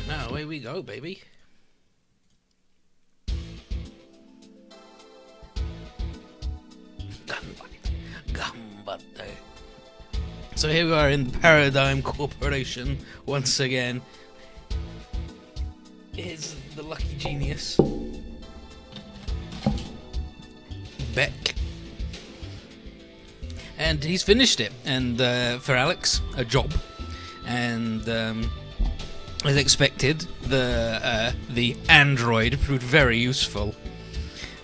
Now away we go, baby. Ganbatte. So here we are in Paradigm Corporation once again. Here's the lucky genius, Beck, and he's finished it. And for Alex, a job, and as expected, the android proved very useful.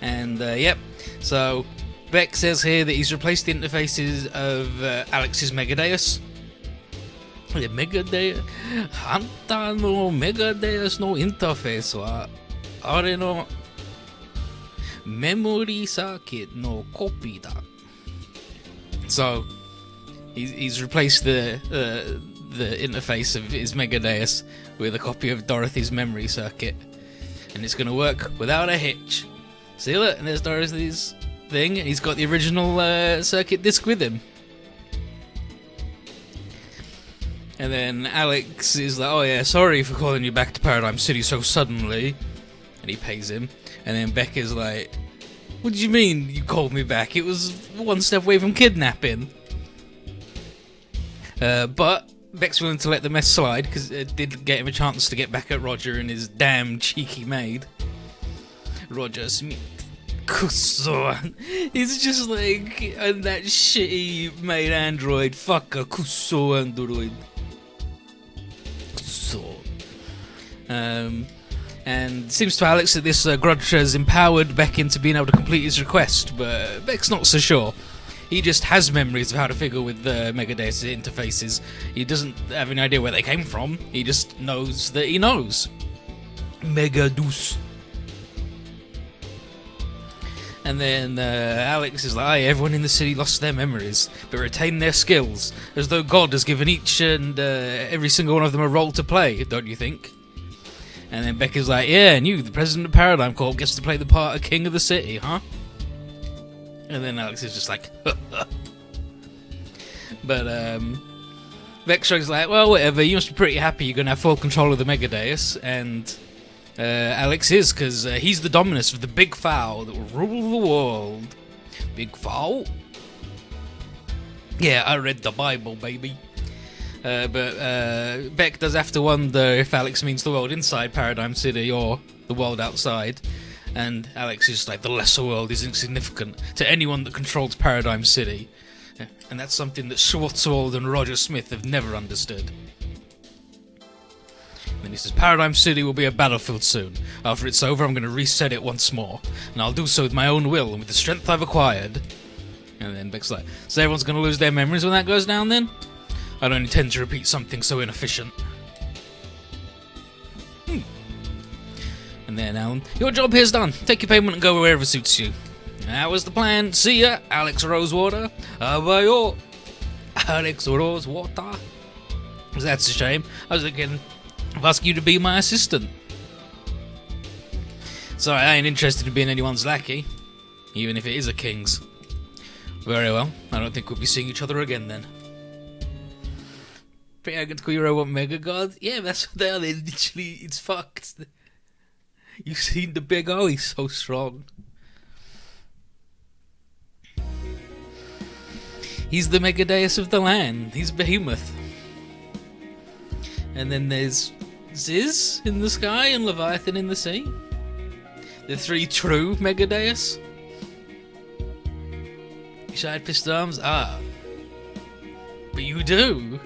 And yep, so Beck says here that he's replaced the interfaces of Alex's Megadeus. Megadeus, Hanta no Megadeus no interface wa are no memory circuit no copy da. So he's replaced the interface of his Megadeus with a copy of Dorothy's memory circuit, and it's going to work without a hitch. See, look, and there's Dorothy's thing. He's got the original circuit disc with him. And then Alex is like, oh yeah, sorry for calling you back to Paradigm City so suddenly. And he pays him. And then Beck is like, what do you mean you called me back? It was one step away from kidnapping. But Beck's willing to let the mess slide, because it did get him a chance to get back at Roger and his damn cheeky maid. Roger Smith. Kusso. He's just like, and that shitty maid android. Fuck a Kusso android. And it seems to Alex that this grudge has empowered Beck into being able to complete his request, but Beck's not so sure. He just has memories of how to figure with the Megadeus interfaces. He doesn't have any idea where they came from. He just knows that he knows. Megadeus. And then Alex is like, hey, everyone in the city lost their memories, but retained their skills, as though God has given each and every single one of them a role to play, don't you think? And then Beck is like, yeah, and you, the president of Paradigm Corp, gets to play the part of king of the city, huh? And then Alex is just like, But Beck shrugs like, well, whatever, you must be pretty happy you're going to have full control of the Megadeus, and Alex is, because he's the dominus of the big fowl that will rule the world. Big fowl? Yeah, I read the Bible, baby. But Beck does have to wonder if Alex means the world inside Paradigm City or the world outside. And Alex is like, the lesser world is insignificant to anyone that controls Paradigm City. And that's something that Schwarzwald and Roger Smith have never understood. Then he says, Paradigm City will be a battlefield soon. After it's over, I'm going to reset it once more. And I'll do so with my own will and with the strength I've acquired. And then Beck's like, so everyone's going to lose their memories when that goes down then? I don't intend to repeat something so inefficient. And then Alan, your job here's done. Take your payment and go wherever suits you. That was the plan. See ya, Alex Rosewater. Avayo. Alex Rosewater. That's a shame. I was thinking of asking you to be my assistant. Sorry, I ain't interested in being anyone's lackey, even if it is a king's. Very well, I don't think we'll be seeing each other again then. Pretty arrogant to call your robot Mega God? Yeah, that's what they are. They literally, it's fucked. You've seen the big O, he's so strong. He's the Megadeus of the land. He's Behemoth. And then there's Ziz in the sky and Leviathan in the sea. The three true Megadeus. Wish I had piston arms? Ah. But you do.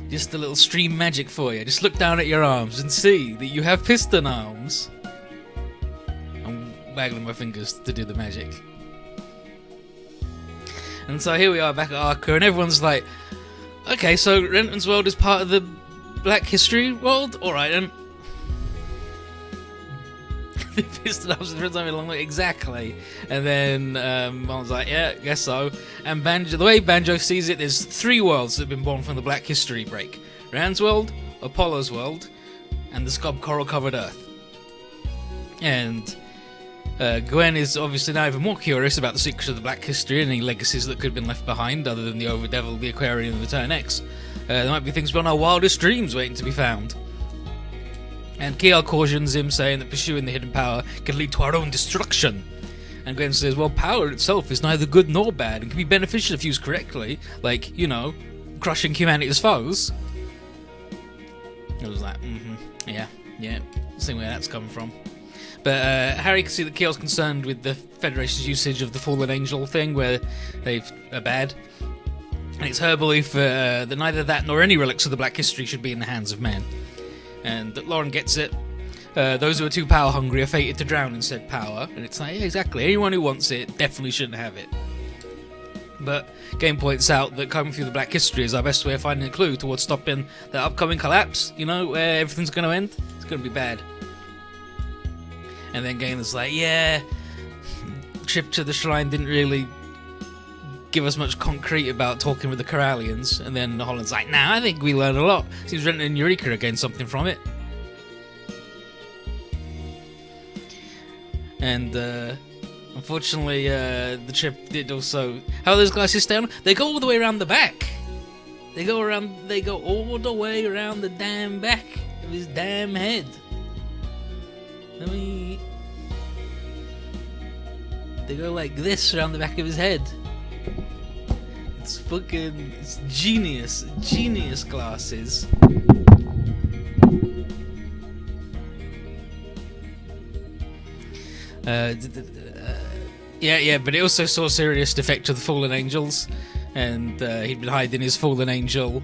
Just a little stream magic for you. Just look down at your arms and see that you have piston arms. I'm waggling my fingers to do the magic. And so here we are back at Arca, and everyone's like, okay, so Renton's world is part of the Black History world? Alright then. The piston arms and friends along the way, exactly. And then I was like, yeah, guess so. And Banjo, the way Banjo sees it, there's three worlds that have been born from the Black History break. Rand's world, Apollo's world, and the Scub Coral Covered Earth. And Gwen is obviously now even more curious about the secrets of the Black History and any legacies that could have been left behind other than the Overdevil, the Aquarium, and the Turn X. There might be things beyond our wildest dreams waiting to be found. And Kiel cautions him, saying that pursuing the hidden power can lead to our own destruction. And Gwen says, well, power itself is neither good nor bad and can be beneficial if used correctly, like, you know, crushing humanity's foes. I was like, yeah, see where that's coming from. But Harry can see that Kiel's concerned with the Federation's usage of the fallen angel thing, where they are bad. And it's her belief that neither that nor any relics of the Black History should be in the hands of men. And that Lauren gets it. Those who are too power hungry are fated to drown in said power. And it's like, yeah, exactly, anyone who wants it definitely shouldn't have it. But Game points out that coming through the Black History is our best way of finding a clue towards stopping the upcoming collapse, you know, where everything's going to end. It's going to be bad. And then Gainer's like, yeah, trip to the shrine didn't really give us much concrete about talking with the Corallians. And then Holland's like, nah, I think we learned a lot. Seems Renton and Eureka are getting something from it. And unfortunately, the trip did also... How those glasses stay on? They go all the way around the back. They go all the way around the damn back of his damn head. They go like this around the back of his head. It's genius glasses. Yeah, but it also saw serious defect of the fallen angels, and he'd been hiding his fallen angel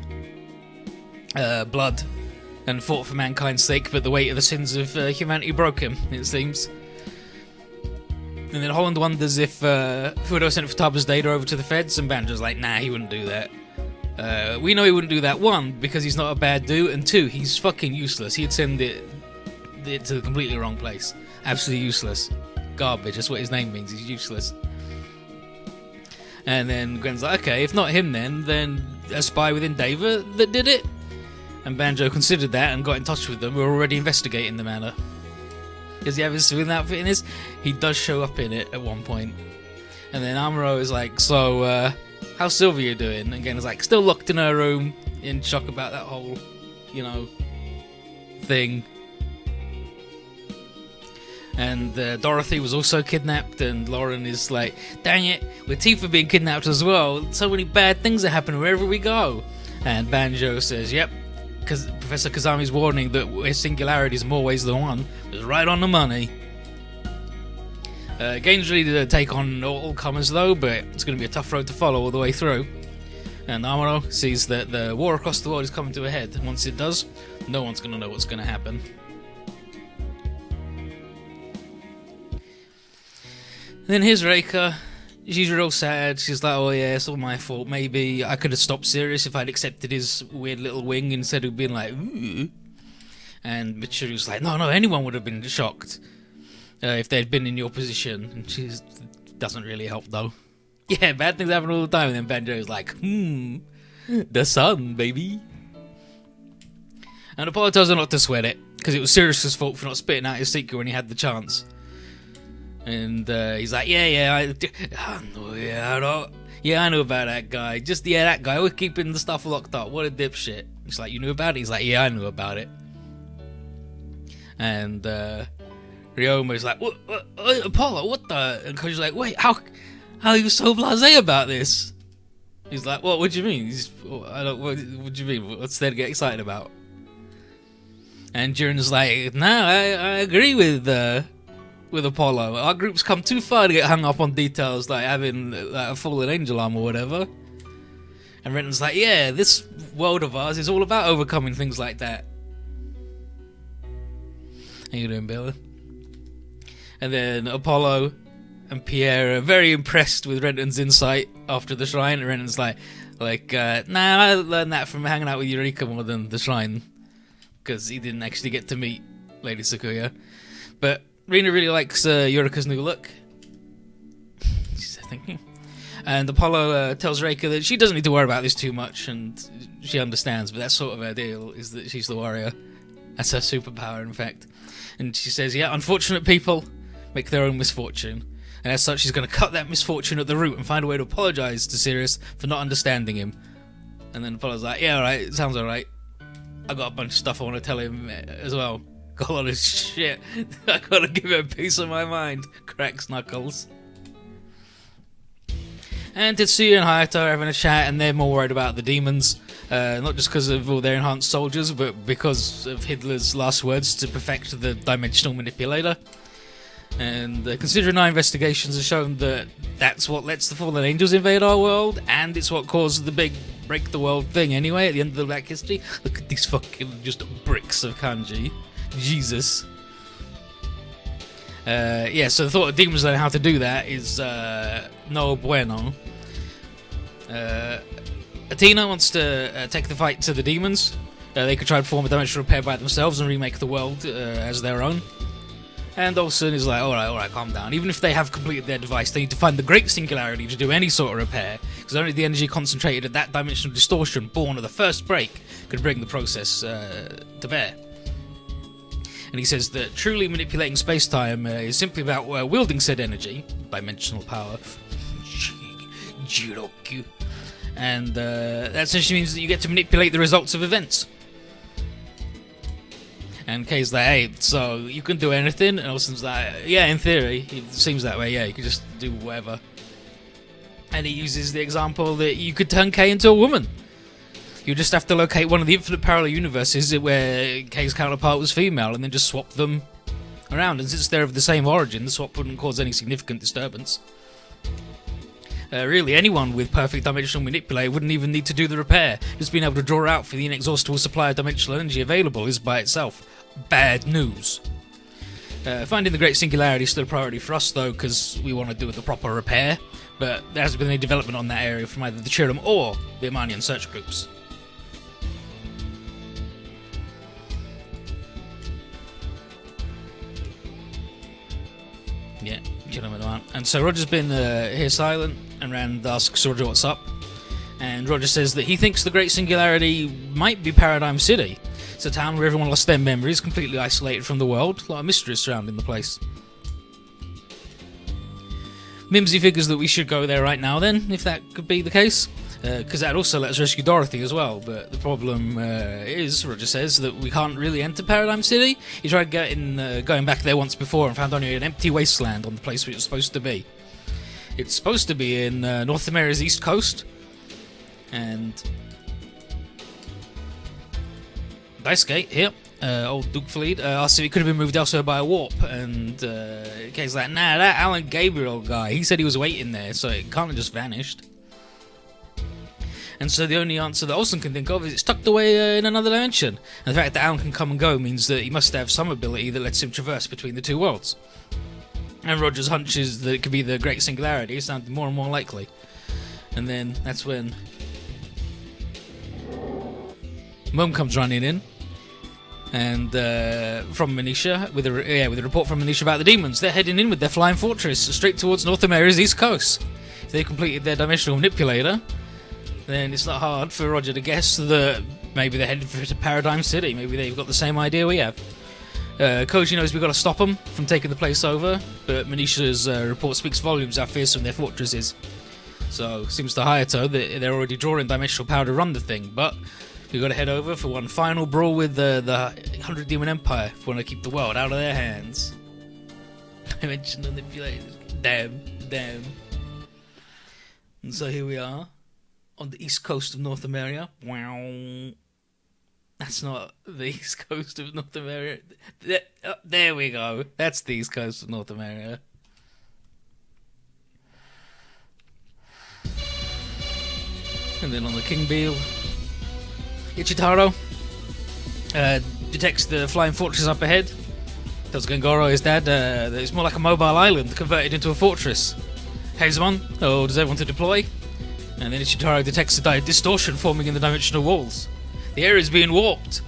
blood and fought for mankind's sake, but the weight of the sins of humanity broke him, it seems. And then Holland wonders if Fudo sent Futaba's data over to the feds, and Banjo's like, nah, he wouldn't do that. We know he wouldn't do that, one, because he's not a bad dude, and two, he's fucking useless. He'd send it to the completely wrong place. Absolutely useless. Garbage, that's what his name means, he's useless. And then Gwen's like, okay, if not him then a spy within Deva that did it? And Banjo considered that and got in touch with them. We're already investigating the matter. Does he have his civilian outfit in this? He does show up in it at one point. And then Amuro is like, so, how's Sylvia doing? And again, is like, still locked in her room, in shock about that whole, you know, thing. And Dorothy was also kidnapped, and Lauren is like, dang it, with Tifa being kidnapped as well, so many bad things are happening wherever we go. And Banjo says, yep, because Professor Kazami's warning that singularity is more ways than one was right on the money. Game's ready to take on all comers though, but it's going to be a tough road to follow all the way through. And Amuro sees that the war across the world is coming to a head, and once it does, no one's going to know what's going to happen. And then here's Reika. She's real sad. She's like, oh yeah, it's all my fault. Maybe I could have stopped Sirius if I'd accepted his weird little wing instead of being like, ooh. And Michiru's like, no, anyone would have been shocked if they'd been in your position. And she doesn't really help though. Yeah, bad things happen all the time. And then Banjo's like, the sun, baby. And Apollo tells her not to sweat it, because it was Sirius's fault for not spitting out his secret when he had the chance. And he's like, I knew about that guy. That guy always keeping the stuff locked up. What a dipshit. He's like, you knew about it? He's like, yeah, I knew about it. And Ryoma's like, what, Apollo, what the? And Koji's like, wait, how are you so blasé about this? He's like, what do you mean? What do you mean? What's there to get excited about? And Jiren's like, no, I agree with Apollo. Our group's come too far to get hung up on details like having a fallen angel arm or whatever. And Renton's like, yeah, this world of ours is all about overcoming things like that. How you doing, Bill? And then Apollo and Pierre are very impressed with Renton's insight after the shrine. And Renton's like, nah, I learned that from hanging out with Eureka more than the shrine, because he didn't actually get to meet Lady Sakuya. But Rina really likes Eureka's new look. She's thinking. And Apollo tells Reika that she doesn't need to worry about this too much, and she understands, but that's sort of her deal, is that she's the warrior. That's her superpower, in fact. And she says, yeah, unfortunate people make their own misfortune. And as such, she's going to cut that misfortune at the root and find a way to apologise to Sirius for not understanding him. And then Apollo's like, yeah, alright, it sounds alright. I got a bunch of stuff I want to tell him as well. Got a lot of shit. I gotta give him a piece of my mind. Cracks knuckles. And Tetsuya and Hayato are having a chat, and they're more worried about the demons. Not just because of all their enhanced soldiers, but because of Hitler's last words to perfect the dimensional manipulator. And considering our investigations have shown that that's what lets the fallen angels invade our world, and it's what caused the big break the world thing anyway at the end of the Black History. Look at these fucking just bricks of kanji. Jesus. Yeah, so the thought of demons learning how to do that is no bueno. Athena wants to take the fight to the demons. They could try and form a dimensional repair by themselves and remake the world as their own. And Olsen is like, alright, calm down. Even if they have completed their device, they need to find the great singularity to do any sort of repair, because only the energy concentrated at that dimensional distortion born of the first break could bring the process to bear. And he says that truly manipulating space-time is simply about wielding said energy, dimensional power, Jiroku, and that essentially means that you get to manipulate the results of events. And Kay's like, hey, so you can do anything? And Olsen's like, yeah, in theory. It seems that way, yeah, you can just do whatever. And he uses the example that you could turn Kay into a woman. You just have to locate one of the infinite parallel universes where Kay's counterpart was female and then just swap them around. And since they're of the same origin, the swap wouldn't cause any significant disturbance. Really, anyone with perfect dimensional manipulator wouldn't even need to do the repair. Just being able to draw out for the inexhaustible supply of dimensional energy available is by itself bad news. Finding the Great Singularity is still a priority for us, though, because we want to do the proper repair, but there hasn't been any development on that area from either the Chirum or the Amanian search groups. Yeah, and so Roger's been here silent, and Rand asks Roger what's up, and Roger says that he thinks the Great Singularity might be Paradigm City. It's a town where everyone lost their memories, completely isolated from the world, a lot of mysteries surrounding the place. Mimsy figures that we should go there right now then, if that could be the case, because that also let us rescue Dorothy as well, but the problem is, Roger says, that we can't really enter Paradigm City. He tried going back there once before and found only an empty wasteland on the place where it was supposed to be. It's supposed to be in North America's east coast, and Daisuke here, old Duke Fleet, asked if it could have been moved elsewhere by a warp, and Kay's like, nah, that Alan Gabriel guy, he said he was waiting there, so it can't have just vanished. And so the only answer that Olsen can think of is it's tucked away in another dimension. And the fact that Alan can come and go means that he must have some ability that lets him traverse between the two worlds. And Roger's hunch is that it could be the Great Singularity. It sounded more and more likely. And then that's when Mum comes running in, and from Manisha with a report from Manisha about the demons. They're heading in with their flying fortress straight towards North America's east coast. If they completed their dimensional manipulator, then it's not hard for Roger to guess that maybe they're headed for Paradigm City. Maybe they've got the same idea we have. Koji knows we've got to stop them from taking the place over, but Manisha's report speaks volumes how fearsome their fortress is. So it seems to Hayato that they're already drawing dimensional power to run the thing, but we've got to head over for one final brawl with the 100 Demon Empire if we want to keep the world out of their hands. Dimensional manipulators. Damn. And so here we are, on the east coast of North America. Wow. That's not the east coast of North America. There we go. That's the east coast of North America. And then on the King Beale, Ichitaro detects the flying fortress up ahead. Tells Gengoro, his dad, that it's more like a mobile island converted into a fortress. Hazemon, does everyone to deploy? And then Ichitaro detects the distortion forming in the dimensional walls. The area is being warped,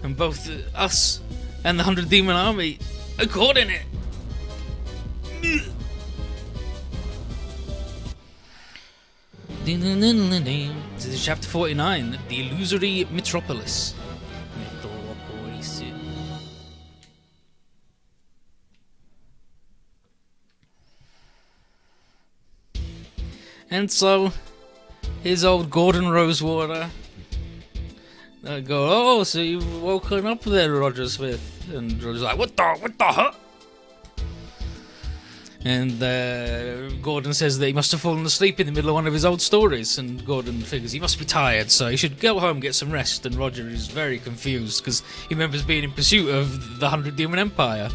and both us and the 100 Demon Army are caught in it. This is chapter 49, The Illusory Metropolis. And so Here's old Gordon Rosewater. I go, oh, so you've woken up there, Roger Smith. And Roger's like, what the huh? And Gordon says that he must have fallen asleep in the middle of one of his old stories. And Gordon figures he must be tired, so he should go home and get some rest. And Roger is very confused because he remembers being in pursuit of the 100 Demon Empire.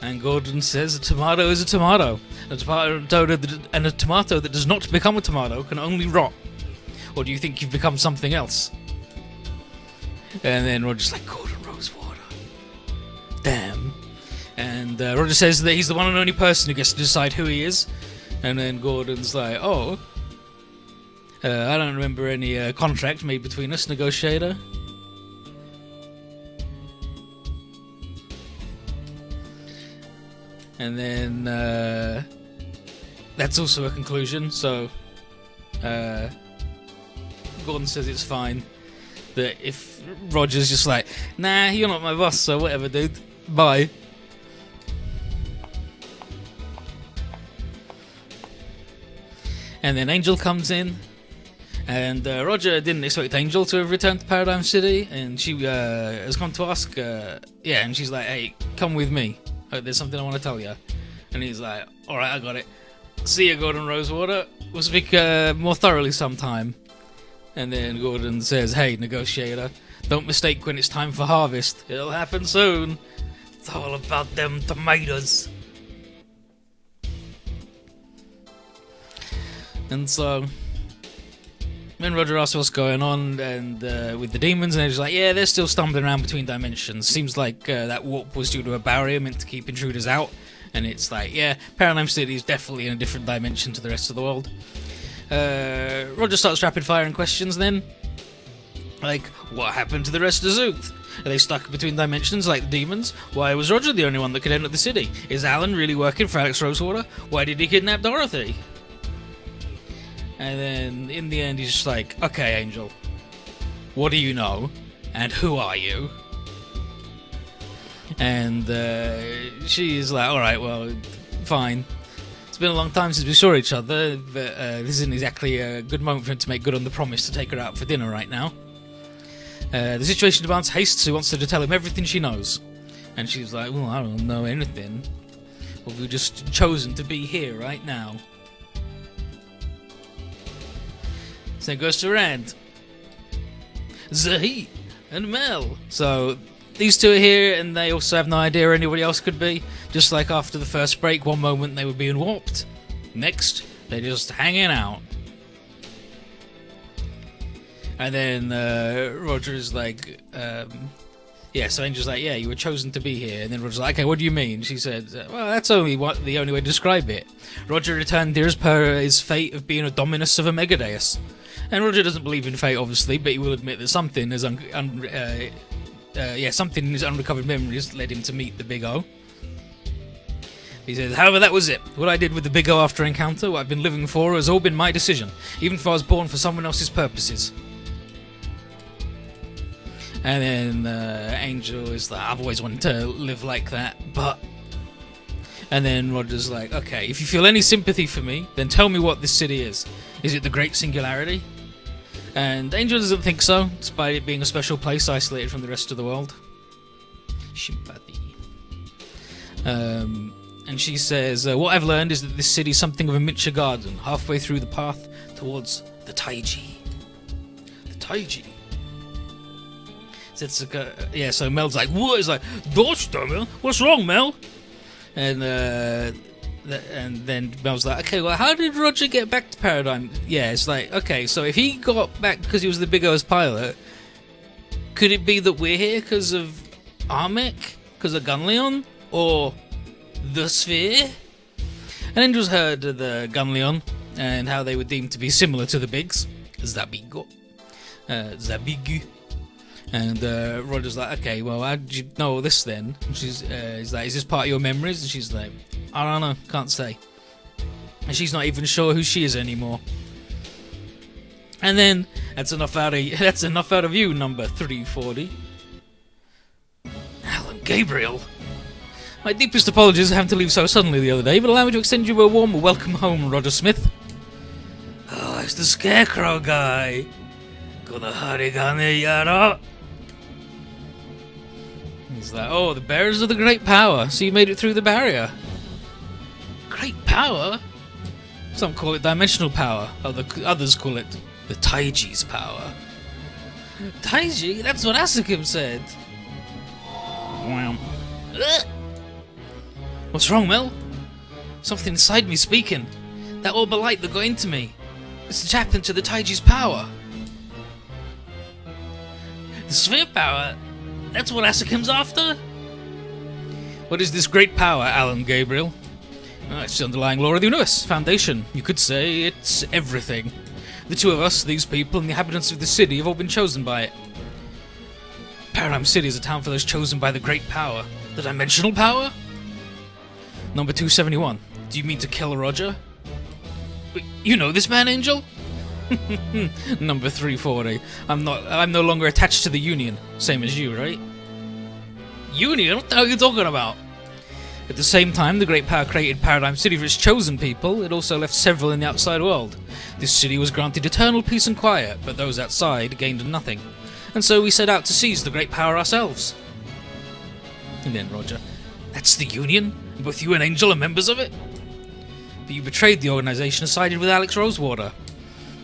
And Gordon says a tomato is a tomato. A tomato that does not become a tomato can only rot. Or do you think you've become something else? And then Roger's like, Gordon Rosewater. Damn. And Roger says that he's the one and only person who gets to decide who he is. And then Gordon's like, oh, I don't remember any contract made between us, negotiator. And then that's also a conclusion, so Gordon says it's fine. That if Roger's just like, nah, you're not my boss, so whatever, dude, bye. And then Angel comes in, and Roger didn't expect Angel to have returned to Paradigm City, and she has come to ask, and she's like, hey, come with me. There's something I want to tell you. And he's like, alright, I got it. See you, Gordon Rosewater. We'll speak more thoroughly sometime. And then Gordon says, hey, negotiator, don't mistake when it's time for harvest. It'll happen soon. It's all about them tomatoes. And so, when Roger asks what's going on and with the demons, and they're just like, yeah, they're still stumbling around between dimensions. Seems like that warp was due to a barrier meant to keep intruders out. And it's like, yeah, Paradigm City is definitely in a different dimension to the rest of the world. Roger starts rapid firing questions then. Like, what happened to the rest of ZEUTH? Are they stuck between dimensions like the demons? Why was Roger the only one that could enter the city? Is Alan really working for Alex Rosewater? Why did he kidnap Dorothy? And then, in the end, he's just like, okay, Angel, what do you know? And who are you? And she's like, alright, well, fine. It's been a long time since we saw each other, but this isn't exactly a good moment for him to make good on the promise to take her out for dinner right now. The situation demands haste, so he wants her to tell him everything she knows. And she's like, well, I don't know anything. Well, we've just chosen to be here right now. So it goes to Rand, Zahid, and Mel. So these two are here, and they also have no idea where anybody else could be. Just like after the first break, one moment they were being warped, next they're just hanging out. And then Roger's like, so Angel's like, yeah, you were chosen to be here. And then Roger's like, okay, what do you mean? She said, well, that's the only way to describe it. Roger returned here as per his fate of being a dominus of a Megadeus. And Roger doesn't believe in fate, obviously, but he will admit that something in his unrecovered memories led him to meet the Big O. He says, however, that was it. What I did with the Big O after encounter, what I've been living for, has all been my decision, even if I was born for someone else's purposes. And then Angel is like, I've always wanted to live like that, but... And then Roger's like, okay, if you feel any sympathy for me, then tell me what this city is. Is it the Great Singularity? And Angel doesn't think so, despite it being a special place isolated from the rest of the world. Sympathy. And she says, what I've learned is that this city is something of a miniature garden, halfway through the path towards the Taiji. The Taiji. So Mel's like, what? He's like, Mel? What's wrong, Mel? And then Mel's like, okay, well, how did Roger get back to Paradigm? Yeah, it's like, okay, so if he got back because he was the Big O's pilot, could it be that we're here because of Armek? Because of Gunleon? Or the Sphere? And Angel's heard of the Gunleon and how they were deemed to be similar to the Bigs. Zabigu. And Roger's like, okay, well, how did you know all this then? And he's like, is this part of your memories? And she's like, I don't know, can't say. And she's not even sure who she is anymore. And then, that's enough out of you, number 340. Alan Gabriel. My deepest apologies for having to leave so suddenly the other day, but allow me to extend you a warm welcome home, Roger Smith. Oh, the Scarecrow guy. Gonna harigane yaro. He's like, oh, the bearers of the great power. So you made it through the barrier. Great power? Some call it dimensional power. Others call it the Taiji's power. Taiji? That's what Asukim said. What's wrong, Mel? Something inside me speaking. That orb of light that got into me. It's the chaplain to the Taiji's power. The sphere power? That's what Asakim's after? What is this great power, Alan Gabriel? It's the underlying law of the universe, foundation. You could say it's everything. The two of us, these people, and the inhabitants of the city have all been chosen by it. Paradigm City is a town for those chosen by the great power. The dimensional power? Number 271. Do you mean to kill Roger? You know this man, Angel? Number 340. I'm no longer attached to the Union. Same as you, right? Union? What the hell are you talking about? At the same time, the Great Power created Paradigm City for its chosen people. It also left several in the outside world. This city was granted eternal peace and quiet, but those outside gained nothing. And so we set out to seize the Great Power ourselves. And then Roger, that's the Union? Both you and Angel are members of it? But you betrayed the organization and sided with Alex Rosewater.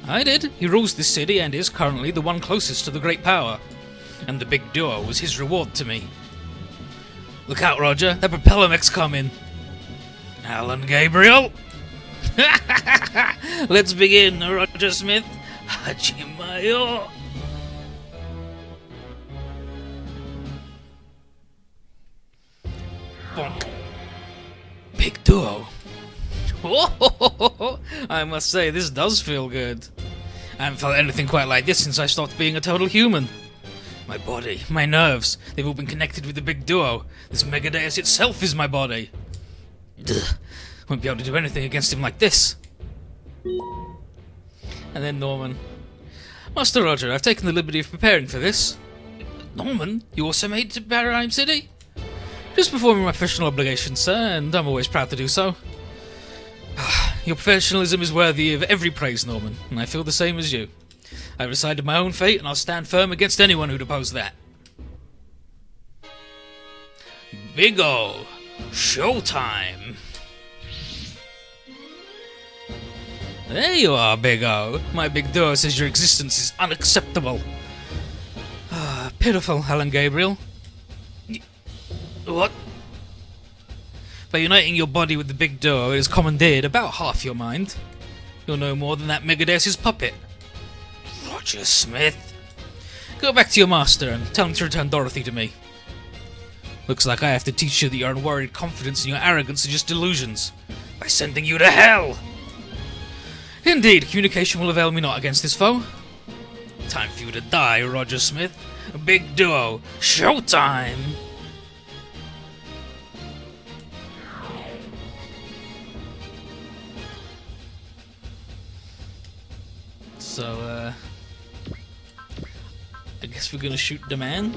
I did. He rules this city and is currently the one closest to the Great Power. And the big duo was his reward to me. Look out, Roger. That propeller mech's coming. Alan Gabriel. Let's begin, Roger Smith. Hachimayo. Bonk. Big duo. I must say, this does feel good. I haven't felt anything quite like this since I stopped being a total human. My body, my nerves, they've all been connected with the big duo. This Megadeus itself is my body. Ugh. Won't be able to do anything against him like this. And then Norman. Master Roger, I've taken the liberty of preparing for this. Norman, you also made it to Paradigm City? Just performing my professional obligations, sir, and I'm always proud to do so. Your professionalism is worthy of every praise, Norman, and I feel the same as you. I've decided my own fate, and I'll stand firm against anyone who'd oppose that. Big O, showtime! There you are, Big O. My big duo says your existence is unacceptable. Pitiful, Alan Gabriel. What? By uniting your body with the big duo, it has commandeered about half your mind. You're no more than that Megadeus' puppet. Roger Smith. Go back to your master and tell him to return Dorothy to me. Looks like I have to teach you that your unworried confidence and your arrogance are just delusions, by sending you to hell. Indeed, communication will avail me not against this foe. Time for you to die, Roger Smith. A big duo. Showtime! So, I guess we're gonna shoot the man.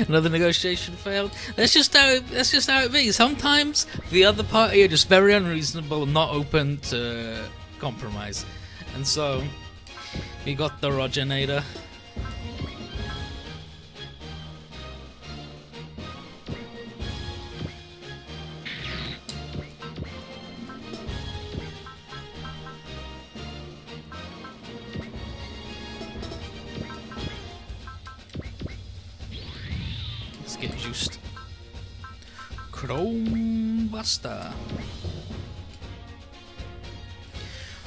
Another negotiation failed. That's just how it be. Sometimes the other party are just very unreasonable and not open to compromise. And so we got the Rogernator. Get juiced. Chrome Buster.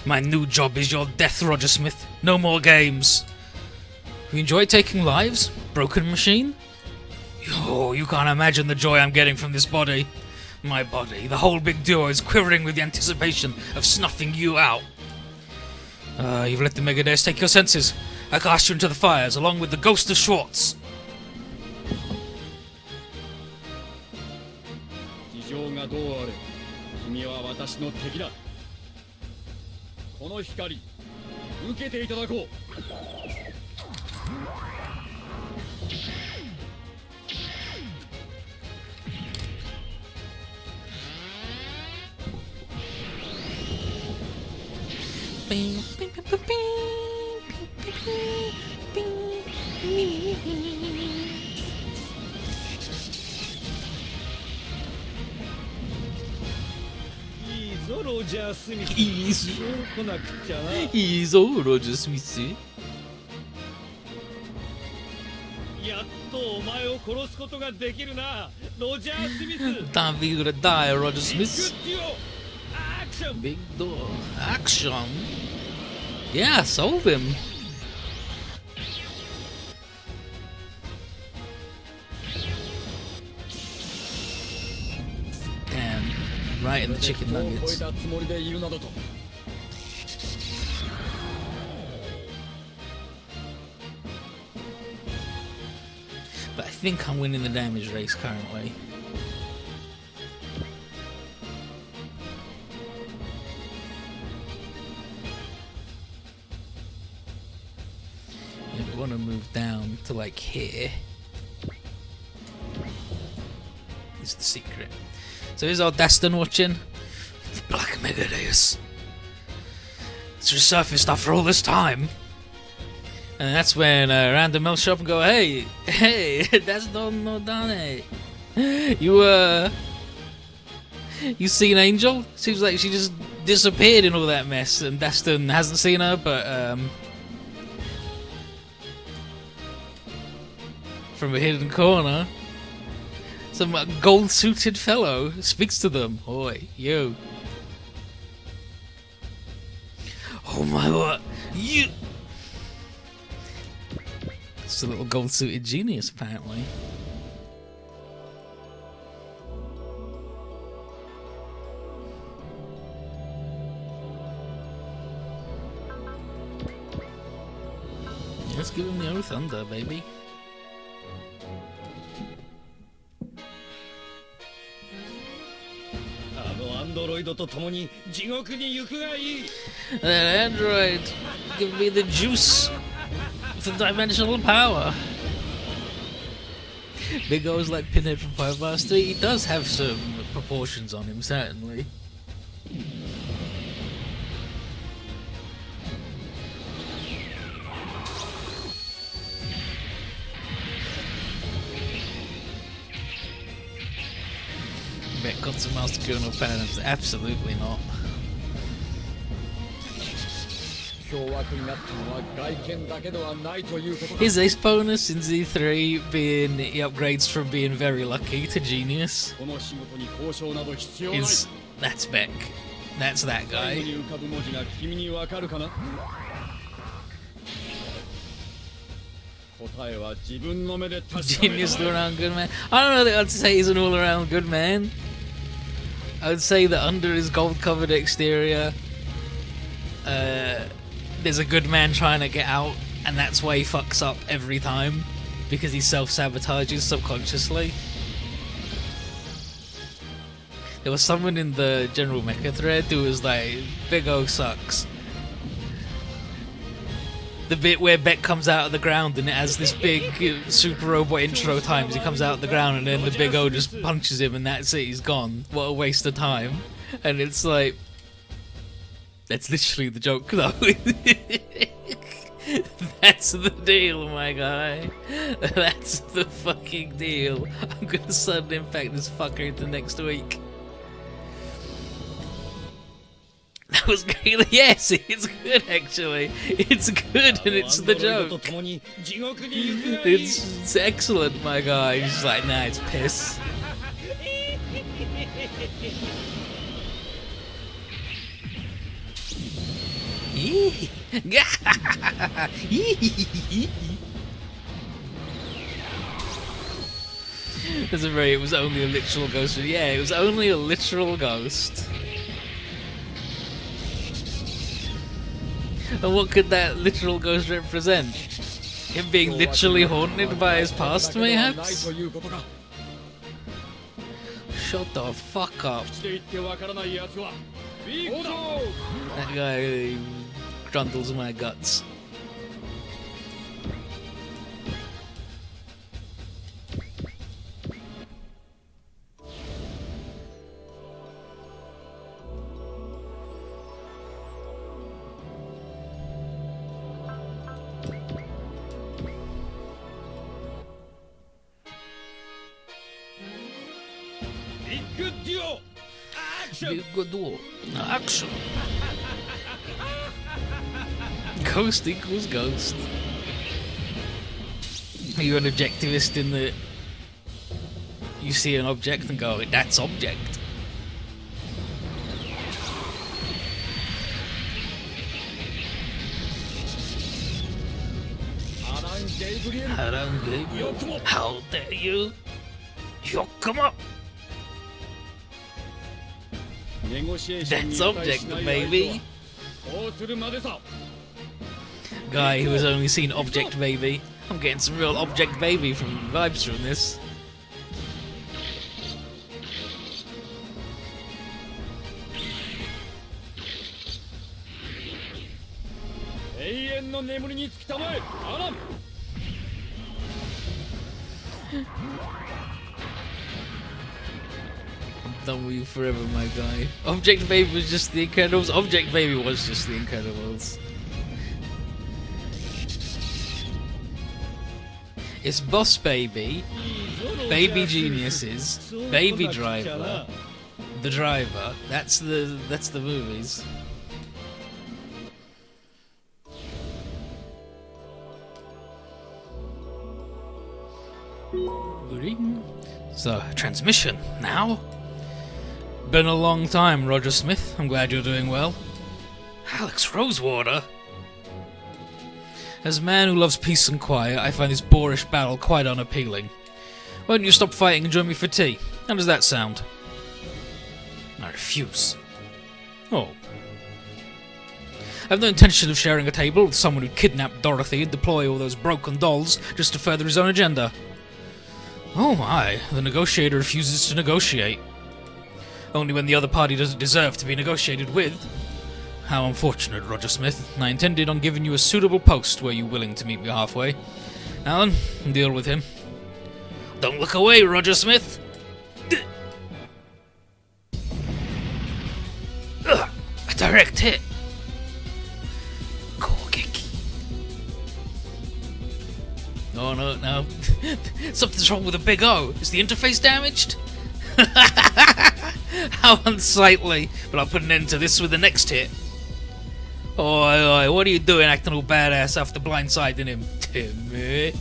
My new job is your death, Roger Smith. No more games. You enjoy taking lives? Broken machine? Oh, you can't imagine the joy I'm getting from this body. My body, the whole big duo, is quivering with the anticipation of snuffing you out. You've let the Megadeus take your senses. I cast you into the fires, along with the ghost of Schwartz. 事情がどうあれ、君は私の敵だ。この光、受けていただこう。いいぞロジャー・スミス。いいぞ来なくちゃな。いいぞロジャー・スミス。やっとお前を殺すことができるな、ロジャー・スミス。 Time for you to die, Roger Smith. グッディオアクション。 Big door. Action. Yeah, solve him. Damn. Right in the chicken 超え nuggets. たつもりでいるなどと。 But I think I'm winning the damage race currently. Yeah, we want to move down to like here. Is the secret. So here's our Dastan watching. The Black Megadeus. It's resurfaced after all this time. And that's when random melt shop and go, hey, that's no Dane. You seen Angel? Seems like she just disappeared in all that mess, and Dastan hasn't seen her, but from a hidden corner, some gold-suited fellow speaks to them. Oi, you. Oh my what? You. It's a little gold-suited genius, apparently. Let's give him the oath under, baby. That android, give me the juice for dimensional power. Big O's like Pinhead from Five Master. He does have some proportions on him, certainly. Bet Kotsu Master Kuno Panams? Absolutely not. His ace bonus in Z3 being he upgrades from being very lucky to genius is that's Beck. That's that guy. Genius all around good man. I don't know that I'd say he's an all around good man. I would say that under his gold covered exterior there's a good man trying to get out, and that's why he fucks up every time, because he self-sabotages subconsciously. There was someone in the general mecha thread who was like, Big O sucks. The bit where Beck comes out of the ground and it has this big super robot intro times, he comes out of the ground and then the Big O just punches him and that's it, he's gone. What a waste of time. And it's like, that's literally the joke, though. That's the deal, my guy. That's the fucking deal. I'm gonna sudden infect this fucker into next week. That was good. Yes, it's good, actually. It's good, and it's the joke. It's excellent, my guy. He's like, nah, it's piss. That's a very, it was only a literal ghost. Yeah, it was only a literal ghost. And what could that literal ghost represent? Him being literally haunted by his past, mayhaps? Shut the fuck up. That guy grundles my guts. Very good war. Action. Ghost equals ghost. Are you an objectivist in that you see an object and go, that's object? Around Gabriel. How dare you? Yokomo! That's object, baby. Guy who has only seen Object Baby. I'm getting some real Object Baby vibes from this. I'm done with you forever, my guy. Object Baby was just the Incredibles. Object Baby was just the Incredibles. It's Boss Baby, Baby Geniuses, Baby Driver, The Driver. That's the movies. So, transmission now. Been a long time, Roger Smith. I'm glad you're doing well. Alex Rosewater? As a man who loves peace and quiet, I find this boorish battle quite unappealing. Why don't you stop fighting and join me for tea? How does that sound? I refuse. Oh. I have no intention of sharing a table with someone who kidnapped Dorothy and deploy all those broken dolls just to further his own agenda. Oh my, the negotiator refuses to negotiate. Only when the other party doesn't deserve to be negotiated with. How unfortunate, Roger Smith. I intended on giving you a suitable post were you willing to meet me halfway. Alan, deal with him. Don't look away, Roger Smith! A direct hit. Core kick. Oh no. Something's wrong with the big O. Is the interface damaged? How unsightly. But I'll put an end to this with the next hit. Oi, what are you doing acting all badass after blindsiding him? Timmy.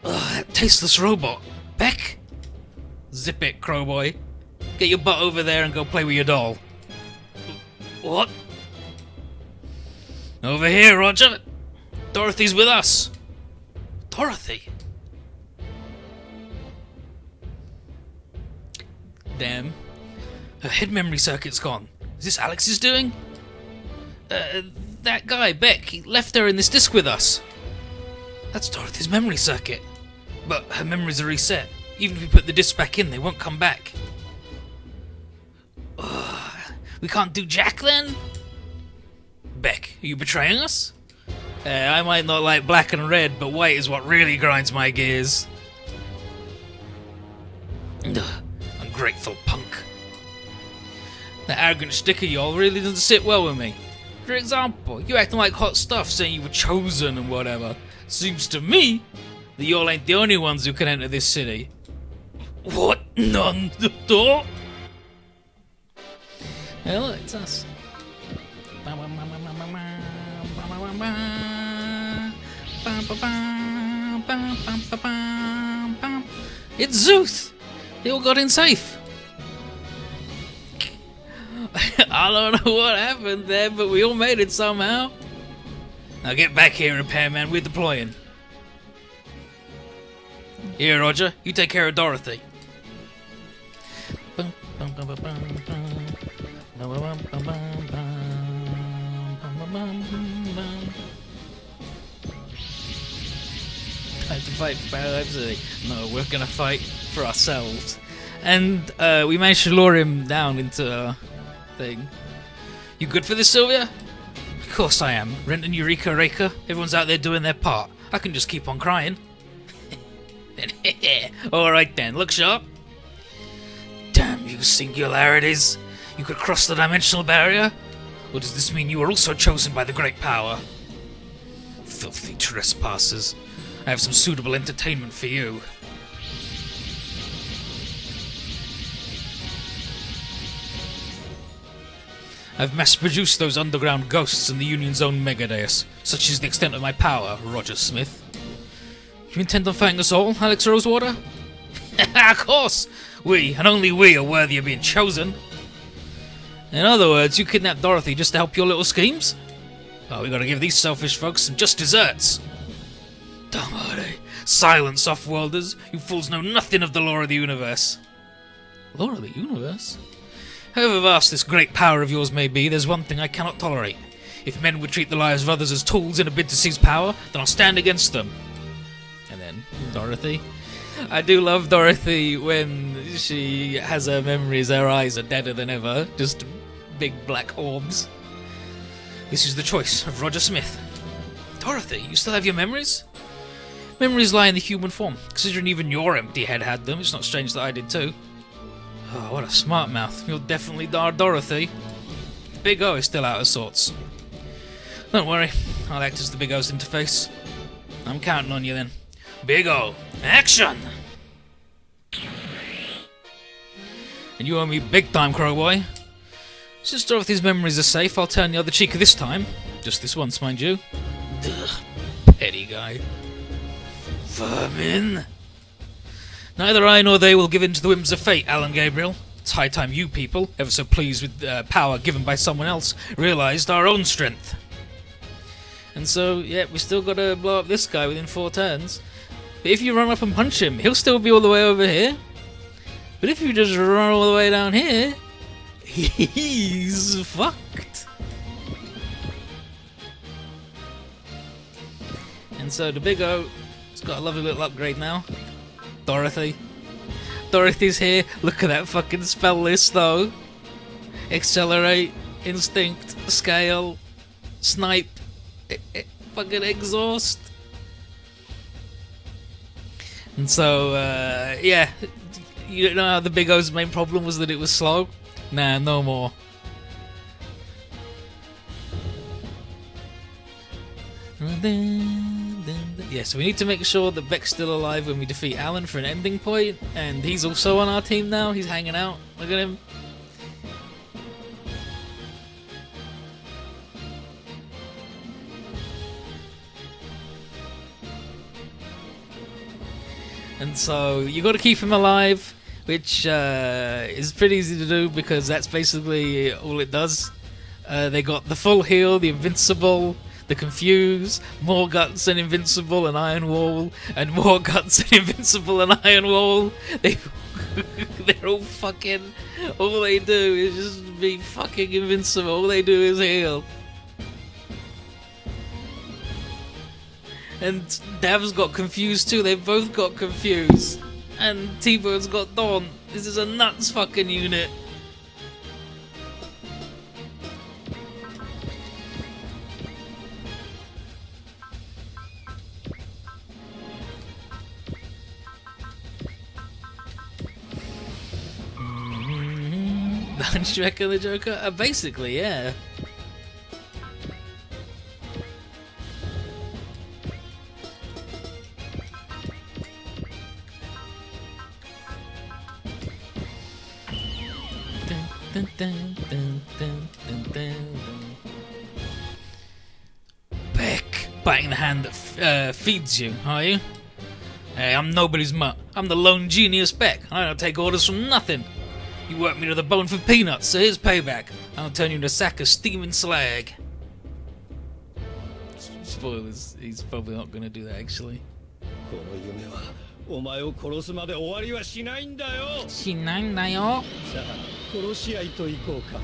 Ugh, that tasteless robot. Beck? Zip it, Crowboy. Get your butt over there and go play with your doll. What? Over here, Roger. Dorothy's with us. Dorothy? Damn. Her head memory circuit's gone. Is this Alex's doing? That guy, Beck, he left her in this disc with us. That's Dorothy's memory circuit. But her memories are reset. Even if we put the disc back in, they won't come back. We can't do Jack then? Beck, are you betraying us? I might not like black and red, but white is what really grinds my gears. Ungrateful punk. That arrogant stick of y'all really doesn't sit well with me. For example, you acting like hot stuff saying you were chosen and whatever. Seems to me that y'all ain't the only ones who can enter this city. What? None the door? Hey look, it's us. It's ZEUTH! They all got in safe. I don't know what happened there, but we all made it somehow. Now get back here, repairman. We're deploying. Here, Roger. You take care of Dorothy. Time to fight for our lives. No, we're gonna fight for ourselves. And we managed to lure him down into a thing. You good for this, Sylvia? Of course I am. Rent and Eureka Reka. Everyone's out there doing their part. I can just keep on crying. Alright then, look sharp. Damn you singularities. You could cross the dimensional barrier? Or does this mean you are also chosen by the Great Power? Filthy trespassers. I have some suitable entertainment for you. I've mass-produced those underground ghosts in the Union's own Megadeus. Such is the extent of my power, Roger Smith. You intend on fighting us all, Alex Rosewater? Of course! We, and only we, are worthy of being chosen. In other words, you kidnapped Dorothy just to help your little schemes? Oh, we gotta give these selfish folks some just desserts. Damn are they? Silence, off-worlders. You fools know nothing of the law of the universe. Law of the universe? However vast this great power of yours may be, there's one thing I cannot tolerate. If men would treat the lives of others as tools in a bid to seize power, then I'll stand against them. And then, Dorothy. I do love Dorothy when she has her memories, her eyes are deader than ever. Just big black orbs. This is the choice of Roger Smith. Dorothy, you still have your memories? Memories lie in the human form. Considering even your empty head had them, it's not strange that I did too. Oh, what a smart mouth. You'll definitely dar Dorothy. Big O is still out of sorts. Don't worry, I'll act as the Big O's interface. I'm counting on you then. Big O, action! And you owe me big time, Crowboy. Since Dorothy's memories are safe, I'll turn the other cheek this time. Just this once, mind you. Ugh, petty guy. Vermin. Neither I nor they will give in to the whims of fate, Alan Gabriel. It's high time you people, ever so pleased with power given by someone else, realised our own strength. And so, yeah, we still gotta blow up this guy within 4 turns. But if you run up and punch him, he'll still be all the way over here. But if you just run all the way down here, he's fucked. And so the Big O has got a lovely little upgrade now. Dorothy. Dorothy's here. Look at that fucking spell list though. Accelerate, Instinct, Scale, Snipe, fucking Exhaust. And so, yeah. You know how the Big O's main problem was that it was slow? Nah, no more. Yeah, so we need to make sure that Beck's still alive when we defeat Alan for an ending point, and he's also on our team now. He's hanging out. Look at him. And so you got to keep him alive, which is pretty easy to do because that's basically all it does. They got the full heal, the invincible, the confuse, more guts and invincible and iron wall, and more guts and invincible and iron wall. They're all fucking. All they do is just be fucking invincible. All they do is heal. And Dav's got confused too. They've both got confused. And T-Bird's got Dawn. This is a nuts fucking unit. Don't you reckon the Joker? Basically, yeah. Beck, biting the hand that feeds you, are you? Hey, I'm nobody's mutt. I'm the lone genius Beck. I don't take orders from nothing. You worked me to the bone for peanuts, so here's payback. I'll turn you into a sack of steaming slag. Spoilers, he's probably not going to do that actually. この夢はお前を殺すまで終わりはしないんだよ。しないんだよ。さあ、殺し合いと行こうか。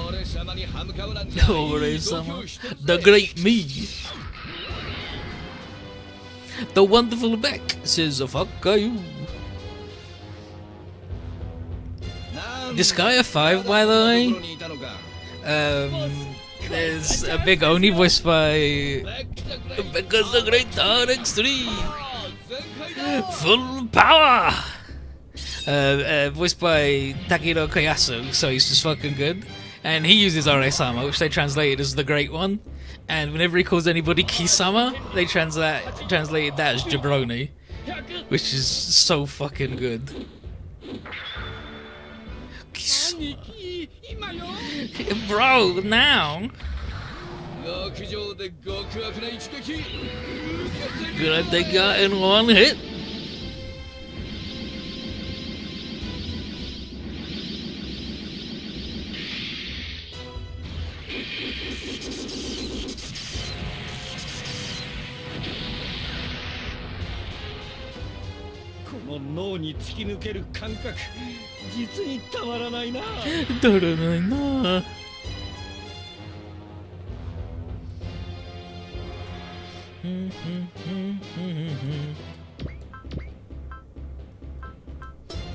俺様に歯向かうなんじゃない。俺様 The Great Me. The Wonderful Beck says, fuck you. This guy a 5, by the way. There's a Big Oni voiced by Because the Great RX3 Full Power, voiced by Takiro Koyasu, so he's just fucking good. and he uses Ore-sama, which they translated as the Great One. And whenever he calls anybody Kisama, they translated that as jabroni, which is so fucking good. Bro, now. Good, they got in one hit.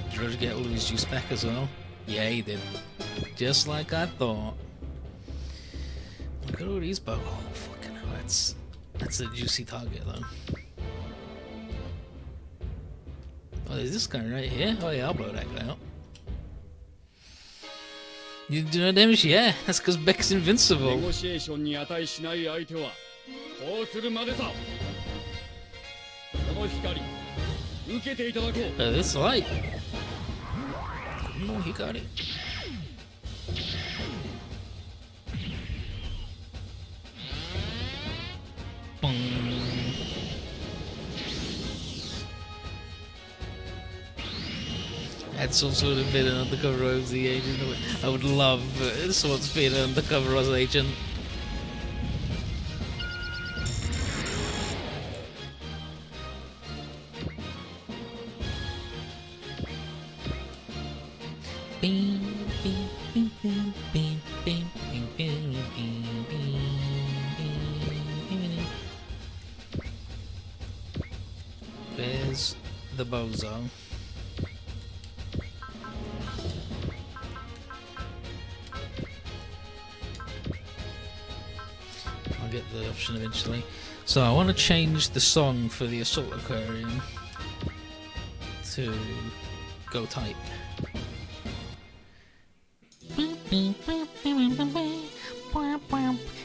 Did Roger get all of his juice back as well? Yeah, he did. Just like I thought. Look at all these bows. Oh, fucking hell. That's a juicy target, though. Oh, there's this guy right here. Oh, yeah, I'll blow that guy up. You do no damage? Yeah, that's because Beck's invincible. This light. Oh, he got it. That's also would have been an undercover OZ agent. I would love someone to be an undercover OZ agent. There's the bozo. I'll get the option eventually. So I want to change the song for the Assault Aquarium to Go Type.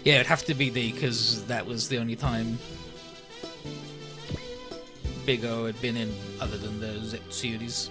Yeah, it'd have to be D because that was the only time Big O had been in other than the ZEUTH series.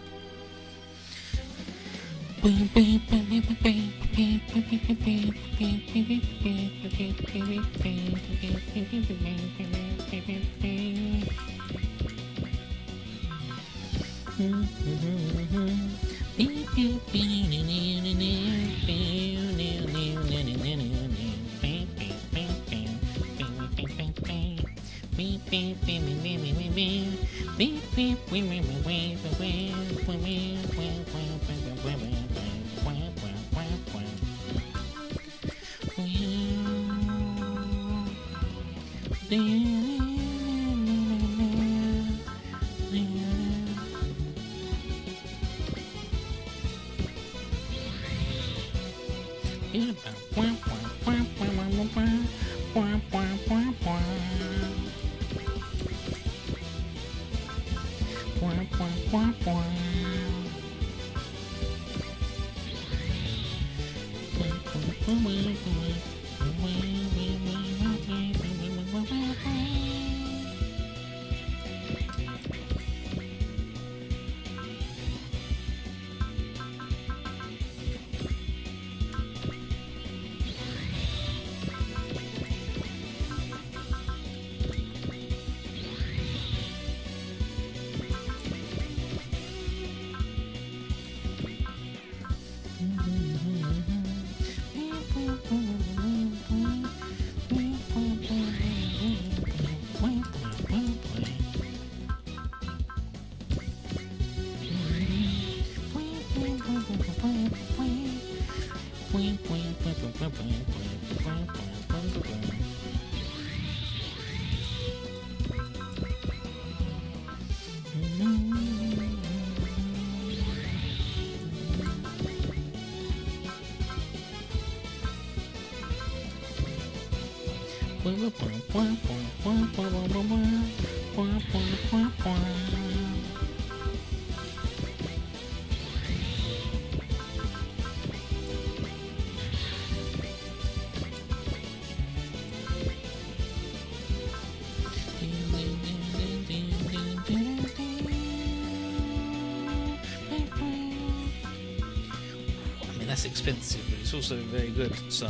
it's expensive, but it's also very good. So.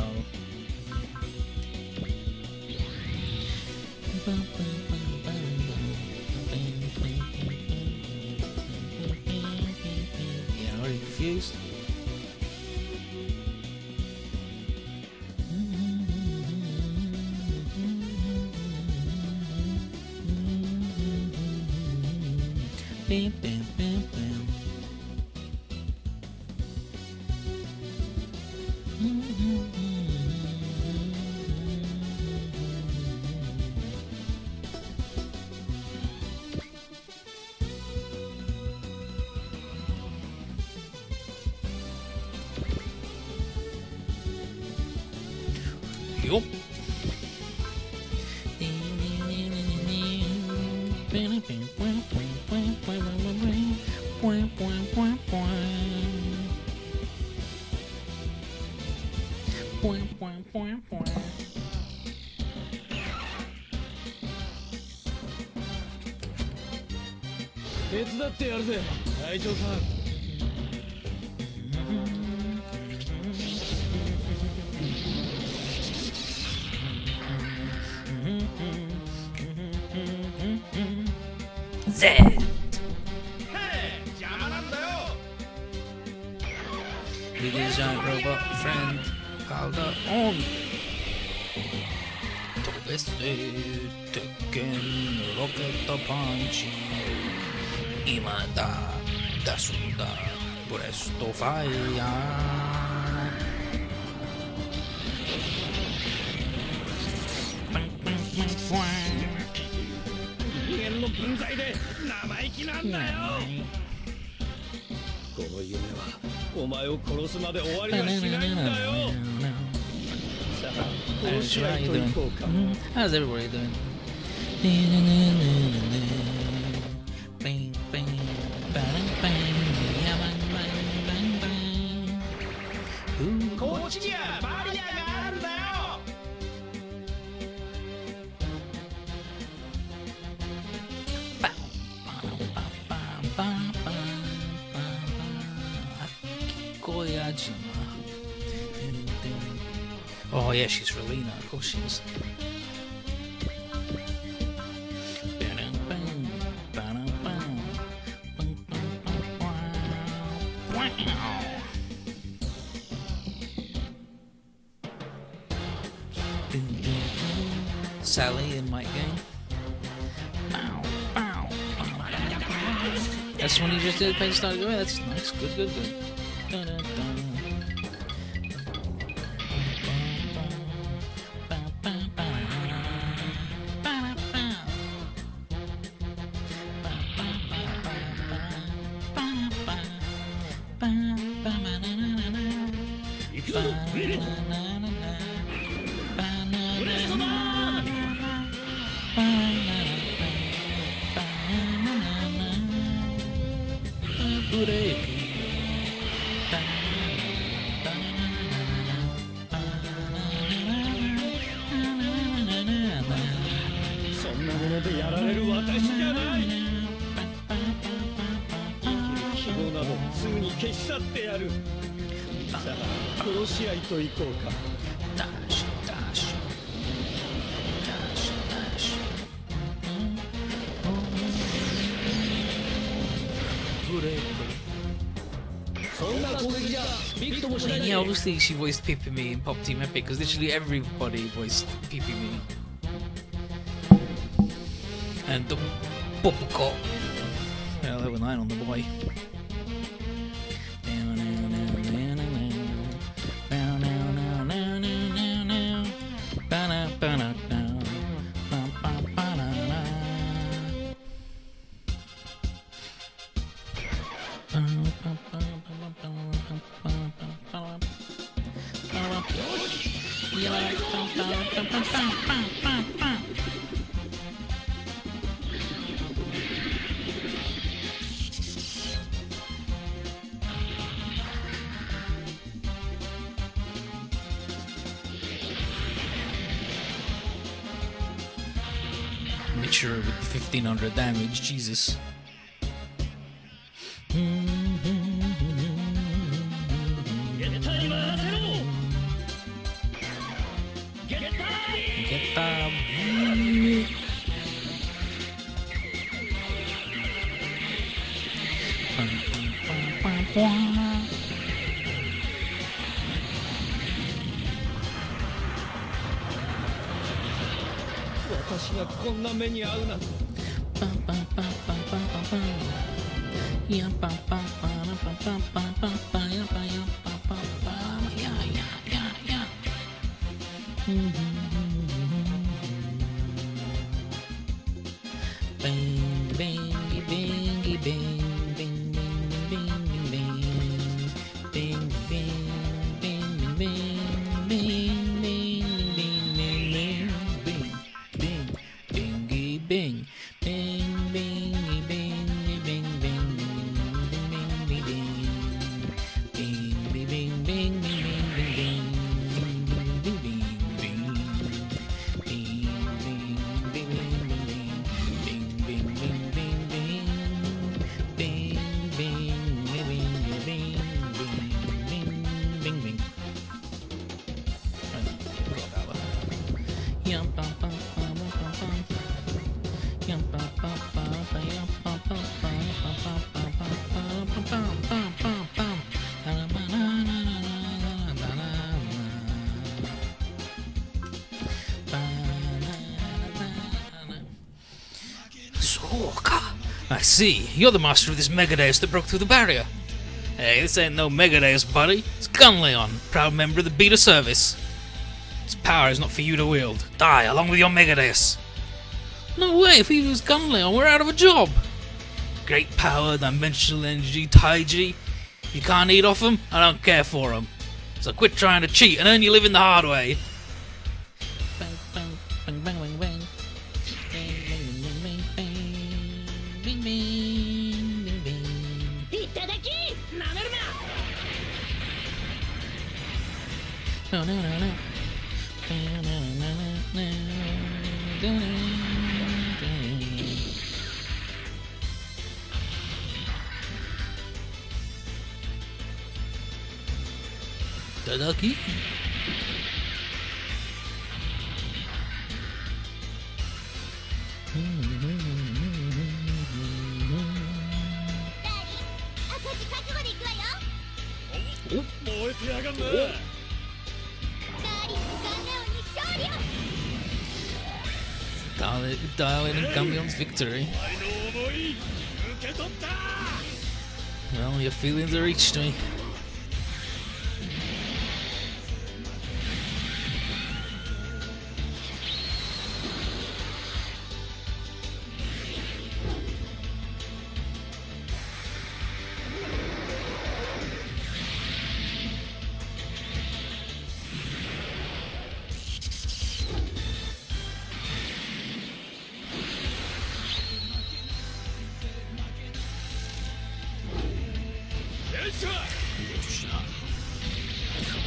Yeah, already confused. Bam, bam, bam, bam. Yup. ZEUTH. With his giant robot friend piled up on. Twisted, Tekken, Rocket Punch. Imada, Dasuda, Presto Fire. の分際で生意気なんだよ。この夢はお前を殺すまで終わりはしないんだよ。さあ、殺し合いといこうか。How's everybody doing? こっちにはバリアがあるんだよ。Oh yeah, she's Relina, of course she is. Sally in my game. That's when he just did paint started going. That's nice. Good, good, good. Dun, dun, dun. And yeah, obviously she voiced Pippi Me in Pop Team Epic because literally everybody voiced Pippi Me. And the Popoco. Yeah, level 9 on the boy. Mature with 1500 damage, Jesus. 私がこんな目に遭うなんて。I see. You're the master of this Megadeus that broke through the barrier. Hey, this ain't no Megadeus, buddy. It's Gunleon, proud member of the Beta Service. Its power is not for you to wield. Die, along with your Megadeus. No way, if we use Gunleon, we're out of a job. Great power, dimensional energy, Taiji. You can't eat off them, I don't care for them. So quit trying to cheat and earn your living the hard way. Tadaki. Dial in Gunleon's victory. Well, your feelings have reached me.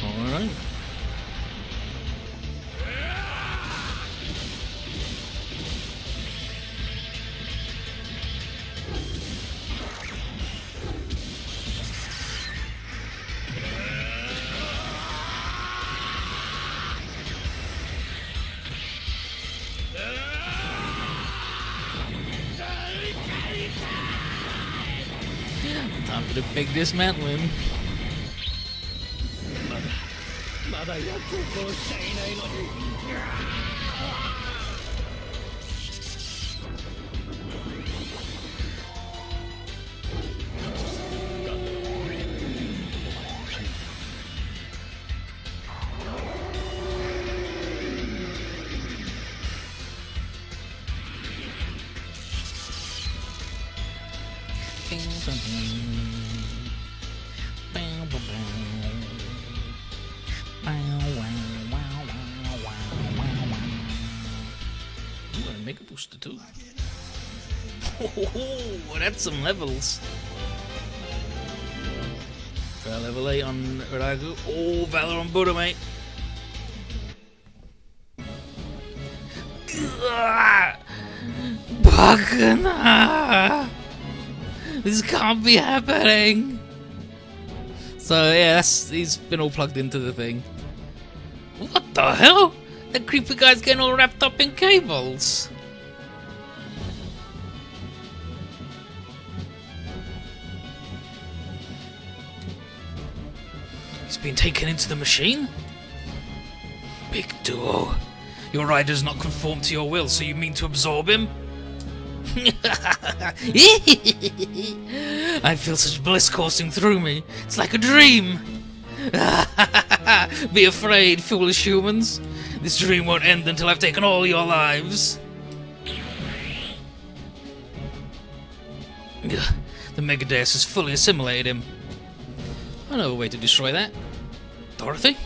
Alright. Time for the big dismantling. まだ奴を殺しちゃいないのに。Make a booster too. Oh, that's some levels. Level 8 on Ragu. Oh, Valor on Buddha, mate. Bagana! This can't be happening. So yeah, he's been all plugged into the thing. What the hell? That creepy guy's getting all wrapped up in cables. He's been taken into the machine? Big duo. Your rider's not conformed to your will, so you mean to absorb him? I feel such bliss coursing through me. It's like a dream. Be afraid, foolish humans. This dream won't end until I've taken all your lives. The Megadeus has fully assimilated him. I know a way to destroy that. Dorothy?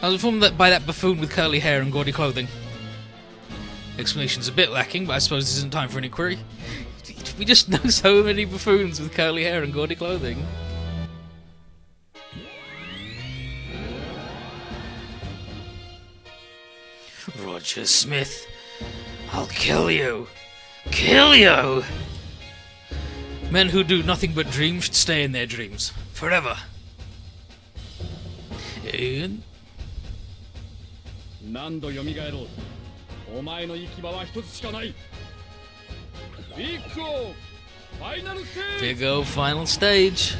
I was informed that by that buffoon with curly hair and gaudy clothing. Explanation's a bit lacking, but I suppose this isn't time for an inquiry. We just know so many buffoons with curly hair and gaudy clothing. Roger Smith, I'll kill you. Kill you! Men who do nothing but dream should stay in their dreams. Forever. And 何度蘇ろう。お前の行き場は一つしかない。ビッグオファイナルステージ。 Big O final stage.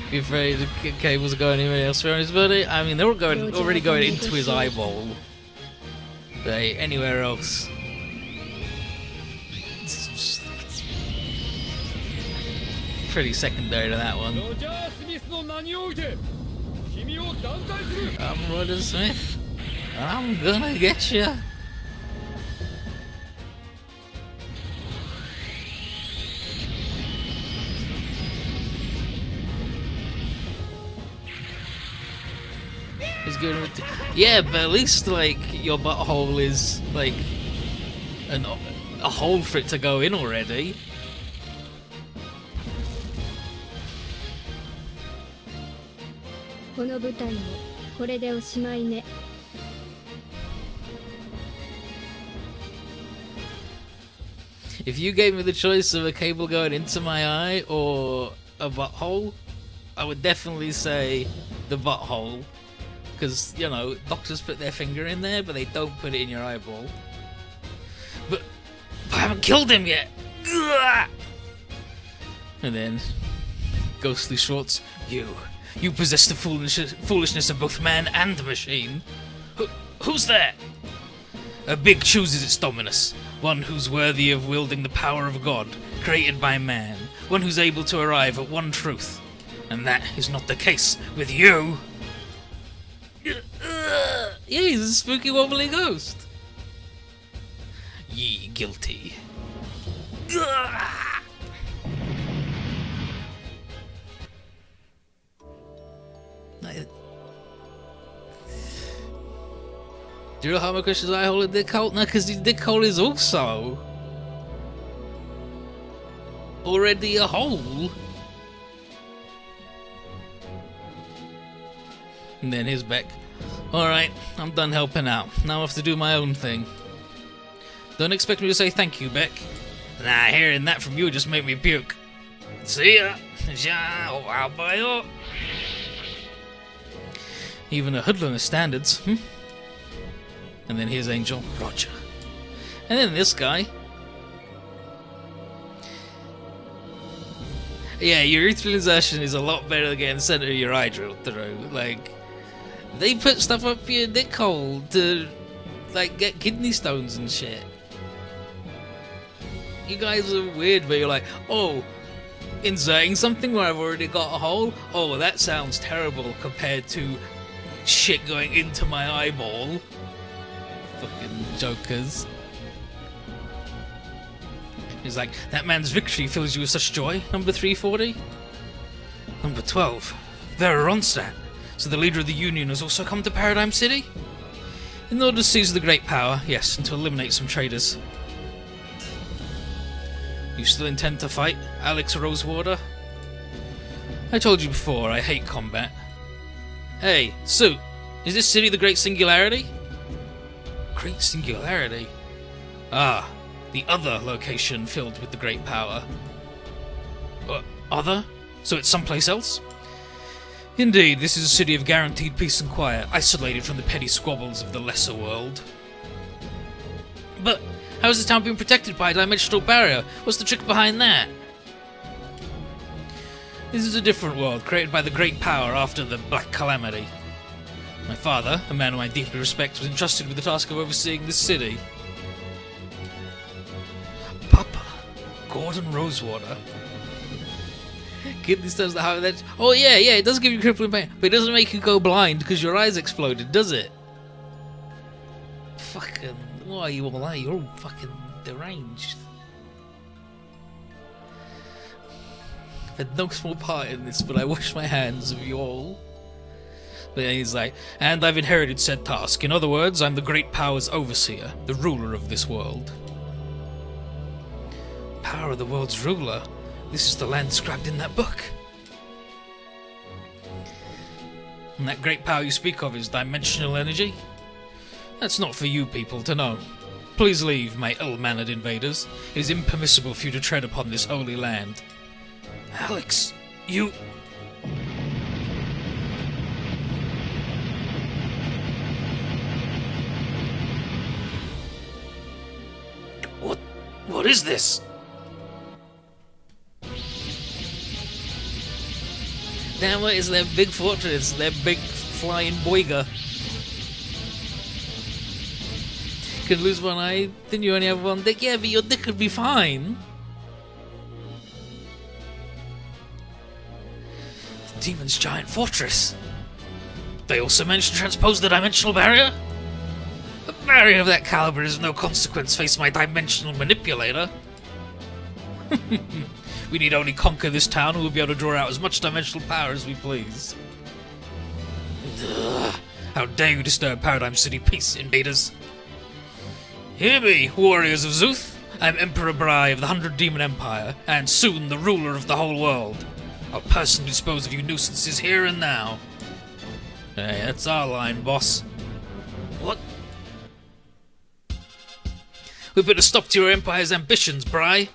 Be afraid the cables are going anywhere else around his body? I mean, they were already going into his eyeball. But hey, anywhere else. It's pretty secondary to that one. ロジャー・スミスの名において君を断罪する。 I'm Roger Smith. I'm gonna get you. He's good with yeah, but at least like your butthole is like a hole for it to go in already. If you gave me the choice of a cable going into my eye or a butthole, I would definitely say the butthole. Because, you know, doctors put their finger in there, but they don't put it in your eyeball. But I haven't killed him yet! Ugh! And then, Ghostly Schwartz, you possess the foolishness of both man and machine. Who's there? A big chooses its dominus. One who's worthy of wielding the power of God, created by man. One who's able to arrive at one truth. And that is not the case with you! Yeah, he's a spooky wobbly ghost. Ye guilty. Do you know how my question's eye hole a dick hole? No, because the dick hole is also already a hole. And then here's Beck. Alright, I'm done helping out. Now I have to do my own thing. Don't expect me to say thank you, Beck. Nah, hearing that from you just made me puke. See ya! Even a hoodlum has standards, And then here's Angel, Roger. And then this guy. Yeah, your urethral insertion is a lot better than getting the center of your eye drilled through. Like, they put stuff up your dick hole to, like, get kidney stones and shit. You guys are weird, but you're like, oh, inserting something where I've already got a hole? Oh, that sounds terrible compared to shit going into my eyeball. Fucking jokers. He's like, that man's victory fills you with such joy, number 340? Number 12, Vera Ronstadt. So the leader of the Union has also come to Paradigm City? In order to seize the great power, yes, and to eliminate some traitors. You still intend to fight, Alex Rosewater? I told you before, I hate combat. Hey, Sue, is this city the Great Singularity? Great Singularity? Ah, the other location filled with the great power. Other? So it's someplace else? Indeed, this is a city of guaranteed peace and quiet, isolated from the petty squabbles of the lesser world. But how is the town being protected by a dimensional barrier? What's the trick behind that? This is a different world, created by the Great Power after the Black Calamity. My father, a man whom I deeply respect, was entrusted with the task of overseeing this city. Papa, Gordon Rosewater. Kid, this does the how that. Oh yeah, it does give you crippling pain, but it doesn't make you go blind because your eyes exploded, does it? Fucking, why are you all like? You're all fucking deranged. I've had no small part in this, but I wash my hands of you all. But then he's like, and I've inherited said task. In other words, I'm the Great Power's overseer, the ruler of this world. Power of the world's ruler? This is the land described in that book. And that great power you speak of is dimensional energy? That's not for you people to know. Please leave, my ill-mannered invaders. It is impermissible for you to tread upon this holy land. Alex, you... What is this? Damn, what is their big fortress? Their big flying boiga. Could lose one eye, then you only have one dick. Yeah, but your dick could be fine. The demon's giant fortress. They also managed to transpose the dimensional barrier? A barrier of that caliber is of no consequence faced my dimensional manipulator. We need only conquer this town and we'll be able to draw out as much dimensional power as we please. Ugh, how dare you disturb Paradigm City peace, invaders? Hear me, warriors of ZEUTH. I am Emperor Brai of the 100 Demon Empire, and soon the ruler of the whole world. I'll personally dispose of you nuisances here and now. Hey, that's our line, boss. What? We put a stop to your empire's ambitions, Brai.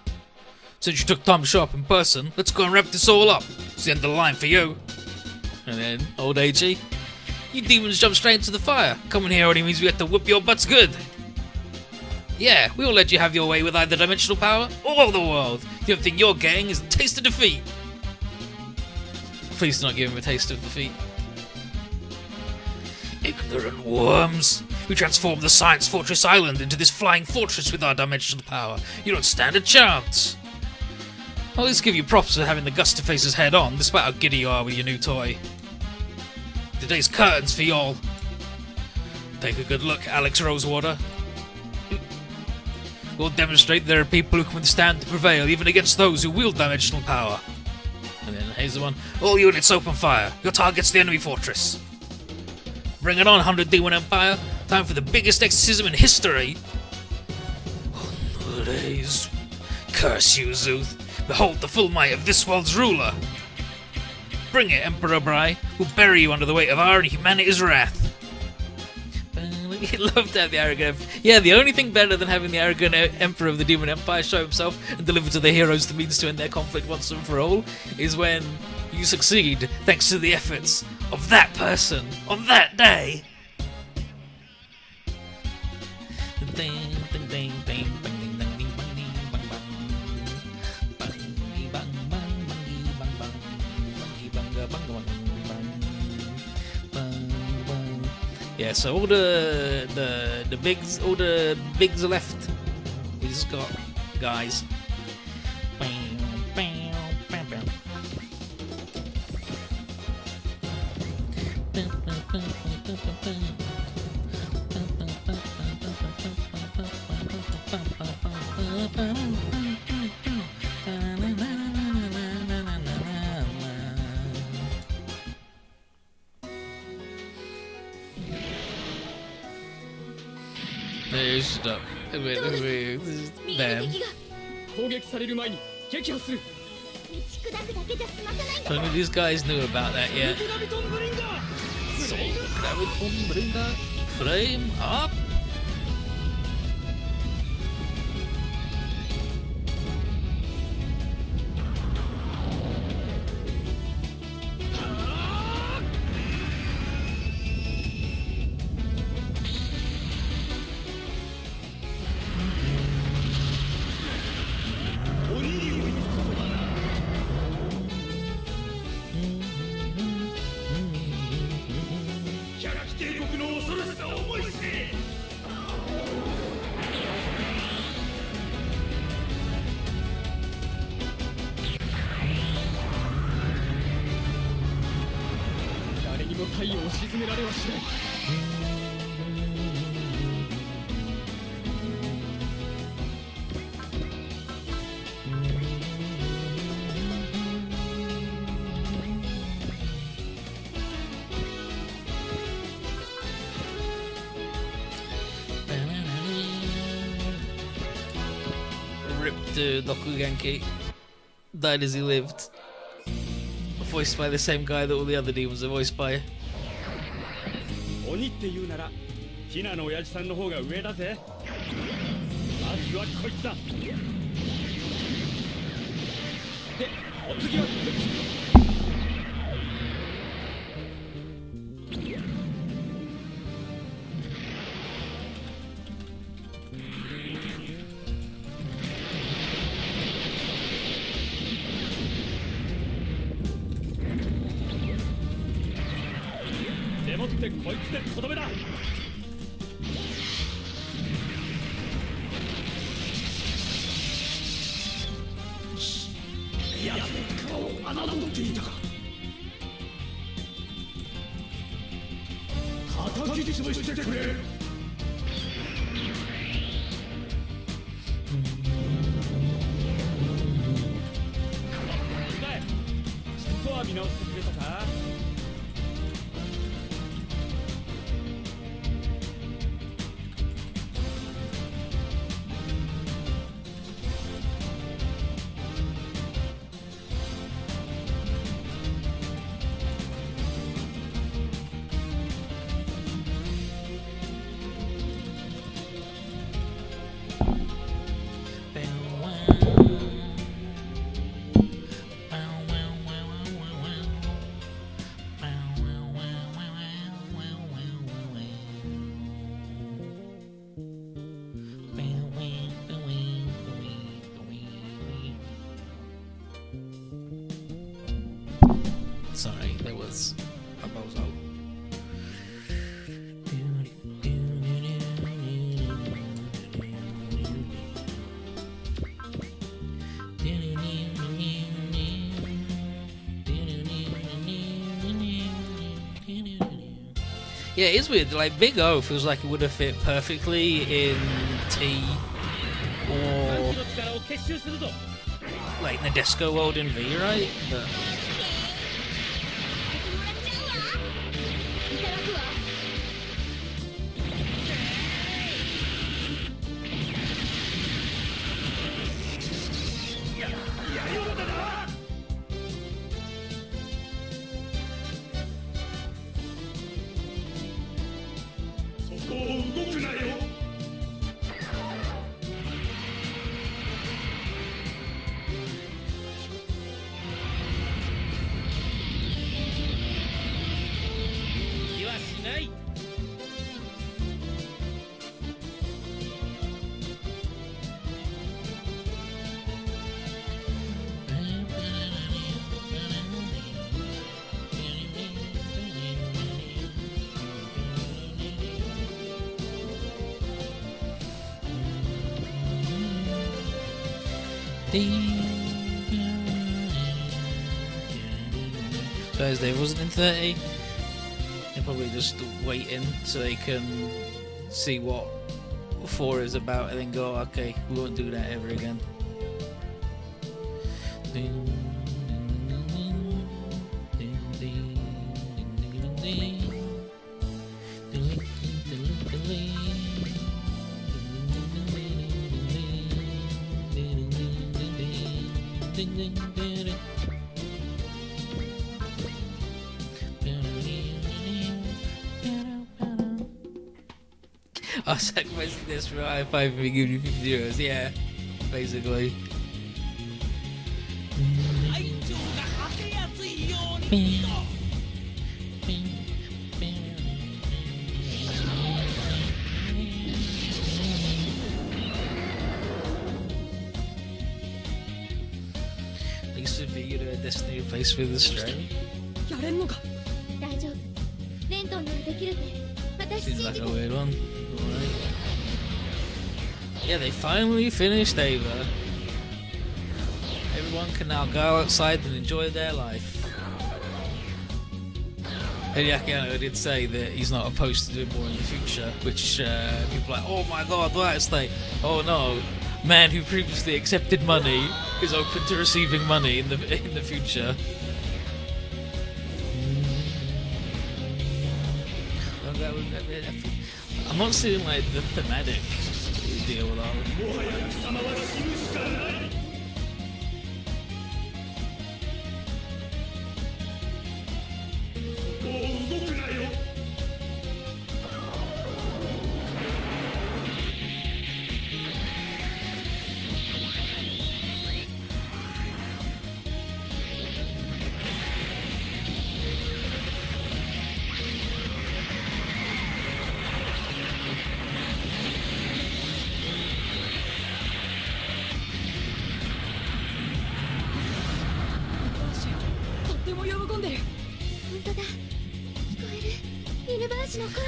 Since you took time to show up in person, let's go and wrap this all up. It's the end of the line for you. And then, old AG, you demons jump straight into the fire. Coming here only means we have to whip your butts good. Yeah, we will let you have your way with either dimensional power or the world. The only thing you're getting is a taste of defeat. Please do not give him a taste of defeat. Ignorant worms. We transformed the Science Fortress Island into this flying fortress with our dimensional power. You don't stand a chance. I'll at least give you props for having the guts to face us head on, despite how giddy you are with your new toy. Today's curtains for y'all. Take a good look, Alex Rosewater. We'll demonstrate there are people who can withstand to prevail, even against those who wield dimensional power. And then here's the one. All units open fire. Your target's the enemy fortress. Bring it on, 100 Demon Empire. Time for the biggest exorcism in history. Days. Curse you, ZEUTH. Behold the full might of this world's ruler. Bring it, Emperor Brai. We'll bury you under the weight of our and humanity's wrath. He'd love to have the arrogant... Yeah, the only thing better than having the arrogant Emperor of the Demon Empire show himself and deliver to the heroes the means to end their conflict once and for all is when you succeed thanks to the efforts of that person on that day. Yeah, so all the bigs are left. We just got guys. Stop. Wait, bam. So none of these guys knew about that yet. So, Graviton frame up. の太陽を沈められはしない。Rip to Dokugenki. Died as he lived. Voiced by the same guy that all the other demons are voiced by. 鬼って言うならティナの親父さんの方が上だぜ。まずはこいつだ。で、お次はこいつ。でもってこいつでとどめだ。いや、顔を侮っていたか。叩き潰してくれ。ちょっとは見直してくれたか。Sorry, there was a bozo. Yeah, it is weird. Like, Big O feels like it would have fit perfectly in T or like in the disco world in V, right? But guys, Dave wasn't in 30. They're probably just waiting so they can see what 4 is about and then go, okay, we won't do that ever again. I was sacrificing this for I5 and we give you 50 euros, yeah, basically. At least if you get a Destiny place with the string. Seems like a weird one. Alright. Yeah, they finally finished Ava. Everyone can now go outside and enjoy their life. And Yakiano did say that he's not opposed to doing more in the future, which people are like, oh my god, that's like, oh no, man who previously accepted money is open to receiving money in the future. I'm not seeing like the thematic deal with all.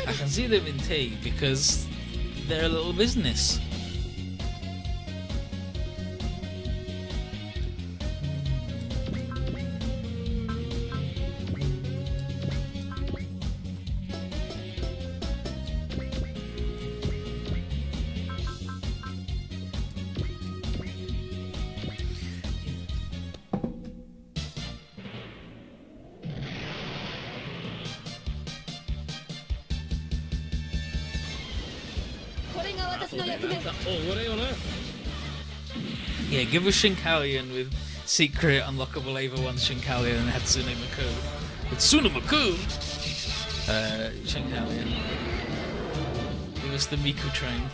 I can see them in tea because they're a little business. Yeah, give us Shinkalian with secret unlockable Ava 1 Shinkalian and Hatsune Miku. Hatsune Miku! Shinkalian. Give us the Miku train.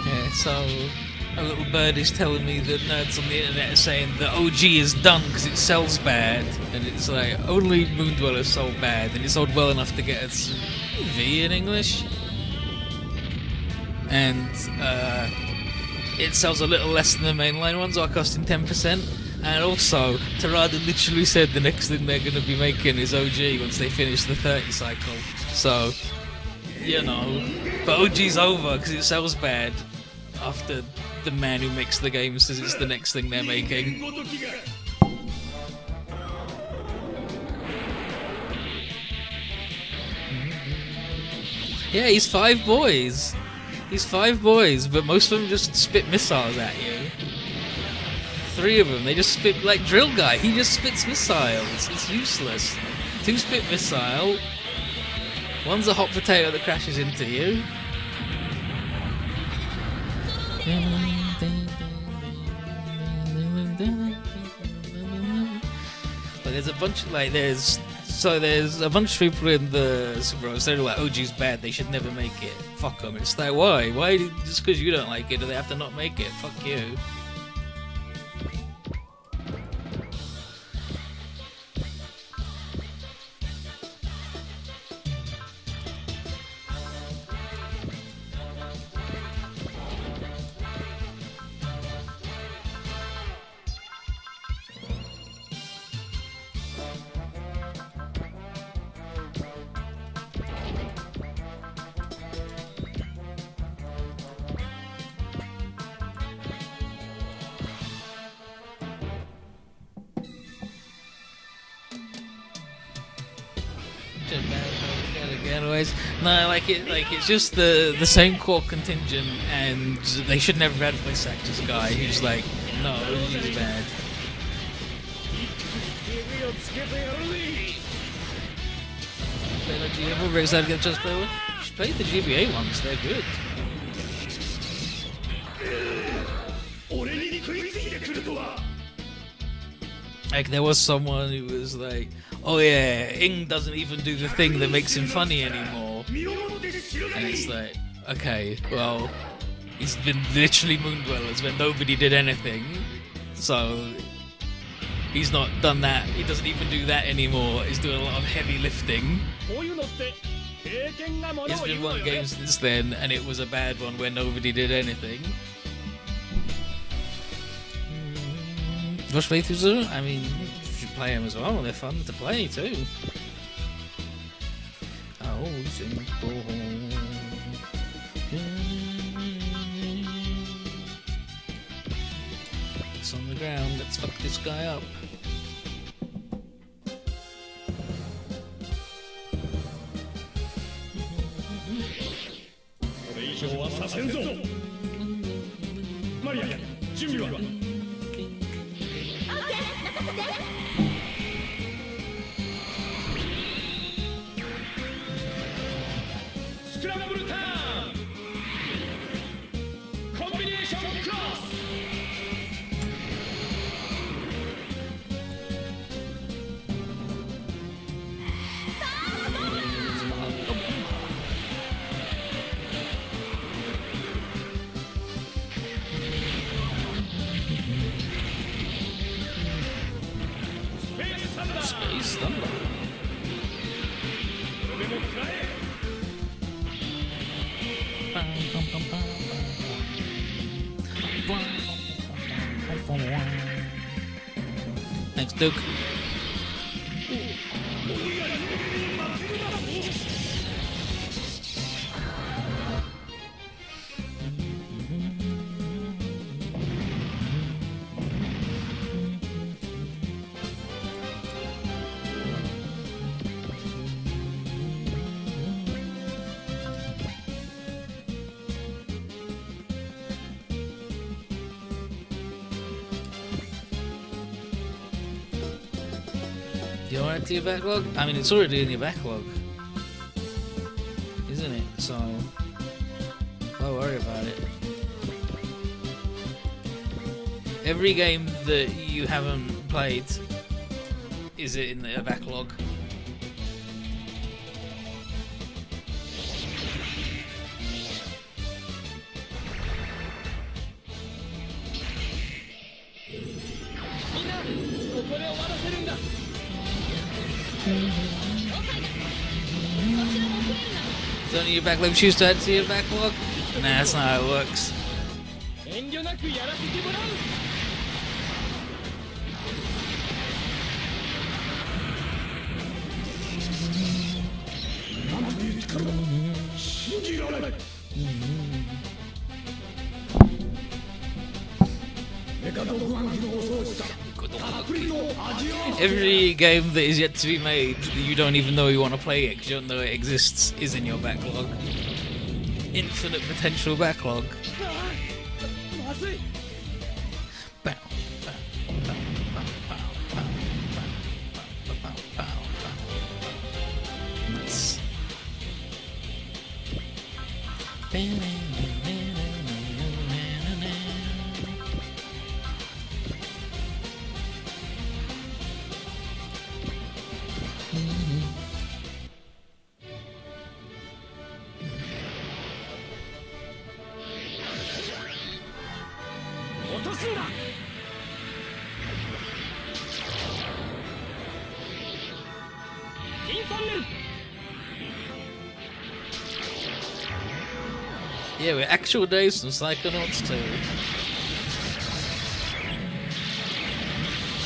Yeah, so a little bird is telling me that nerds on the internet are saying that OG is done because it sells bad, and it's like only Moondweller sold bad, and it sold well enough to get its V in English, and it sells a little less than the mainline ones, are costing 10%. And also, Terada literally said the next thing they're going to be making is OG once they finish the 30 cycle. So, you know, but OG's over because it sells bad after the man who makes the game says it's the next thing they're making. Yeah, he's 5 boys. He's 5 boys, but most of them just spit missiles at you. 3 of them, they just spit like Drill Guy. He just spits missiles. It's useless. 2 spit missile. 1's a hot potato that crashes into you. But there's a bunch of there's a bunch of people in the Super Bowl saying like OG's bad, they should never make it. Fuck them. It's like why? Just because you don't like it do they have to not make it? Fuck you. No, it's just the same core contingent, and they should never have had a voice actors guy who's like, no, he's bad. I'm very excited to get a chance to play one. You should play the GBA ones, they're good. Like, there was someone who was like, oh yeah, Ing doesn't even do the thing that makes him funny anymore. And it's like, okay, well, he's been literally Moondwellers when nobody did anything. So, he's not done that. He doesn't even do that anymore. He's doing a lot of heavy lifting. 経験がもの It's を言 been うの one よ game ね since then, and it was a bad one where nobody did anything. Watch playthroughs? I mean, you should play them as well. They're fun to play too. Oh, simple. It's on the ground. Let's fuck this guy up. これ以上はさせんぞマリア準備はスクランブルターンコンビネーションクロス Space Thunder. でも食らえ Thanks, Duke. You want it to your backlog? I mean, it's already in your backlog, isn't it? So, don't worry about it. Every game that you haven't played is in the backlog. It's only your backlog. Choose to add to your backlog? Nah, that's not how it works. 遠慮なくやらせてもらう Every game that is yet to be made that you don't even know you want to play it because you don't know it exists is in your backlog. Infinite potential backlog. まずい Bow, bow, bow, bow, bow, bow, bow, bow, bow. Nice. Yeah, we're actual days from Psychonauts 2.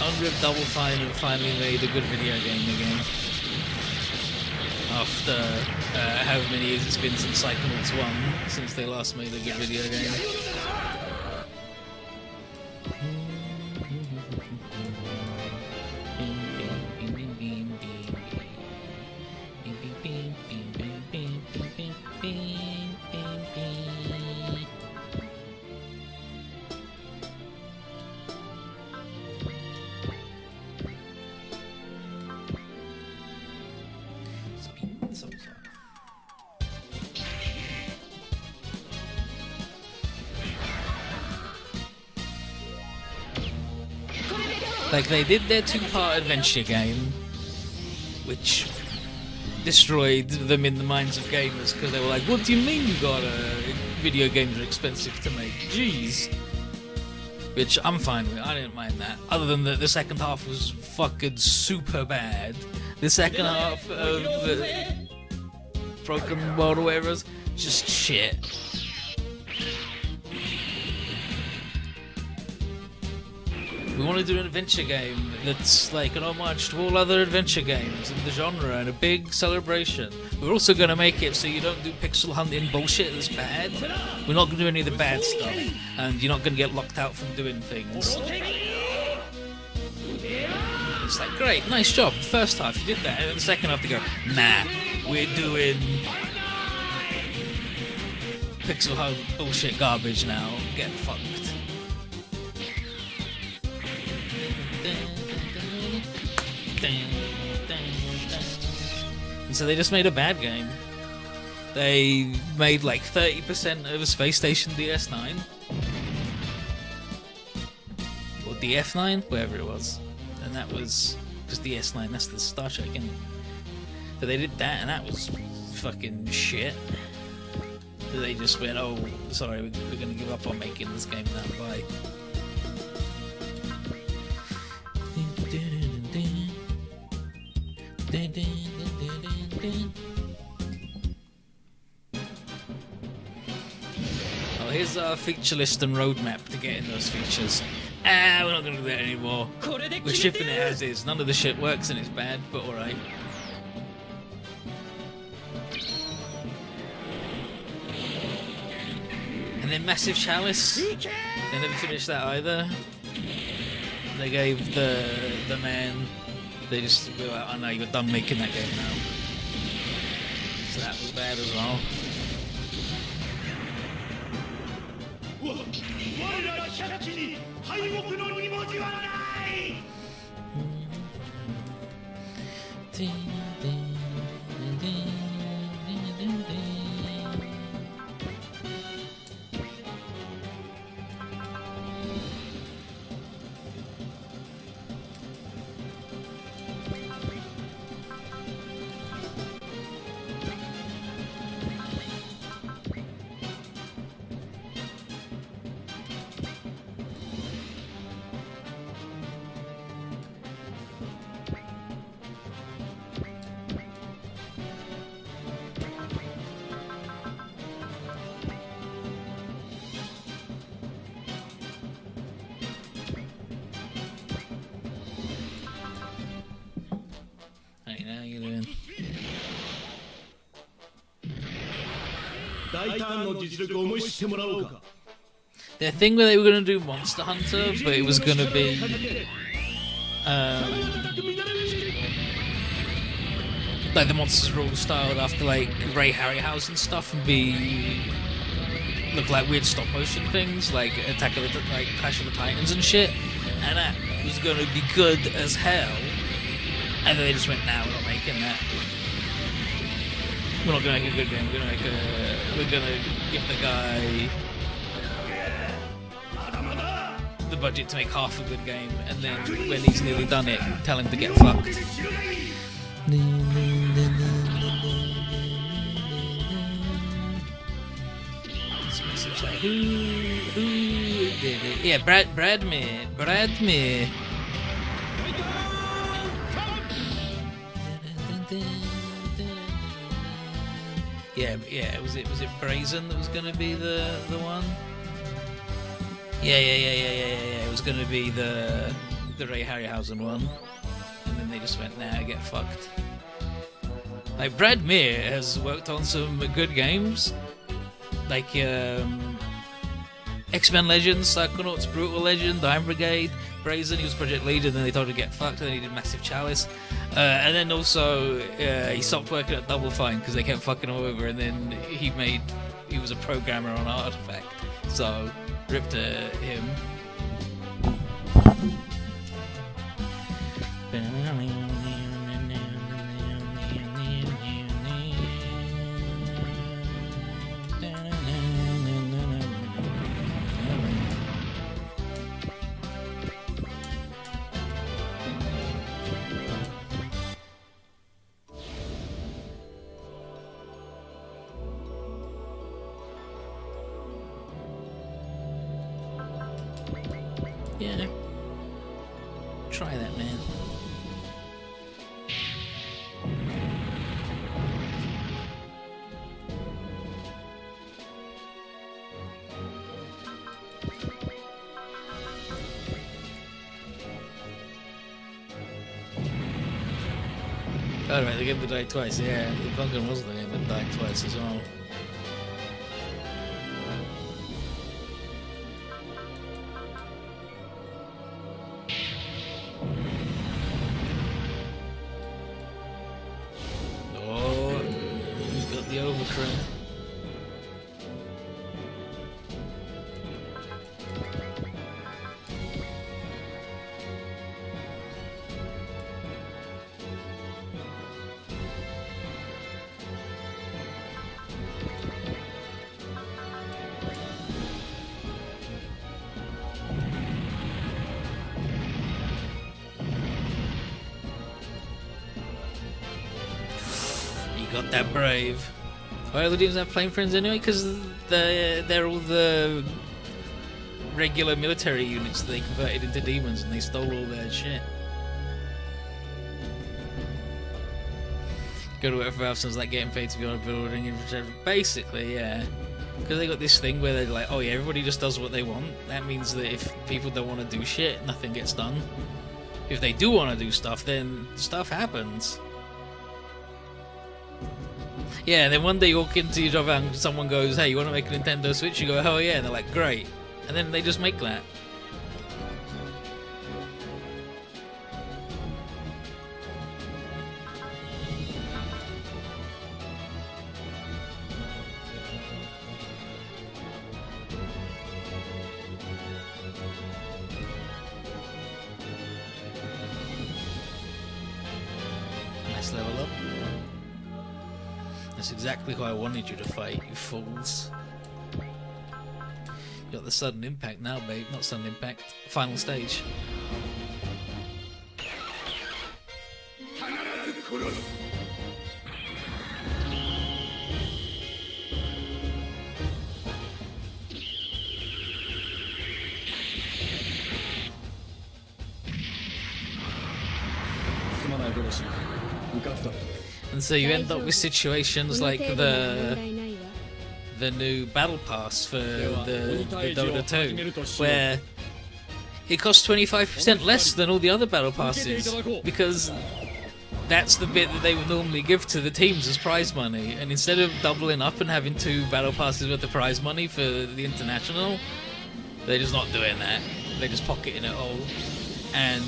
100 Double Fine and finally made a good video game again. After however many years it's been since Psychonauts 1, since they last made a good video game. Like, they did their two-part adventure game, which destroyed them in the minds of gamers, because they were like, what do you mean you got video games are expensive to make? Jeez. Which I'm fine with, I didn't mind that. Other than that the second half was fucking super bad. The second half of broken world or whatever it was. Just shit. We want to do an adventure game that's like an homage to all other adventure games in the genre and a big celebration. We're also going to make it so you don't do pixel hunting bullshit that's bad. We're not going to do any of the bad stuff, and you're not going to get locked out from doing things. It's like, great, nice job. The first half you did that, and then the second half to go, nah, we're doing pixel hunt bullshit garbage now. Get fucked. And so they just made a bad game. They made like 30% of a Space Station DS9 or DF9, whatever it was, and that was just DS9. That's the Star Trek, isn't it? So they did that, and that was fucking shit. So they just went, "Oh, sorry, we're gonna give up on making this game now. Bye." Oh, here's our feature list and roadmap to getting those features. We're not going to do that anymore. We're shipping it as is. None of the shit works and it's bad, but alright. And then Massive Chalice. They never finished that either. They gave the man... They just were like, "Oh no, you're done making that game now." So that was bad as well. Their thing where they were going to do Monster Hunter, but it was going to be like the monsters were all styled after like Ray Harryhausen stuff and look like weird stop motion things like like Clash of the Titans and shit, and that was going to be good as hell. And then they just went, "Nah, we're not making that. We're not going to make a good game. We're going to give the guy the budget to make half a good game, and then when he's nearly done it, tell him to get fucked." Like, who did it? Yeah, Bradmere. Yeah. Was it Brazen that was going to be the one? Yeah. It was going to be the Ray Harryhausen one, and then they just went, "Nah, get fucked." Like Brad Meir has worked on some good games, like X-Men Legends, Psychonauts, Brutal Legend, Iron Brigade, Brazen. He was project lead, and then they told him to get fucked, and then he did Massive Chalice. And then also he stopped working at Double Fine because they kept fucking him over, and then he was a programmer on Artifact, so rip to him. Yeah. Try that, man. Oh right, the game that died twice. Yeah, the Vulcan was the game that died twice as well. Oh, he's got the overcrow. Got that brave. Why are the demons have flame friends anyway? Because they're all the regular military units they converted into demons and they stole all their shit. Go to whatever else sounds like getting paid to be on a building infrastructure. Basically, yeah. Because they got this thing where they're like, oh yeah, everybody just does what they want. That means that if people don't want to do shit, nothing gets done. If they do want to do stuff, then stuff happens. Yeah, and then one day you walk into your job and someone goes, hey, you want to make a Nintendo Switch? You go, hell yeah, and they're like, great. And then they just make that. Nice level up. That's exactly who I wanted you to fight, you fools. You got the sudden impact now, babe. Not sudden impact. Final stage. And so you end up with situations like the new battle pass for the Dota 2, where it costs 25% less than all the other battle passes, because that's the bit that they would normally give to the teams as prize money, and instead of doubling up and having 2 battle passes with the prize money for the international, they're just not doing that. They're just pocketing it all, and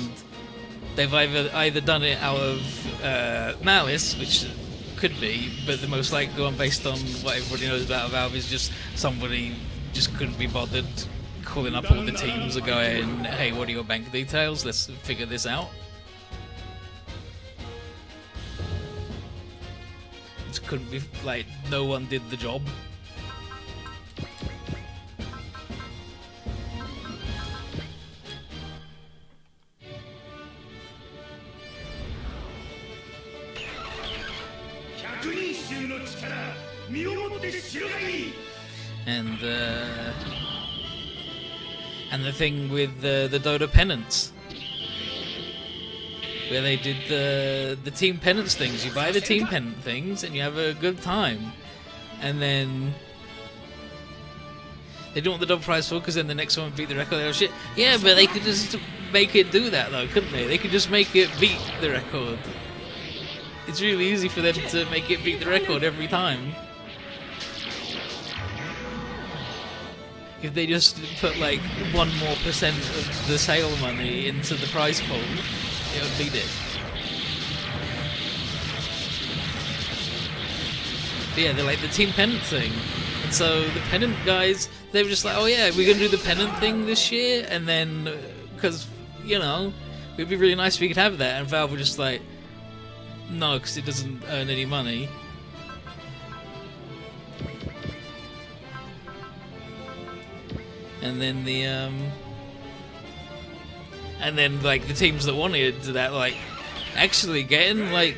they've either done it out of malice, which could be, but the most likely one, based on what everybody knows about Valve, is just somebody just couldn't be bothered calling up all the teams and going, hey, what are your bank details? Let's figure this out. Just couldn't be, like, no one did the job. And the thing with the Dota pennants, where they did the team pennants things. You buy the team pennant things and you have a good time, and then they don't want the double prize for, because then the next one beat the record. Oh shit! Yeah, but they could just make it do that though, couldn't they? They could just make it beat the record. It's really easy for them to make it beat the record every time. If they just put like 1% more of the sale money into the prize pool, it would beat it. But yeah, they're like the team pennant thing. And so the pennant guys, they were just like, oh yeah, we're going to do the pennant thing this year, and then, because, you know, it would be really nice if we could have that, and Valve were just like, no, because it doesn't earn any money. And then like the teams that wanted that, like, actually getting like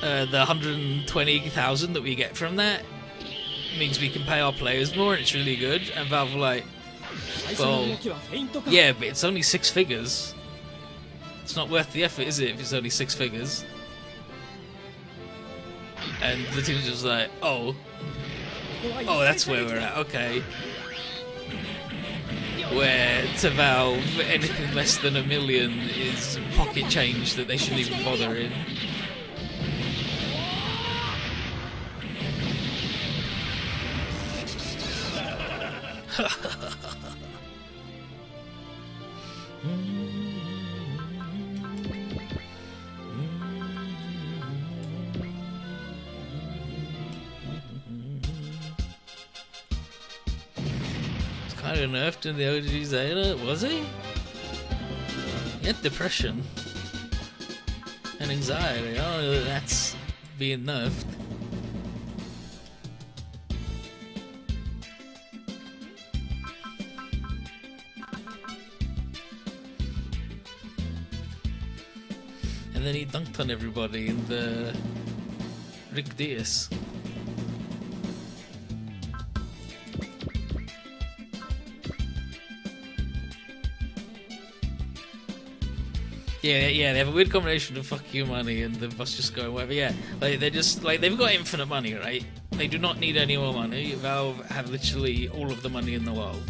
the 120,000 that we get from that means we can pay our players more, and it's really good. And Valve were like, well, yeah, but it's only 6 figures. It's not worth the effort, is it, if it's only 6 figures? And the team's just like, oh, that's where we're at, okay. where to Valve anything less than $1 million is pocket change that they shouldn't even bother in. Kind of nerfed in the OG Zeta, was he? He had depression and anxiety. I don't know that that's being nerfed. And then he dunked on everybody in the Rick Diaz. Yeah, they have a weird combination of fuck you money and the boss just going whatever. Yeah, like they're just like they've got infinite money, right? They do not need any more money. Valve have literally all of the money in the world,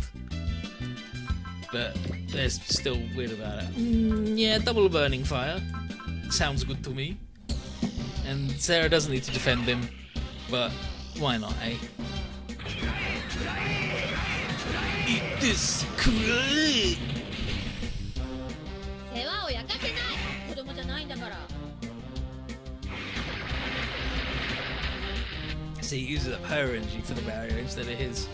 but they're still weird about it. Yeah, double burning fire sounds good to me. And Sarah doesn't need to defend him, but why not, eh? Eat this crud! So he uses up her energy for the barrier instead of his.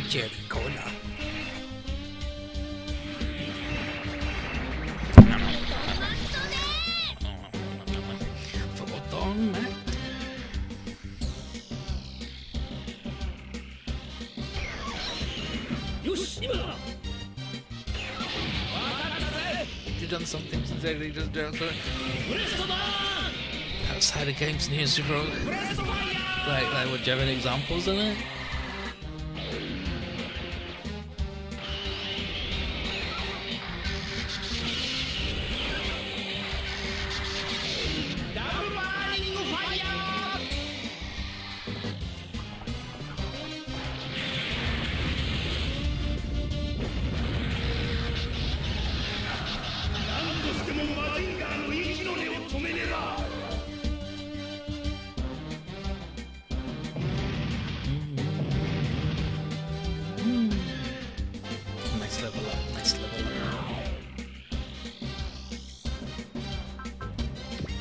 Jerry Cola. You've done something since they just done something outside of games and here, Super. Like, would you have any examples in it?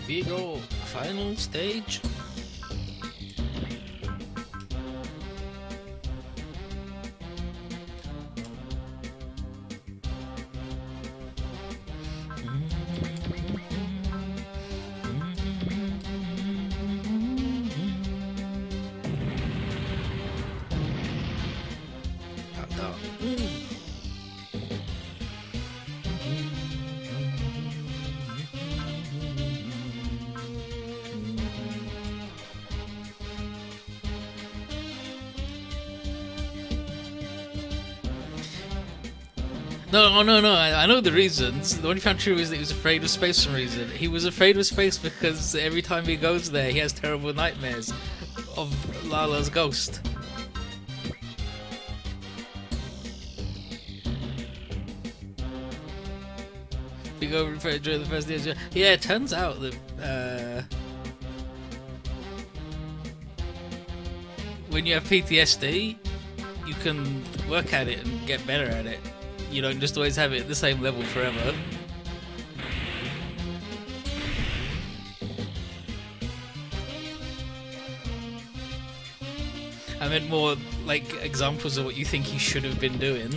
Big ol' final stage. No, I know the reasons. The only found true is that he was afraid of space for some reason. He was afraid of space because every time he goes there, he has terrible nightmares of Lala's ghost. You go during the first day. Yeah, it turns out that when you have PTSD, you can work at it and get better at it. You don't just always have it at the same level forever. I meant more like examples of what you think he should have been doing.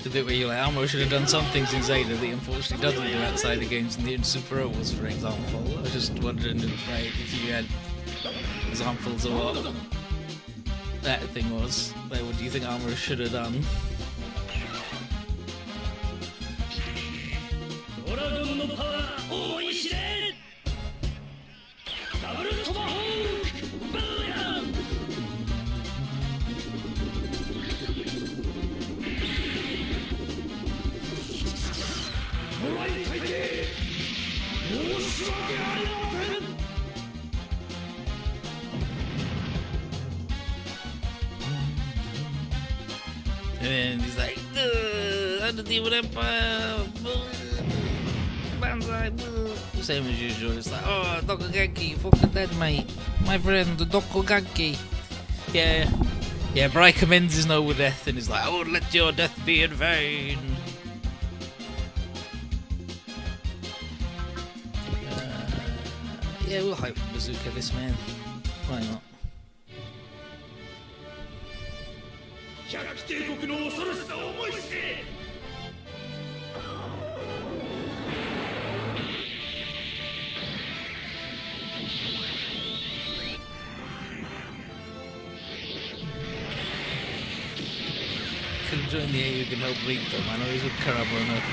The bit where you're like, Almo should have done some things in Zeta that he unfortunately doesn't do outside the games in the Super Ovals, for example. I was just wondering if you had examples of what that thing was. Like, what do you think Almo should have done? then he's like, under the evil empire, Banzai, same as usual. It's like, oh, Dokoganki, you fucking dead, mate. My friend, the Dokoganki. Yeah, yeah, Bry commends his noble death, and he's like, I won't let your death be in vain. Yeah, we'll hype Bazooka this, man. Why not? Could join the AU, can help lead them. I know he's with Karabo and Earth.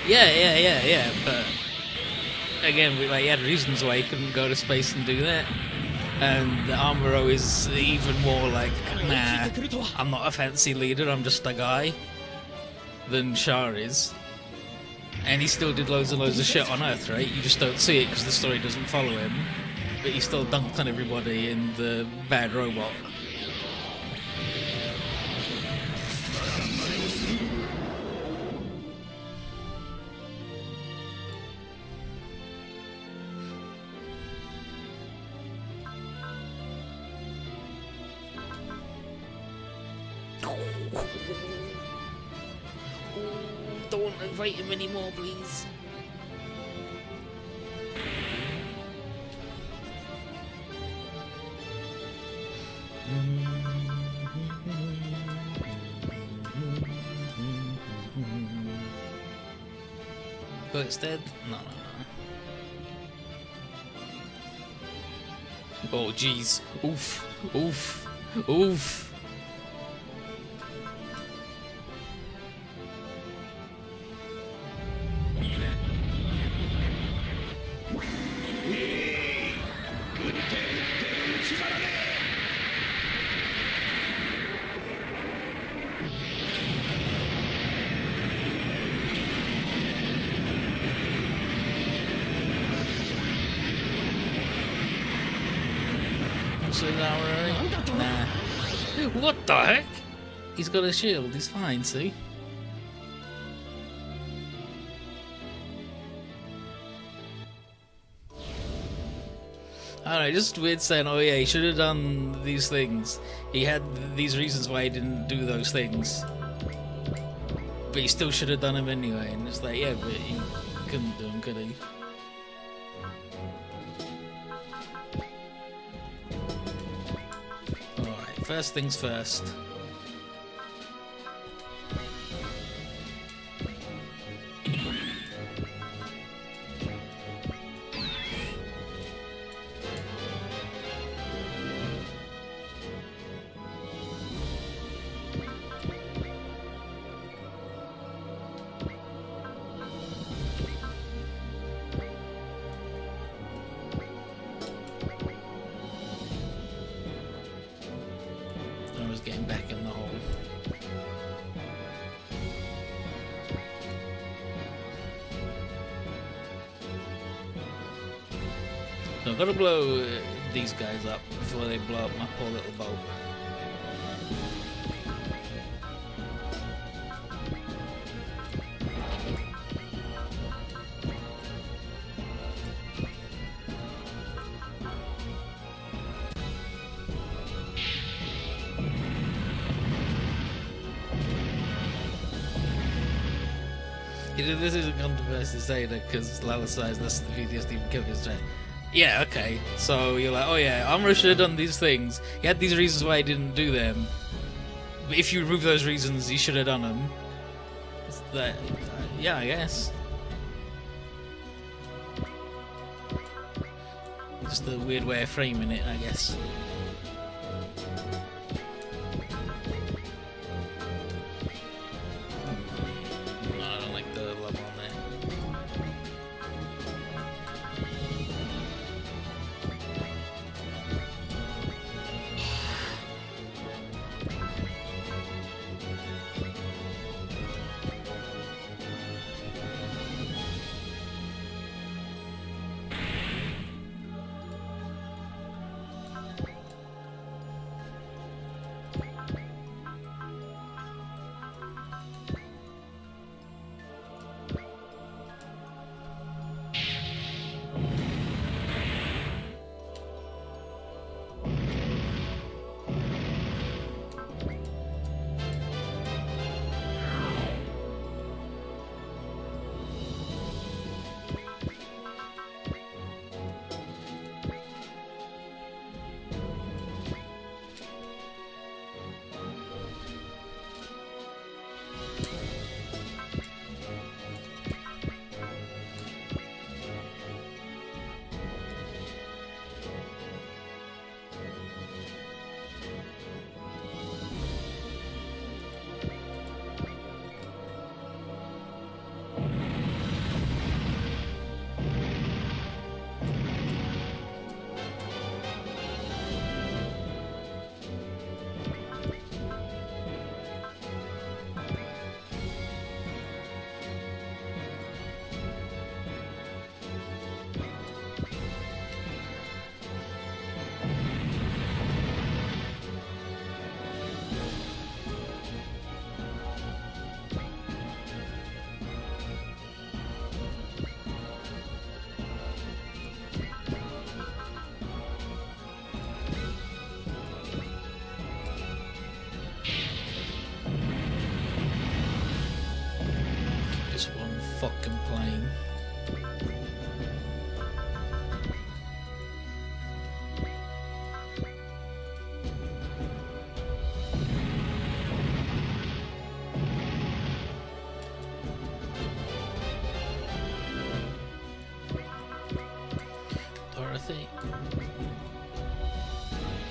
Yeah, but again, he had reasons why he couldn't go to space and do that. And Amuro is even more like, nah, I'm not a fancy leader, I'm just a guy, than Shah is. And he still did loads and loads of shit on Earth, right? You just don't see it because the story doesn't follow him. But he still dunked on everybody in the bad robot. Don't invite him anymore, please. But instead, no. Oh, jeez. Oof. Nah. What the heck? He's got a shield, he's fine, see? I don't know, just weird saying, oh yeah, he should have done these things. He had these reasons why he didn't do those things. But he still should have done them anyway, and it's like, yeah, but he couldn't do them, could he? First things first. Getting back in the hole. So I've got to blow these guys up before they blow up my poor little boat. This isn't controversy to say that because Lala says that's the video Stephen King is trying. Yeah, okay. So you're like, oh yeah, Amuro should have done these things. He had these reasons why he didn't do them. But if you remove those reasons, he should have done them. It's that, yeah, I guess. Just a weird way of framing it, I guess.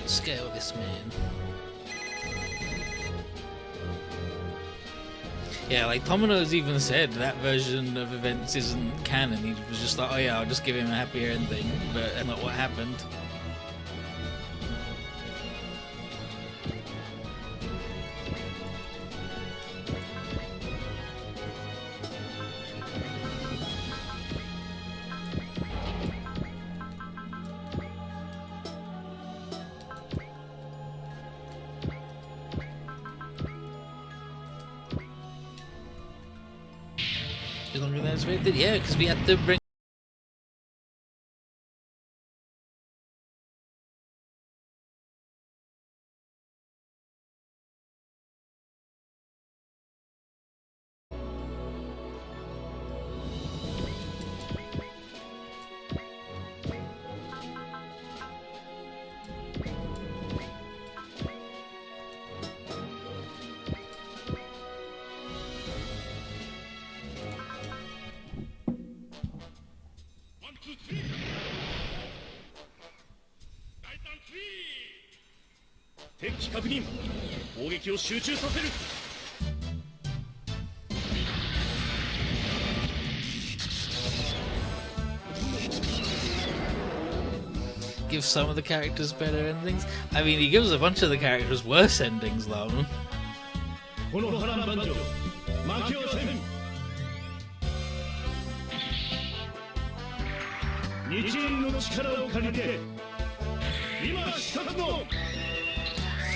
Scale this man. Yeah, like Tomino's even said that version of events isn't canon. He was just like, oh yeah, I'll just give him a happier ending, but not what happened. Longer than expected? Yeah, because we had to bring. Give some of the characters better endings. I mean, he gives a bunch of the characters worse endings, though.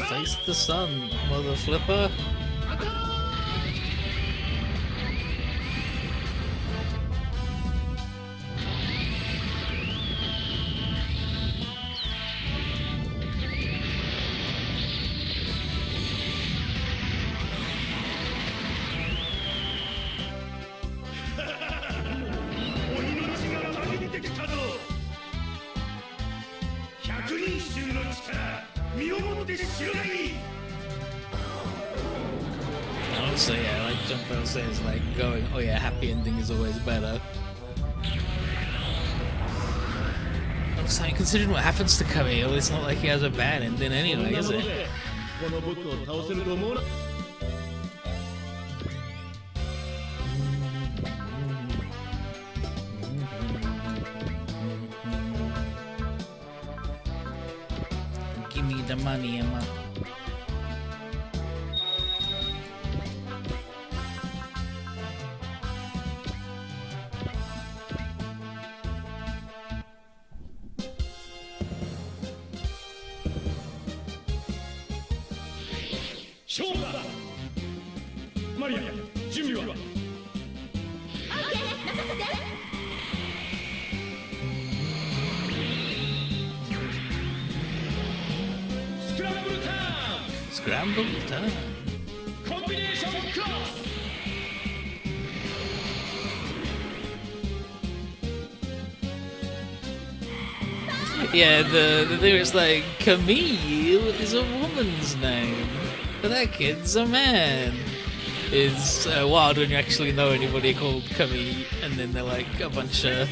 Face the sun, mother flipper. Also, yeah, like Junpei says, like going, oh yeah, happy ending is always better. I'm saying, considering what happens to Camille, it's not like he has a bad ending anyway, is it? Give me the money, Emma. Scramble time. Yeah, the thing is like, Camille is a woman's name, but that kid's a man. It's wild when you actually know anybody called Camille, and then they're like a bunch of...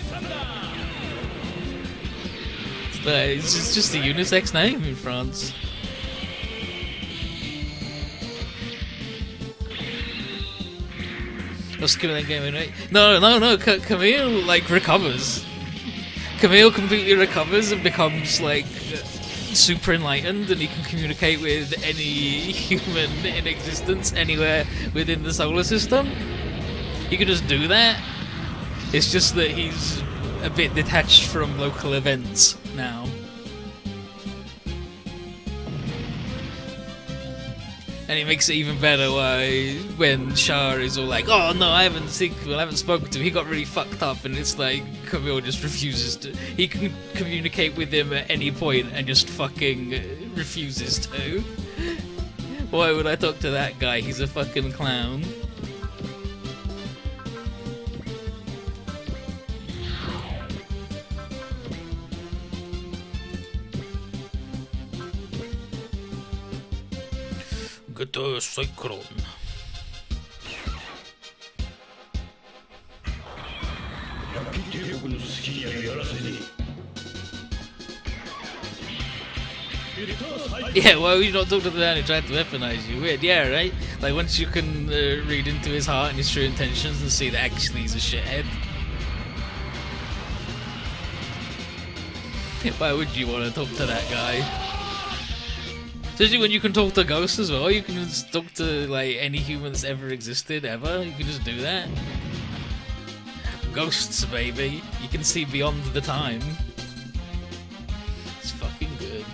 It's just a unisex name in France. Let's give that game anyway. No, Camille like recovers. Camille completely recovers and becomes like super enlightened, and he can communicate with any human in existence anywhere within the solar system. He can just do that. It's just that he's a bit detached from local events now. And it makes it even better when Shah is all like, oh no, I haven't spoken to him, he got really fucked up, and it's like, Camille just refuses to. He can communicate with him at any point and just fucking refuses to. Why would I talk to that guy? He's a fucking clown. Get a cyclone. Yeah, why would you not talk to the man who tried to weaponize you? Weird, yeah, right? Like, once you can read into his heart and his true intentions and see that actually he's a shithead. Why would you want to talk to that guy? Especially when you can talk to ghosts as well. You can just talk to, like, any human that's ever existed, ever. You can just do that. Ghosts, baby. You can see beyond the time. It's fucking good.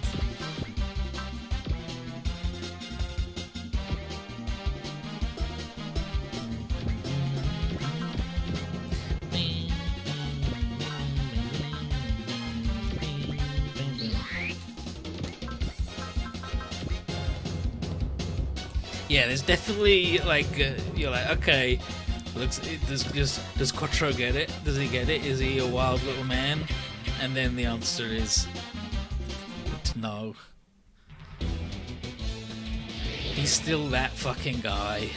Yeah, there's definitely like you're like, okay, looks. Does Quattro get it? Does he get it? Is he a wild little man? And then the answer is no. He's still that fucking guy.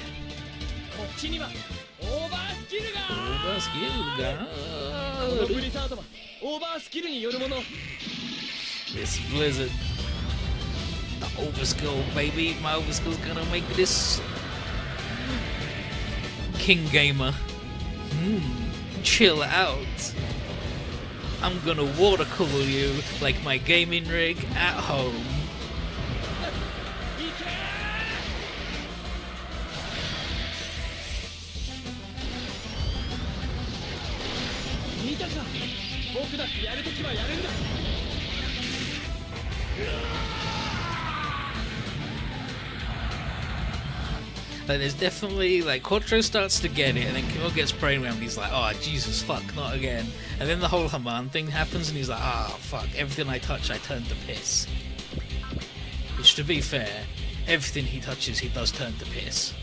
This blizzard. The overskill, baby. My overskill's gonna make this King Gamer. Chill out. I'm gonna watercolor you like my gaming rig at home. Like, there's definitely, like, Quattro starts to get it, and then Kimo gets brainwashed, and he's like, oh, Jesus, fuck, not again. And then the whole Haman thing happens, and he's like, ah, fuck, everything I touch, I turn to piss. Which, to be fair, everything he touches, he does turn to piss.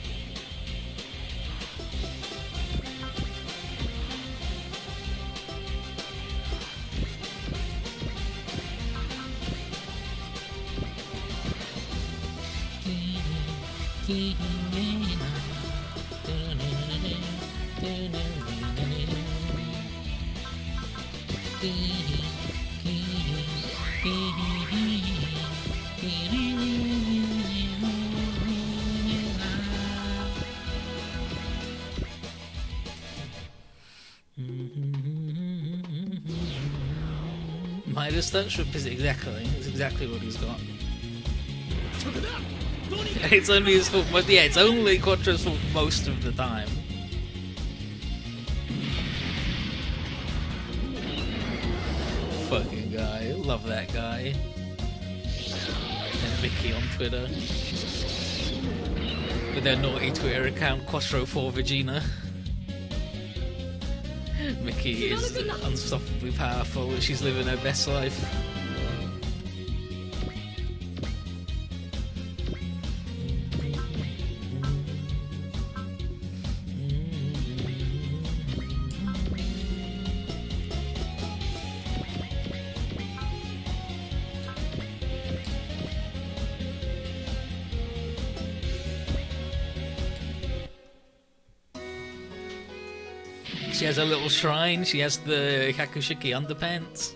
Midas touch is exactly what he's got. It's only his fault, but yeah, it's only Quattro's fault most of the time. Fucking guy, love that guy. And Mickey on Twitter with their naughty Twitter account, Quattro4Vagina. Mickey is unstoppably powerful. She's living her best life. She has a little shrine, she has the Hakushiki underpants.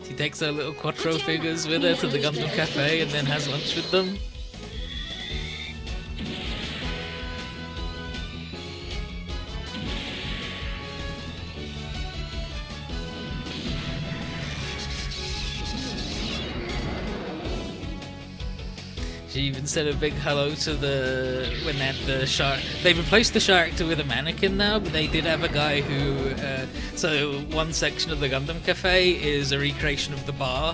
She takes her little Quattro figures with her to the Gundam Cafe and then has lunch with them. She even said a big hello to when they had the shark. They've replaced the character with a mannequin now, but they did have a guy who. So one section of the Gundam Cafe is a recreation of the bar,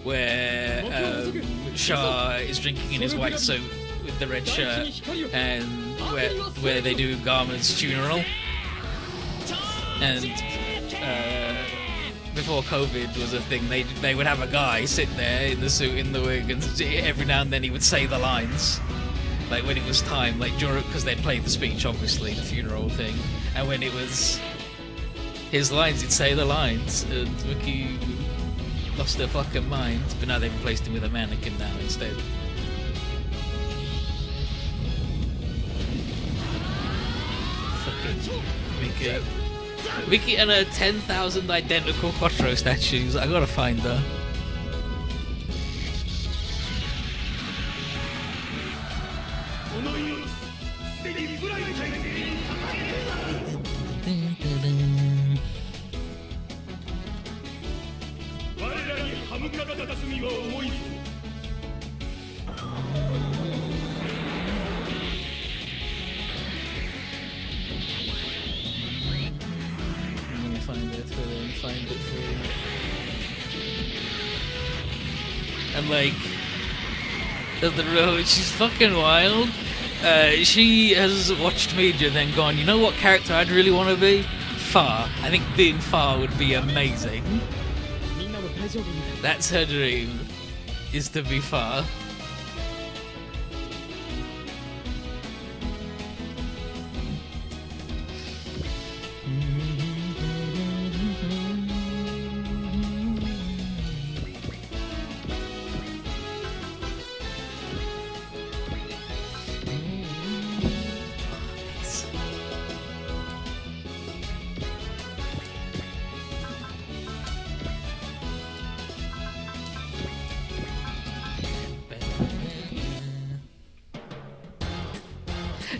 where Shah is drinking in his white suit with the red shirt, and where they do Garma's funeral. And before COVID was a thing, they would have a guy sit there in the suit, in the wig, and every now and then he would say the lines, like when it was time, like during, because they'd play the speech, obviously, the funeral thing, and when it was his lines, he'd say the lines, and Wiki lost their fucking mind, but now they've replaced him with a mannequin now instead. Fucking Wiki. Mickey and her 10,000 identical Quattro statues. I gotta find her. 重いぞ。I'm gonna find it for them, find it for you. And like, the real, she's fucking wild. She has watched Media, then gone, you know what character I'd really want to be? Far. I think being Far would be amazing. That's her dream, is to be Far.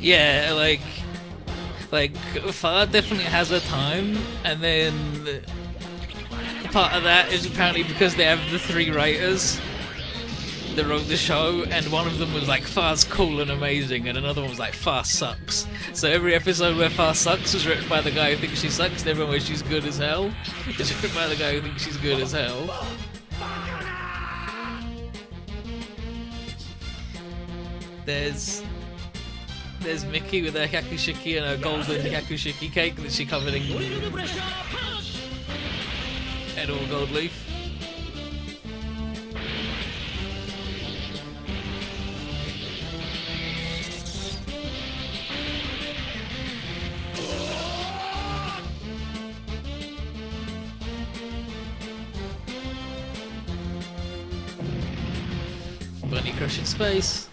Yeah, like Far definitely has a time, and then part of that is apparently because they have the 3 writers that wrote the show, and one of them was like Far's cool and amazing, and another one was like Far sucks. So every episode where Far sucks was written by the guy who thinks she sucks, and everyone where she's good as hell is written by the guy who thinks she's good as hell. There's Mickey with her hyakushiki and her golden hyakushiki cake that she covered in edible gold leaf. Bunny Crush in space.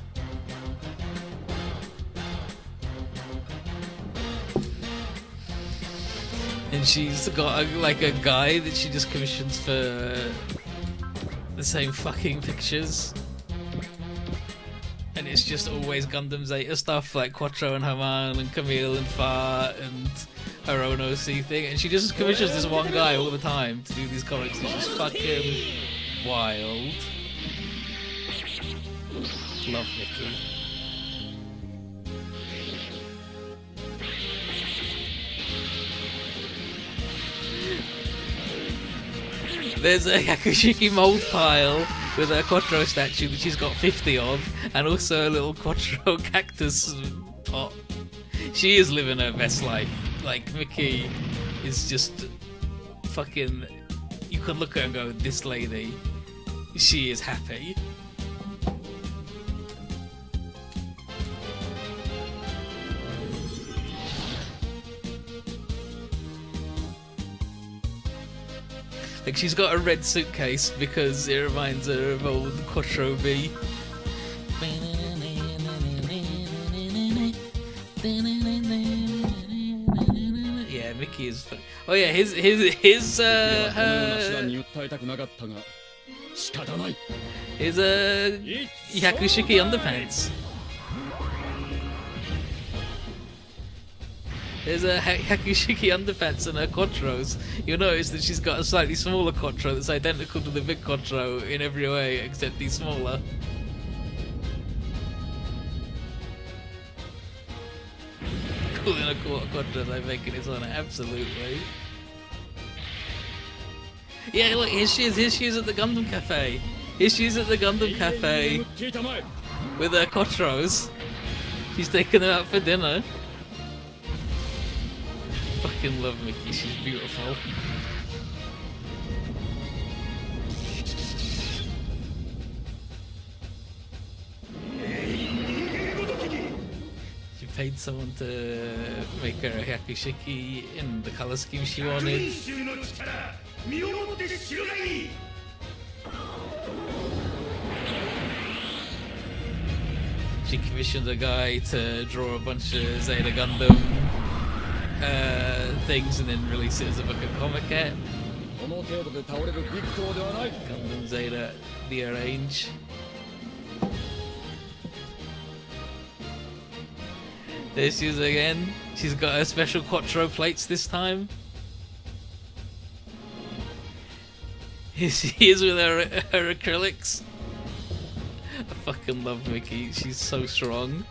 And she's got like a guy that she just commissions for the same fucking pictures. And it's just always Gundam Zeta stuff, like Quattro and Haman and Camille and Far and her own OC thing. And she just commissions this one guy all the time to do these comics. It's just fucking wild. Love Mickey. There's a Yakushiki mold pile with a Quattro statue that she's got 50 of, and also a little Quattro cactus pot. She is living her best life. Like, Mickey is just fucking... You could look at her and go, this lady, she is happy. Like, she's got a red suitcase because it reminds her of old Quattro B. Yeah, Mickey is fun. Oh yeah, his Yakushiki underpants. There's a Yakushiki underpants and her Quattros. You'll notice that she's got a slightly smaller Quattro that's identical to the big Quattro in every way, except he's smaller. Calling a Quattro, I think it is on it, absolutely. Yeah, look, here she is at the Gundam Cafe. Here she is at the Gundam Cafe with her Quattros. She's taking them out for dinner. Fucking love Mickey, she's beautiful. She paid someone to make her a Yakushiki in the colour scheme she wanted. She commissioned a guy to draw a bunch of Zeta Gundam things and then release it as a book of comic cat. Gundam Zeta, the Arrange. There she is again. She's got her special Quattro plates this time. She is with her acrylics. I fucking love Mickey. She's so strong.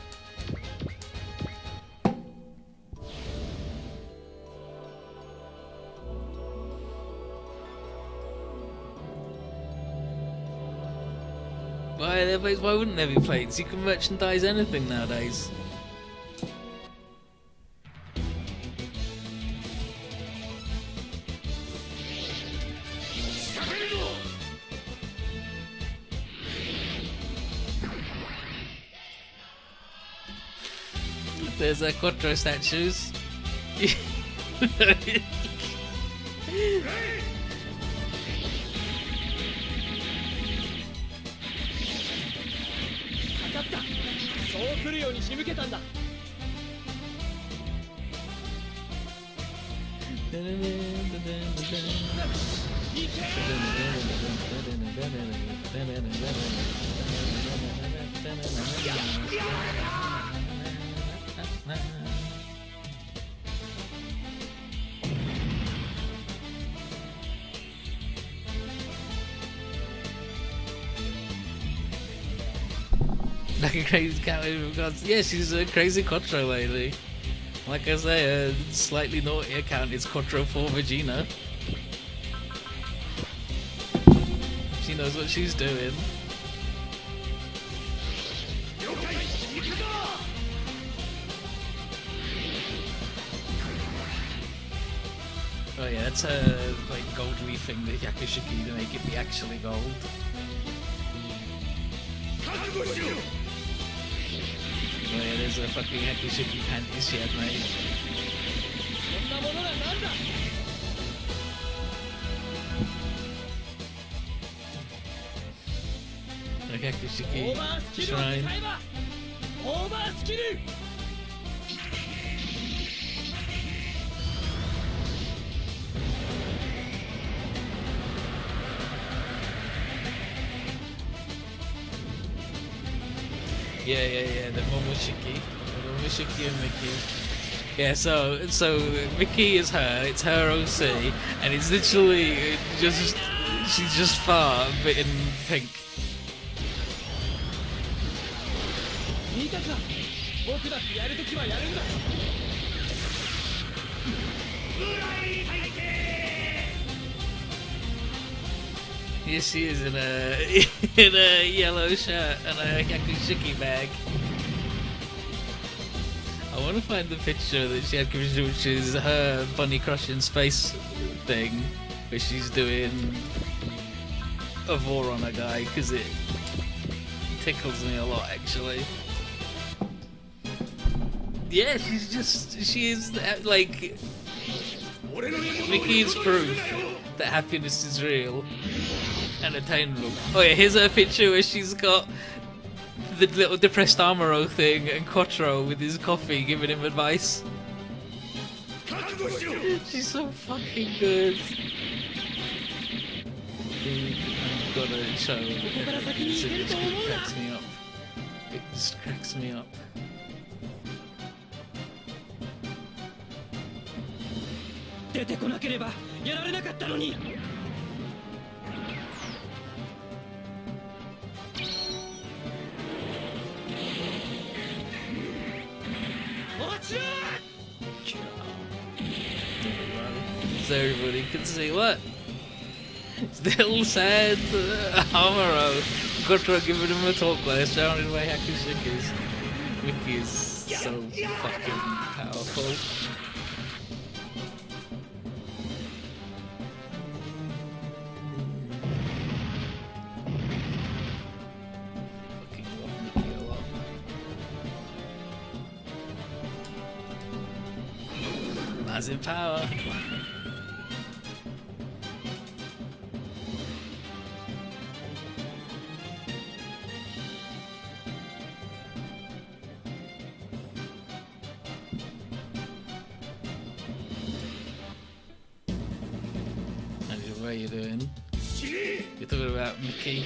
Why wouldn't there be plates? You can merchandise anything nowadays. There's Quattro statues. Like a crazy cat with regards. Yeah, she's a crazy Quattro lady. Like I say, a slightly naughty account is Quattro for Vagina. She knows what she's doing. Oh yeah, that's a like gold leafing the Yakushiki to make it be actually gold. Oh yeah, there's a fucking Yakushiki panties she had made. Like Yakushiki shrine. Yeah, the Momoshiki and Mickey. Yeah, so Mickey is her, it's her OC, and it's literally just, she's just far, but in pink. Yes, she is in a yellow shirt and a Yakushiki bag. I want to find the picture that she had, which is her bunny crushing space thing, where she's doing a vor on a guy, because it tickles me a lot, actually. Yeah, she is like, Mickey is proof that happiness is real and attainable. Oh yeah, here's her picture where she's got the little depressed Amaro thing and Quattro with his coffee giving him advice. She's so fucking good. I've got to show it. It just cracks me up. It just cracks me up. So everybody can see what? Still sad Amaro. Quattro giving him a talk while surrounded by Hakushikis. Mickey is so fucking powerful. Fucking love Mickey a lot. Massive power. What are you doing? You're talking about Mickey,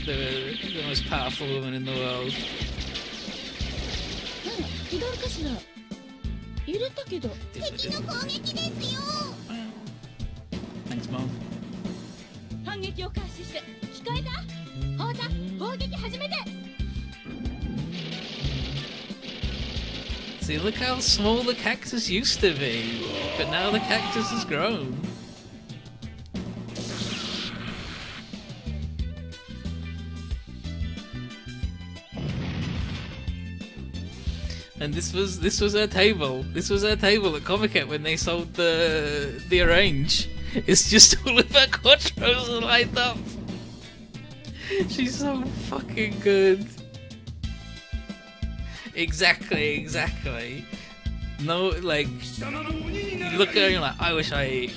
the most powerful woman in the world. Thanks, Mom. 反撃を開始して聞こえた？砲弾砲撃始めて。 See, look how small the cactus used to be, but now the cactus has grown. And this was her table. This was her table at Comic-Con when they sold the Arrange. It's just all of her quattros are lined up. She's so fucking good. Exactly. No, like, you look at her and you're like, I wish I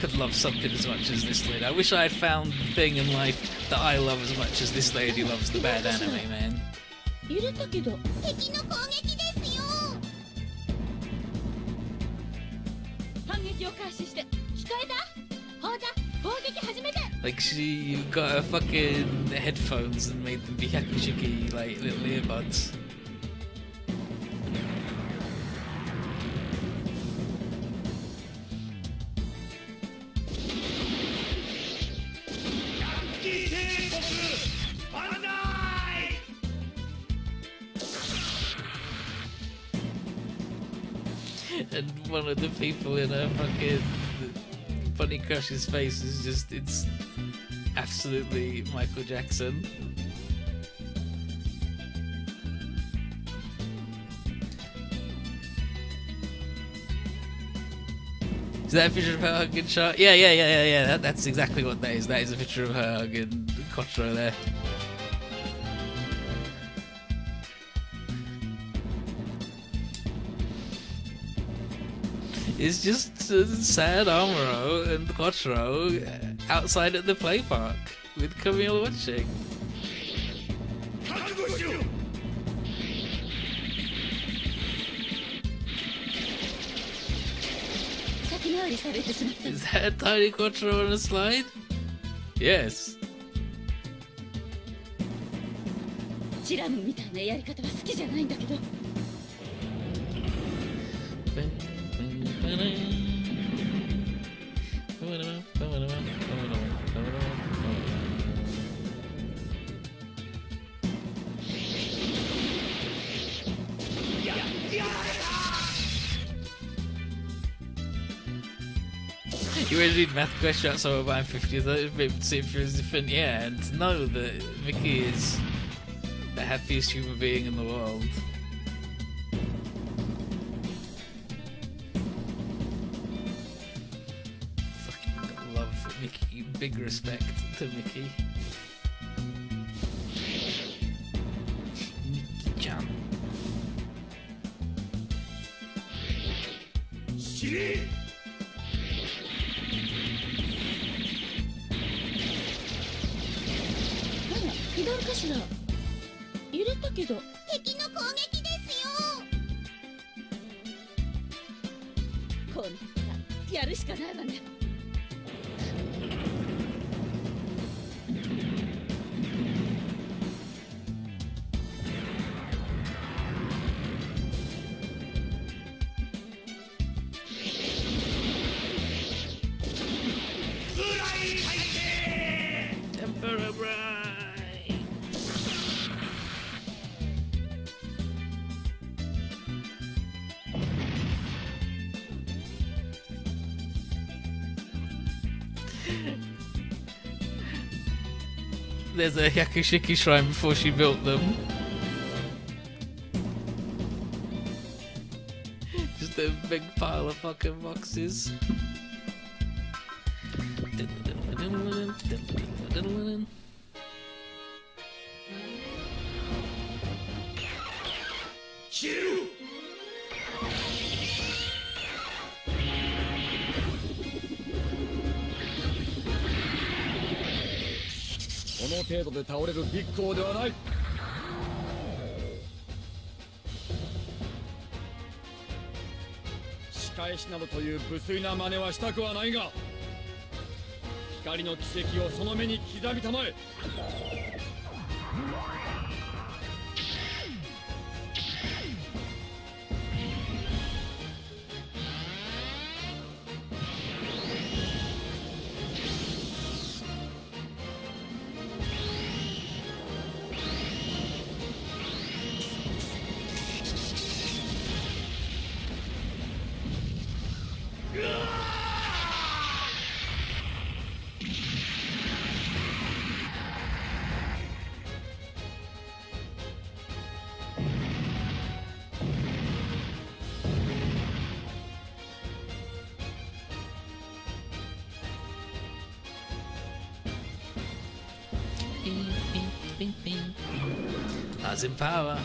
could love something as much as this lady. I wish I had found the thing in life that I love as much as this lady loves the bad anime, man. 揺れたけど敵の攻撃ですよ。反撃を開始して聞こえた？砲弾砲撃始めて。 Like, she got her fucking headphones and made them be Yakushiki, like, little earbuds. And one of the people in her fucking Funny Crush's face is just, it's absolutely Michael Jackson. Is that a picture of her hugging Char? Yeah. That's exactly what that is. That is a picture of her hugging Quattro there. It's just sad Amuro and Quattro outside at the play park with Camille watching. Is that a tiny Quattro on a slide? Yes. チラムみたいなやり方は好きじゃないんだけど。 You always read math question outside of my 50th, I'd see if you're different, yeah, and to know that Mickey is the happiest human being in the world. Fucking love Mickey, big respect to Mickey. Mickey-chan. Shiri! 左かしら。揺れたけど敵の攻撃ですよ。こうなったらやるしかないわね。Emperor Bride! There's a Yakushiki shrine before she built them. Just a big pile of fucking boxes. Kill! この程度で倒れるビッグ王ではない。仕返しなどという無粋な真似はしたくはないが、光の奇跡をその目に刻みたまえ。Stars in power.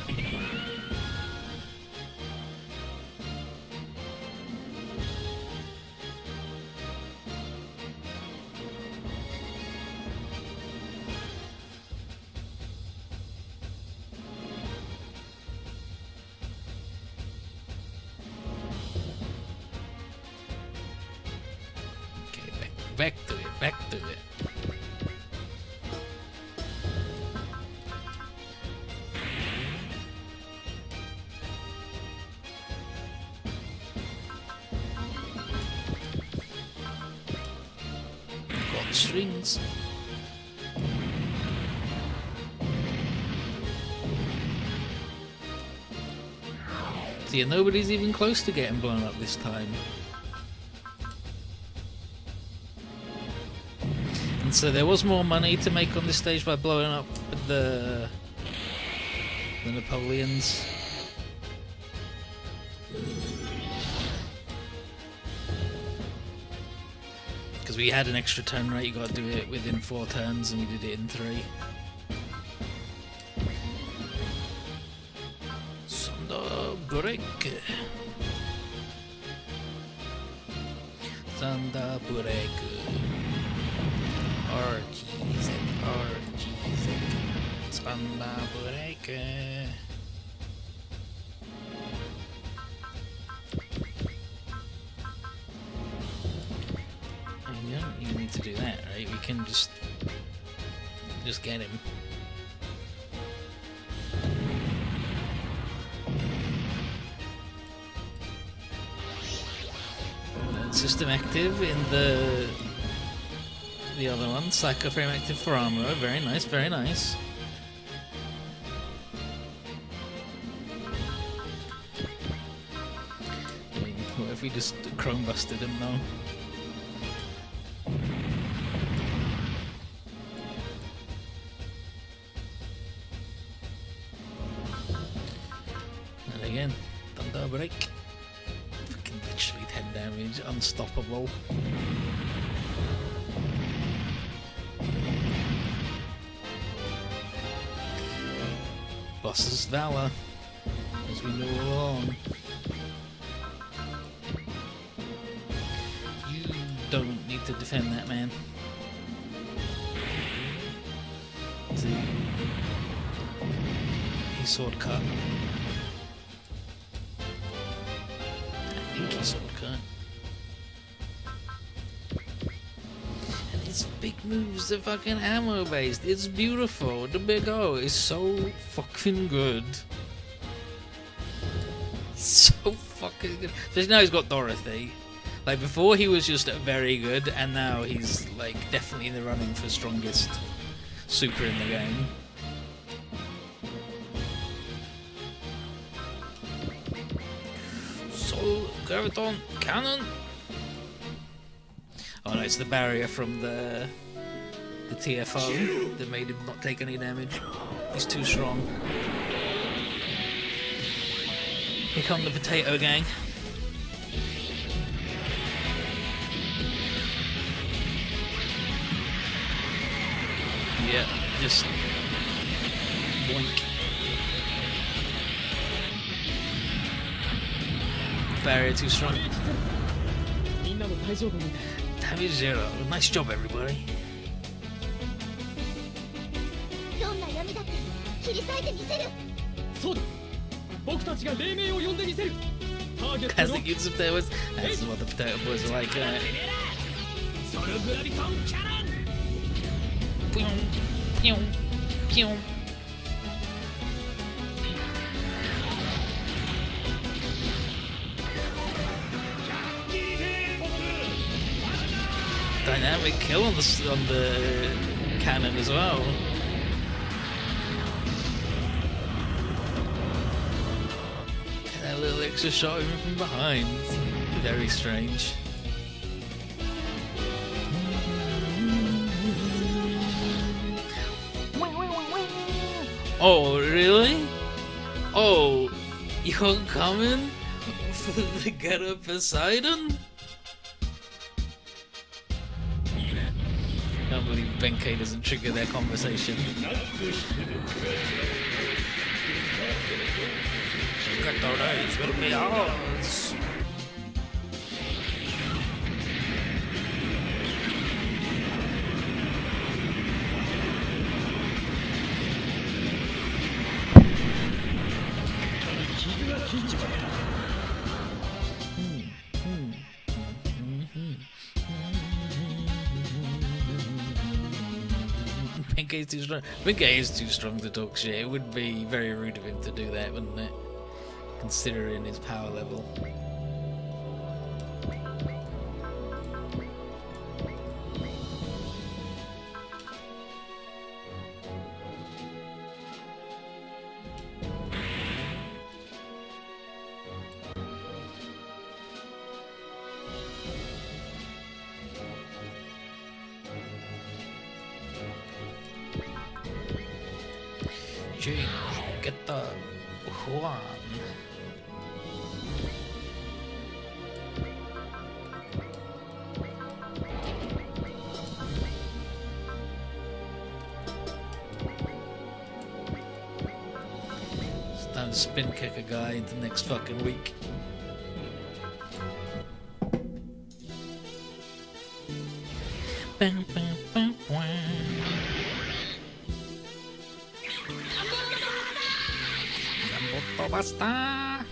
Okay, back to it, back to it. Got strings. See, nobody's even close to getting blown up this time. And so there was more money to make on this stage by blowing up the Napoleons. Because we had an extra turn rate, you got to do it within 4 turns, and we did it in 3. Thunder break. Thunder break. RGZ, RGZ. Thunder break. You don't even need to do that, right? We can just get him. And system active in the other one. Psycho frame active for armor. Very nice, very nice. What if we just chrome busted him though? And again, thunder break. Fucking literally 10 damage, unstoppable. Boss's valor, as we know along. You don't need to defend that man. See, he's sword cut. I think he's sword cut. And his big moves are fucking ammo based. It's beautiful. The big O is so fucking good. So fucking good. Especially now he's got Dorothy. Like before he was just very good, and now he's like definitely in the running for strongest super in the game. Soul Graviton Cannon. Oh no, it's the barrier from the TFO that made him not take any damage. He's too strong. Here come the potato gang. Yeah, just boink. Barrier too strong. Damage 0. Nice job, everybody. どんな闇だって切り裂いてみせる。そうだ。僕たちが黎明を呼んでみせる。ターゲット Classic use of potatoes. That's what the potato boys are like. Pew, pew, pew. Dynamic kill on the cannon as well. And that little extra shot even from behind. Very strange. Oh, really? Oh, you're coming for the Ghetto Poseidon? I can't believe Benkei doesn't trigger their conversation. Victories will be ours. Pinkay's too strong. Pinkay is too strong to talk shit. It would be very rude of him to do that, wouldn't it? Considering his power level. Change, get the Juan. It's time to spin kick a guy into next fucking week. Bam, bam, bam, bam. Basta. I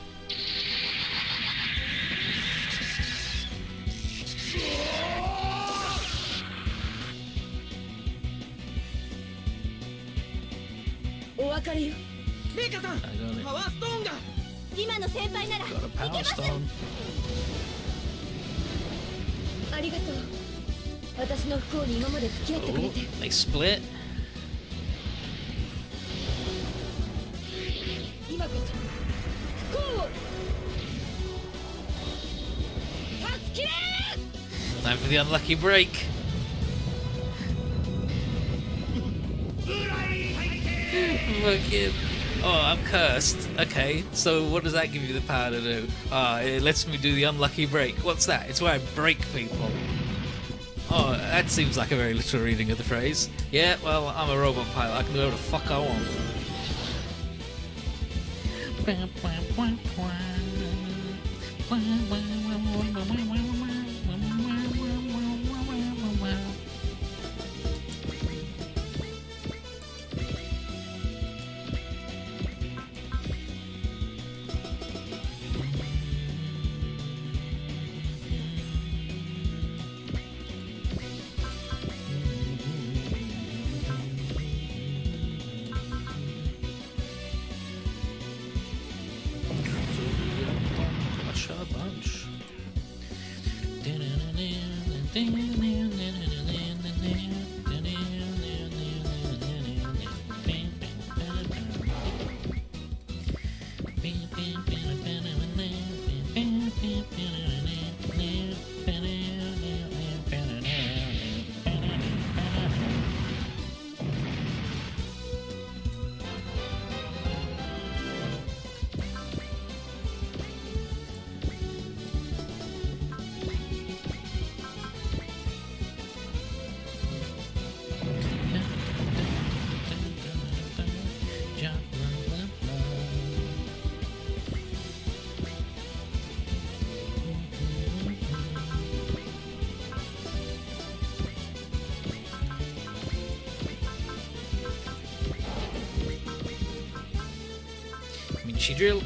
got it. パワーストーンが今の先輩ならいけ Got a ま power す。 stone. ありがとう。私の不幸に今まで付き合ってくれ Oh, て。 they split. 今こそ不幸を断ち切れ。 Time for the unlucky break. Fucking. Oh, I'm cursed. Okay, so what does that give you the power to do? It lets me do the unlucky break. What's that? It's where I break people. Oh, that seems like a very literal reading of the phrase. Yeah, well, I'm a robot pilot. I can do whatever the fuck I want. Bunch, a bunch. She drill.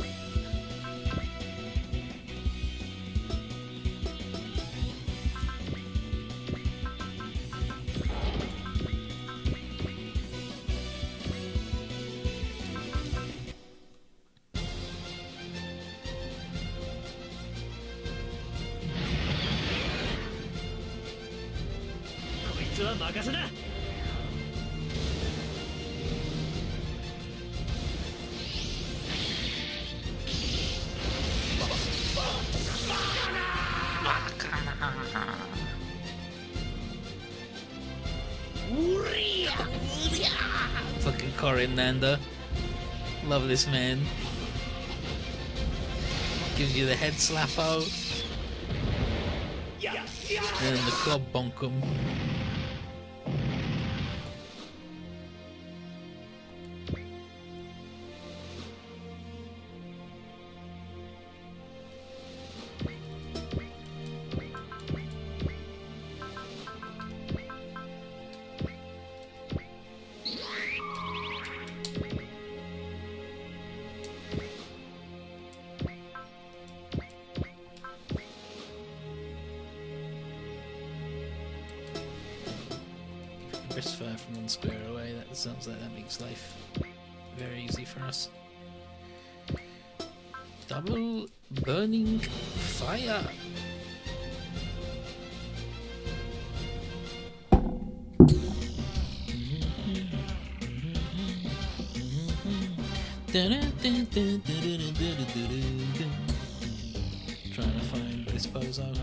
Fucking Coriander. Love this man. Gives you the head slappo. And then the club bonkum. press fire from 1 square away. That sounds like that makes life very easy for us. Double burning fire. Trying to find this bozo.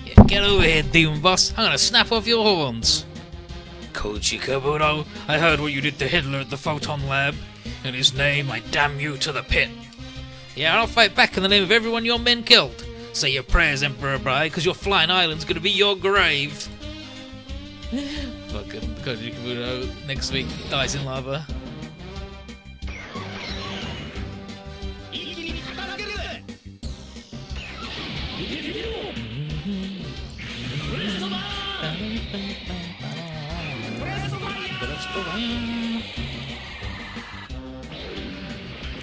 Yeah, get over here, demon boss. I'm gonna snap off your horns. Koji Kabuto, I heard what you did to Hitler at the Photon Lab. In his name, I damn you to the pit. Yeah, I'll fight back in the name of everyone your men killed. Say your prayers, Emperor Bride, because your flying island's gonna be your grave. Fucking Koji Kabuto next week dies in lava.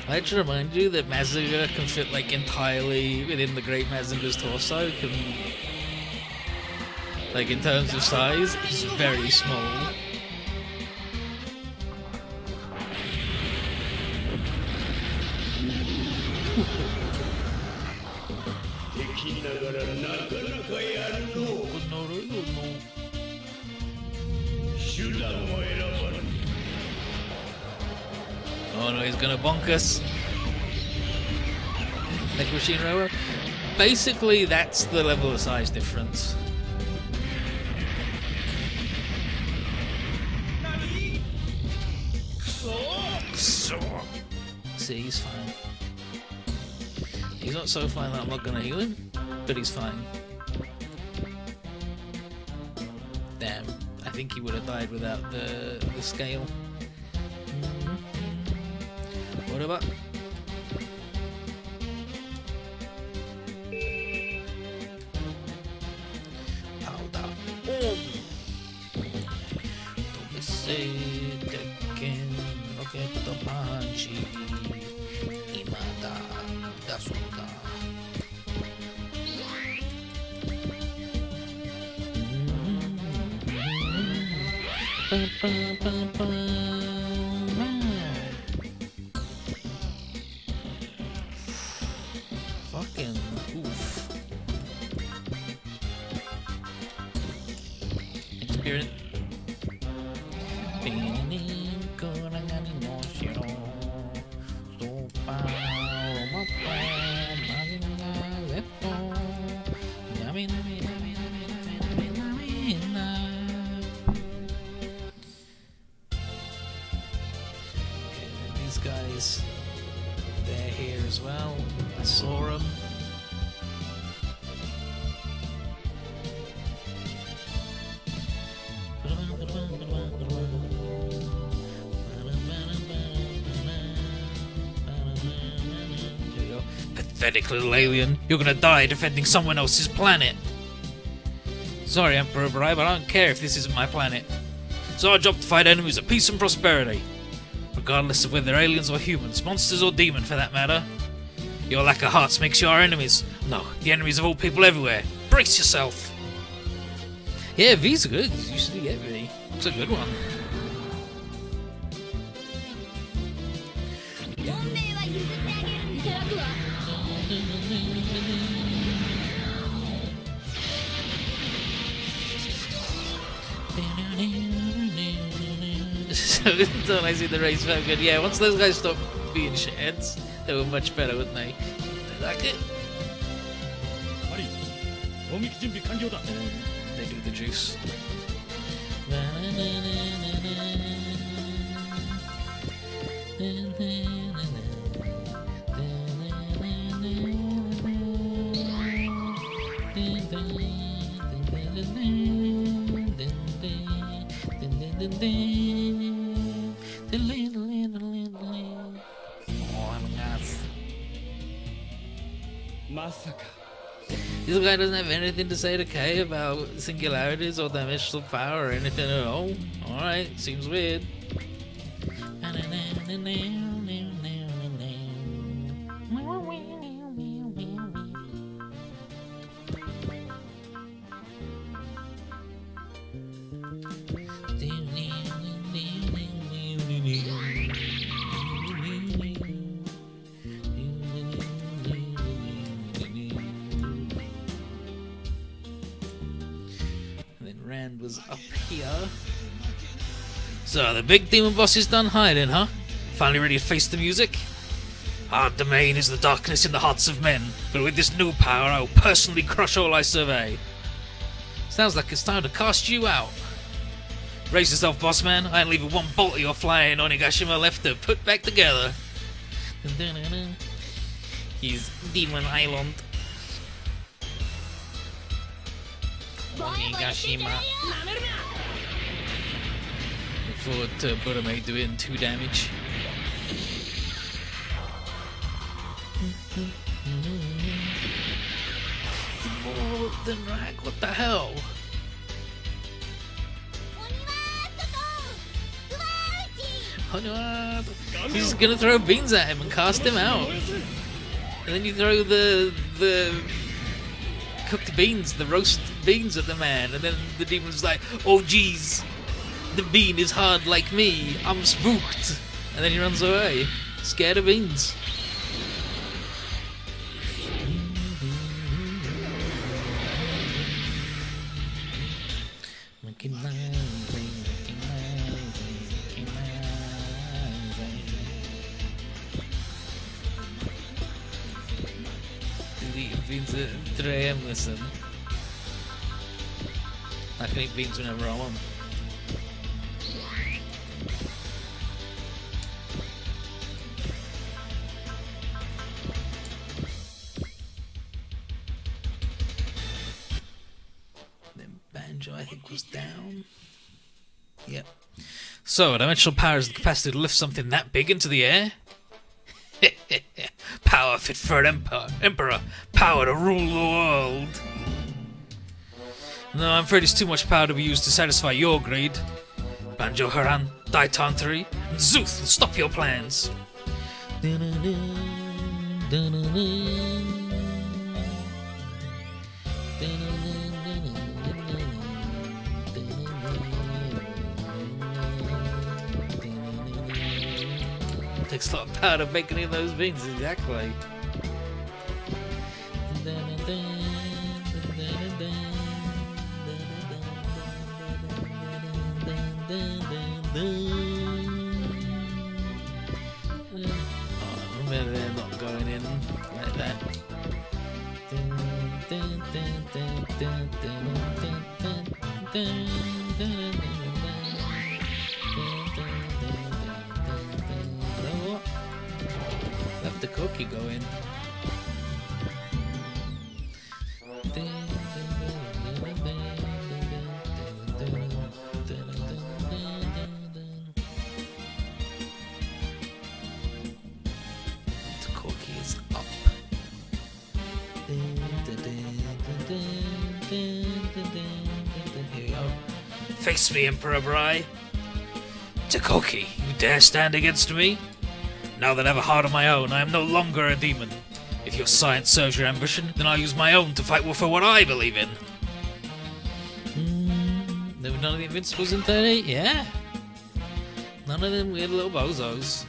I should remind you that Mazinger can fit like entirely within the Great Mazinger's torso. Like in terms of size, he's very small. Oh no, he's gonna bonk us. Like Machine Rower. Basically, that's the level of size difference. See, he's fine. He's not so fine that I'm not gonna heal him, but he's fine. Damn, I think he would have died without the scale. What about? Powder. Fucking oof. Experience. These guys, they're here as well. I saw them. Pathetic little alien. You're gonna die defending someone else's planet. Sorry, Emperor Brai, but I don't care if this isn't my planet. It's our job to fight enemies of peace and prosperity. Regardless of whether they're aliens or humans, monsters or demon for that matter. Your lack of hearts makes you our enemies. No, the enemies of all people everywhere. Brace yourself! Yeah, V's good. You should get V. It's a good one. So when I see the race felt good. Yeah, once those guys stopped being shitheads, they were much better, wouldn't they? They like it. They do the juice. This guy doesn't have anything to say to Kay about singularities or dimensional power or anything at all. Alright, seems weird. Rand was up here. So the big demon boss is done hiding, huh? Finally ready to face the music? Our domain is the darkness in the hearts of men, but with this new power I will personally crush all I survey. Sounds like it's time to cast you out. Brace yourself, boss man. I ain't leaving one bolt of your flying Onigashima left to put back together. He's Demon Island. Onigashima. Look forward to Burame doing 2 damage. More than rag, what the hell? He's gonna throw beans at him and cast him out. And then you throw the cooked beans, the roast beans at the man, and then the demon's like, oh geez, the bean is hard like me, I'm spooked. And then he runs away, scared of beans. Beans at 3 AM, listen. I can eat beans whenever I want. Then Banjo, I think, was down. Yep. So, dimensional power is the capacity to lift something that big into the air? Power fit for an emperor. Power to rule the world. No, I'm afraid it's too much power to be used to satisfy your greed. Banjo Haran, Daitan 3, and ZEUTH will stop your plans. Takes a lot of power to make any of those beans, exactly. Oh, remember they're not going in like that. Let the cookie go in. The cookie is up. Here we go. Face me, Emperor Brai. Takoki, you dare stand against me? Now that I have a heart of my own, I am no longer a demon. If your science serves your ambition, then I'll use my own to fight for what I believe in. There were none of the Invincibles in 38? Yeah. None of them weird little bozos.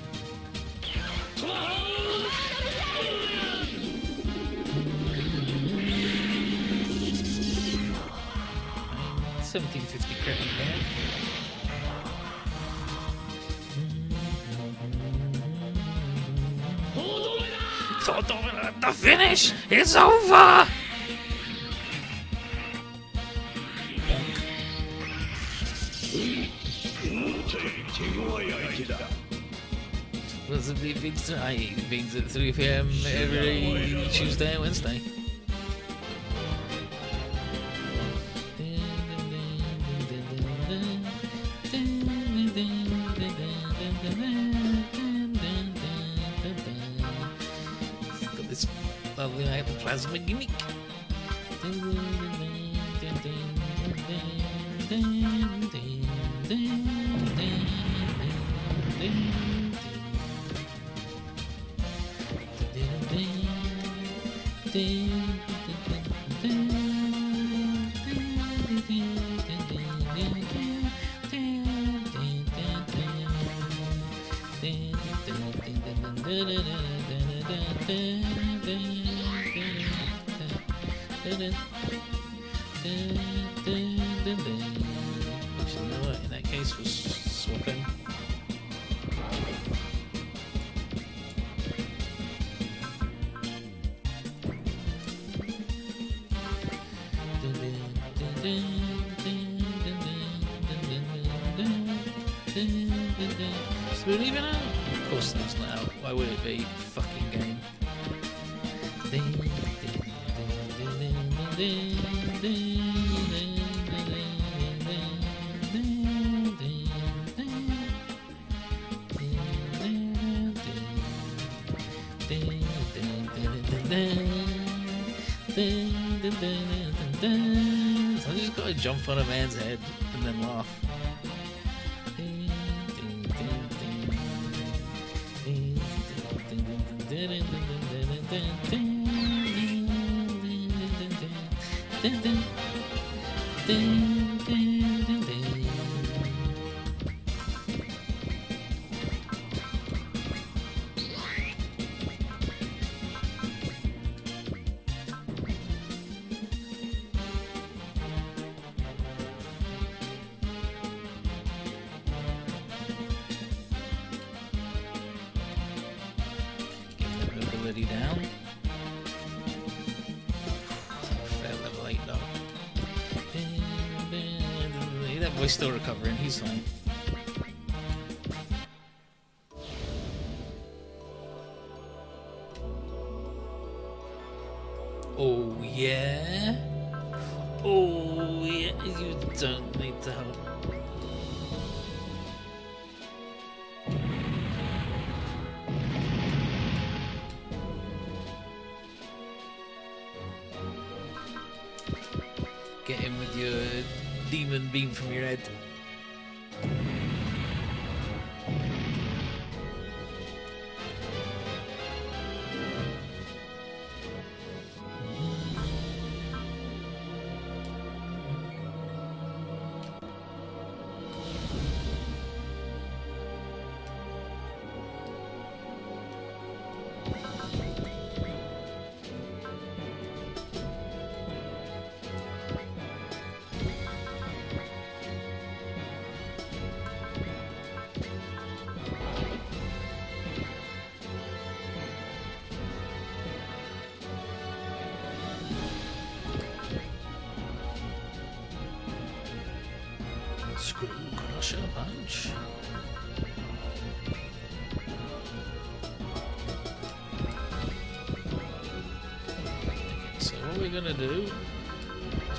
$17.50 credit there. The finish! It's over! What's the big beans? I eat beans at 3 PM every Tuesday and Wednesday. Got this lovely plasma gimmick. Actually, you know what? In that case, we'll swap in. Is Moon even out? Of course it's not out. Why would it be? Fucking game. So I just gotta jump on a man's head and then laugh. Mobility down. Fair level 8 though. That boy's still recovering, he's fine. Oh yeah? Oh yeah, you don't need to help. Get him with your demon beam from your head. Screw crusher punch. Okay, so what we're gonna do is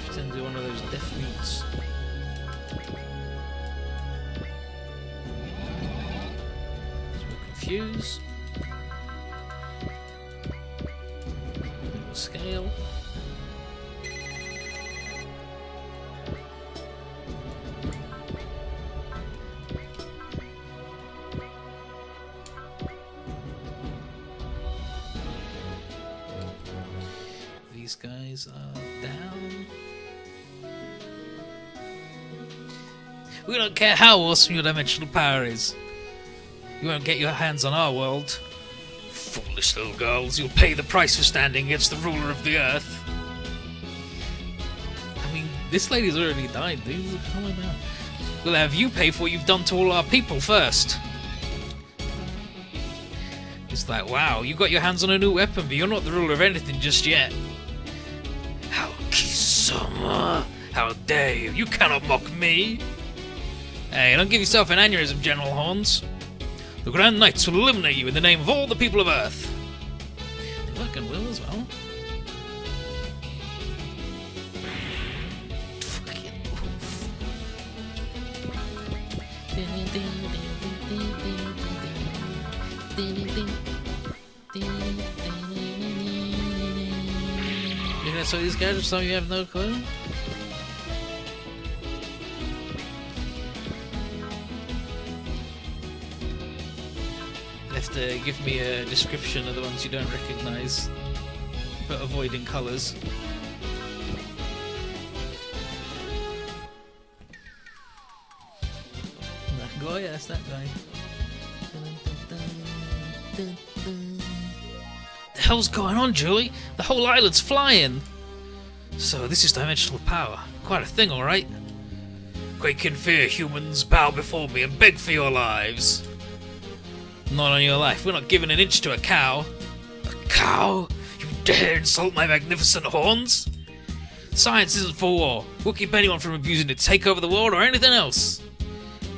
pretend to do one of those death mutes. So we'll confuse. Scale. These guys are down. We don't care how awesome your dimensional power is. You won't get your hands on our world. Foolish little girls, you'll pay the price for standing against the ruler of the earth. I mean, this lady's already died, dude. Calm down. We'll have you pay for what you've done to all our people first. It's like, wow, you got your hands on a new weapon, but you're not the ruler of anything just yet. How Kisama! How dare you! You cannot mock me! Hey, don't give yourself an aneurysm, General Horns. The Grand Knights will eliminate you in the name of all the people of Earth. They fucking will as well. Fucking oof. You know, so these guys are some you have no clue? You have to give me a description of the ones you don't recognize. but avoiding colours. That guy, that's that guy. The hell's going on, Julie? The whole island's flying! So this is dimensional power. Quite a thing, alright. Quake in fear, humans, bow before me and beg for your lives. Not on your life. We're not giving an inch to a cow. A cow? You dare insult my magnificent horns? Science isn't for war. We'll keep anyone from abusing it to take over the world or anything else.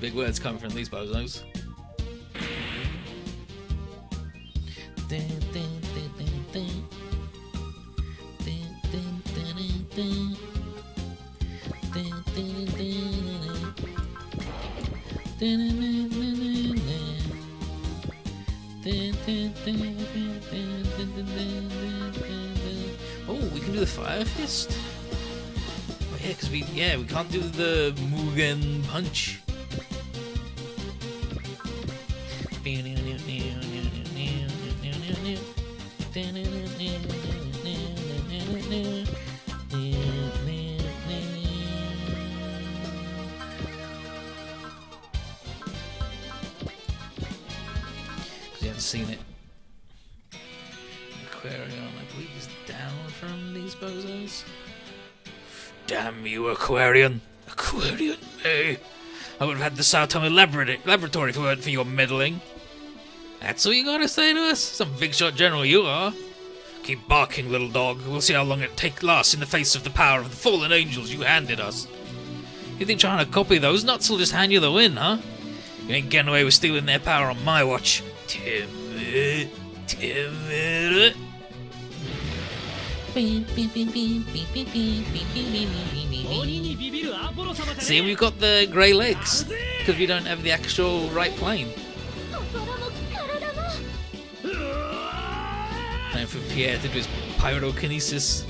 Big words coming from these bozos. Oh, we can do the fire fist. Oh, yeah, because we can't do the Mugen punch. Seen it. Aquarium, I believe, is down from these bozos. Damn you, Aquarian! Aquarian, eh? I would have had the Saotome laboratory if it weren't for your meddling. That's all you gotta say to us? Some big shot general you are. Keep barking, little dog. We'll see how long it lasts in the face of the power of the fallen angels you handed us. You think trying to copy those nuts will just hand you the win, huh? You ain't getting away with stealing their power on my watch. Timid. See, we've got the grey legs because we don't have the actual right plane. Time for Pierre to do his pyrokinesis.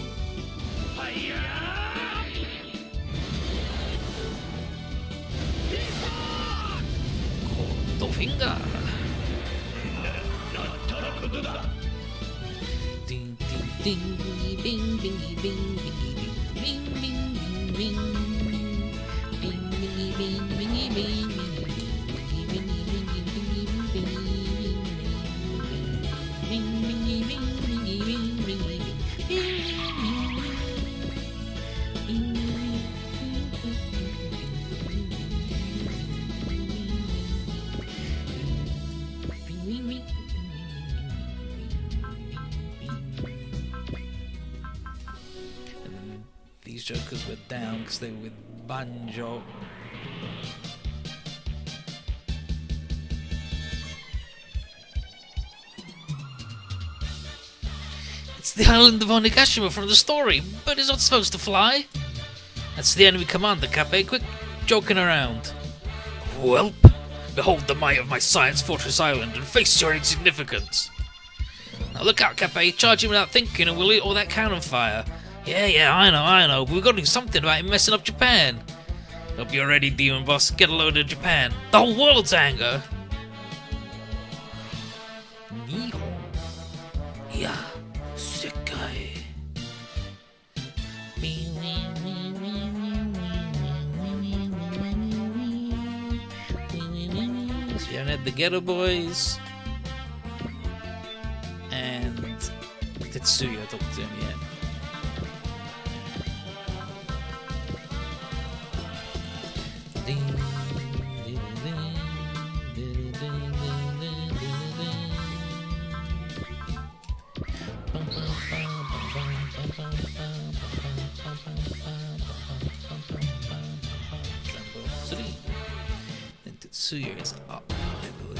Cold finger. Ding ding ding bing bing bing bing bing bing bing These jokers were down because they were with Banjo. It's the island of Onigashima from the story, but it's not supposed to fly. That's the enemy commander, Kappei. Quit joking around. Welp, behold the might of my science fortress island and face your insignificance. Now look out, Kappei. Charge him without thinking and we'll eat all that cannon fire. Yeah, I know, but we've got to do something about him messing up Japan. Hope you're ready, Demon Boss. Get a load of Japan. The whole world's anger. Nihon. Ya. Sekai. So you haven't had the Ghetto Boys. And Tetsuya talked to him yet. And Tetsuya is up, I believe.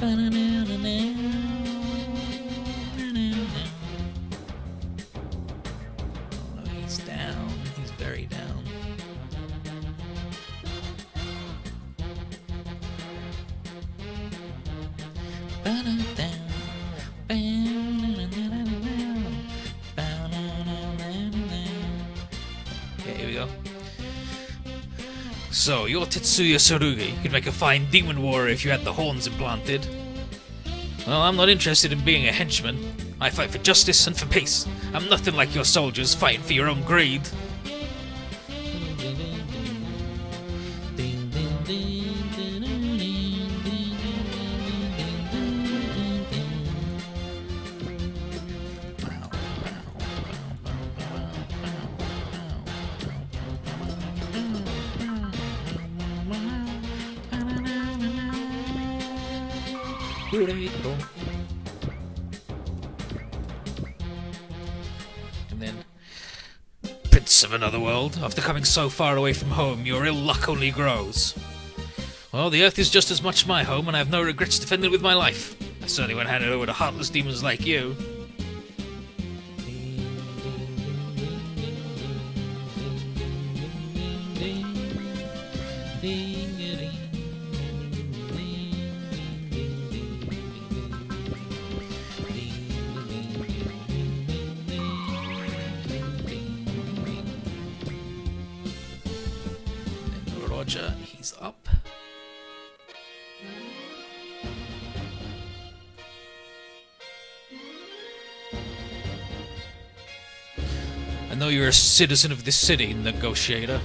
Oh no, he's down. He's very down. Okay, here we go. So, you're Tetsuya Tsurugi. You'd make a fine demon warrior if you had the horns implanted. Well, I'm not interested in being a henchman. I fight for justice and for peace. I'm nothing like your soldiers fighting for your own greed. And then, Prince of another world, after coming so far away from home, your ill luck only grows. Well, the Earth is just as much my home, and I have no regrets defending it with my life. I certainly won't hand it over to heartless demons like you. Roger, he's up. I know you're a citizen of this city, negotiator.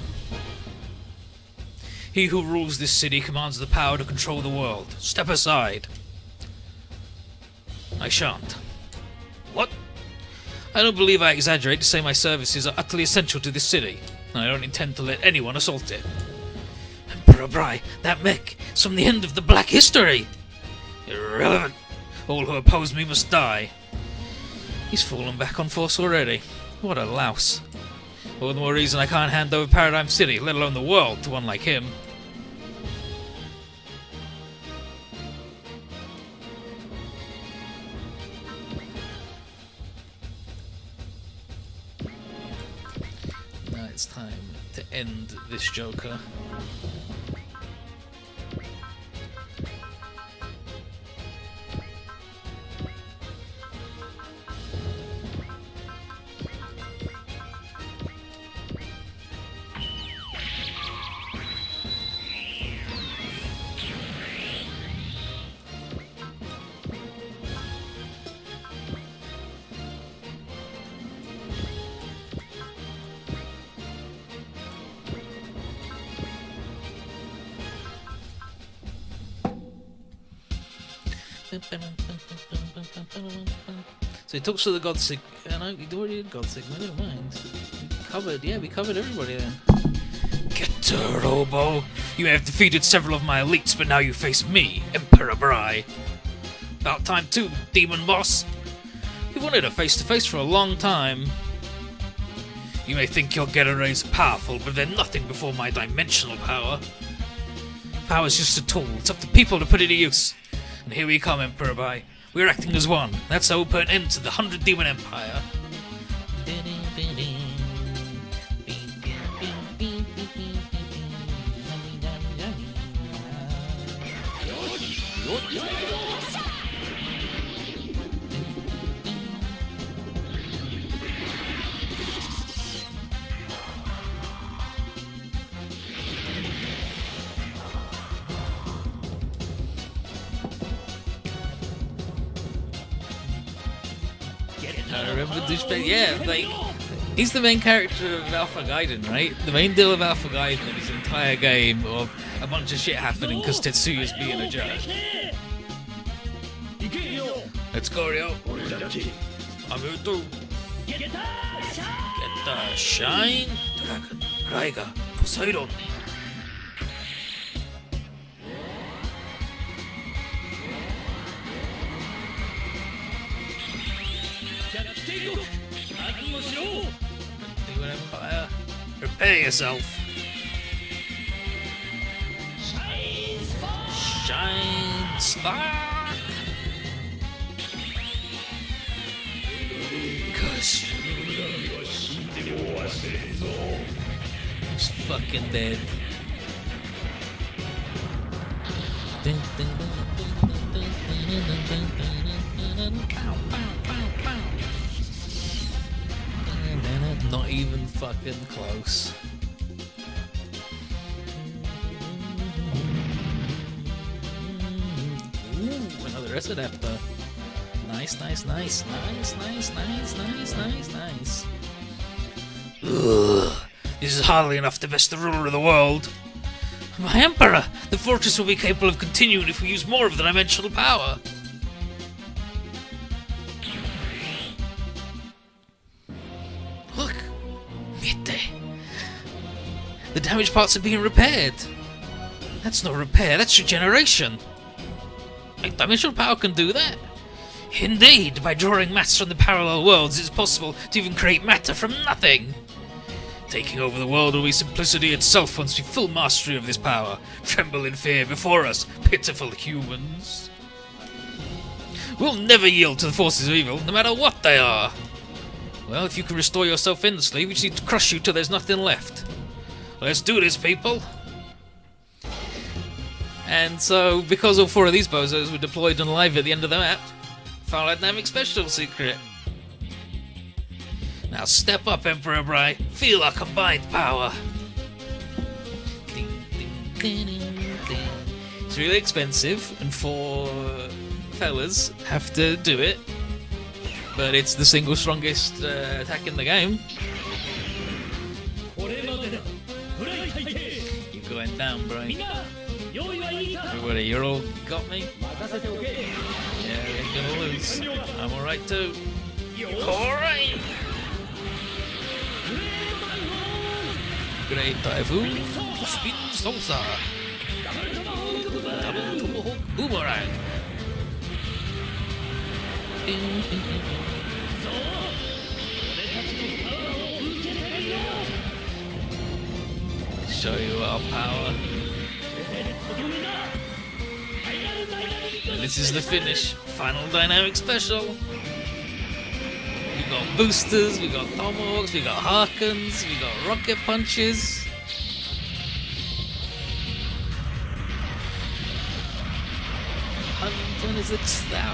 He who rules this city commands the power to control the world. Step aside. I shan't. What? I don't believe I exaggerate to say my services are utterly essential to this city, and I don't intend to let anyone assault it. Emperor Bry, that mech is from the end of the Black History! Irrelevant. All who oppose me must die. He's fallen back on force already. What a louse. All the more reason I can't hand over Paradigm City, let alone the world, to one like him. Now it's time to end this Joker. So he talks to the God Sigma. No, he already did God Sigma, never mind. We covered everybody then. Get to Robo! You may have defeated several of my elites, but now you face me, Emperor Bry. About time too, Demon Boss. We wanted a face-to-face for a long time. You may think your Getter Rays are powerful, but they're nothing before my dimensional power. Power's just a tool, it's up to people to put it to use. And here we come, Emperor Bry. We're acting as one. That's how we'll put an end to the 100 Demon Empire. I remember Douchebag. Yeah, like, he's the main character of Alpha Gaiden, right? The main deal of Alpha Gaiden is this entire game of a bunch of shit happening because Tetsuya's being a jerk. Let's go, Ryo. I'm here too. Get the shine, Dragon. Raiga, Poseidon. Demon Empire, prepare yourself. Shine spark. Gosh, he's fucking dead. Not even fucking close. Res Adapter. Nice, nice, nice, nice, nice, nice, nice, nice, nice. Ugh. This is hardly enough to best the ruler of the world. My Emperor! The fortress will be capable of continuing if we use more of the dimensional power. Look! Mitte! The damaged parts are being repaired. That's not repair, that's regeneration. Like, dimensional power can do that. Indeed, by drawing mass from the parallel worlds, it's possible to even create matter from nothing. Taking over the world will be simplicity itself once we full mastery of this power. Tremble in fear before us, pitiful humans. We'll never yield to the forces of evil, no matter what they are. Well, if you can restore yourself endlessly, we just need to crush you till there's nothing left. Let's do this, people. And so, because all 4 of these bozos were deployed and alive at the end of the map, found a dynamic special secret. Now step up, Emperor Bry. Feel our combined power. It's really expensive, and 4 fellas have to do it. But it's the single strongest attack in the game. You're going down, bro. Everybody, you're all got me? Yeah, we ain't gonna lose. I'm alright too. Alright! Great Typhoon, Spin Salsa, Double Tomahawk Boomerang. Show you our power. And this is the finish. Final dynamic special. We got boosters, we got tomahawks, we got harkens, we got rocket punches. $126,000.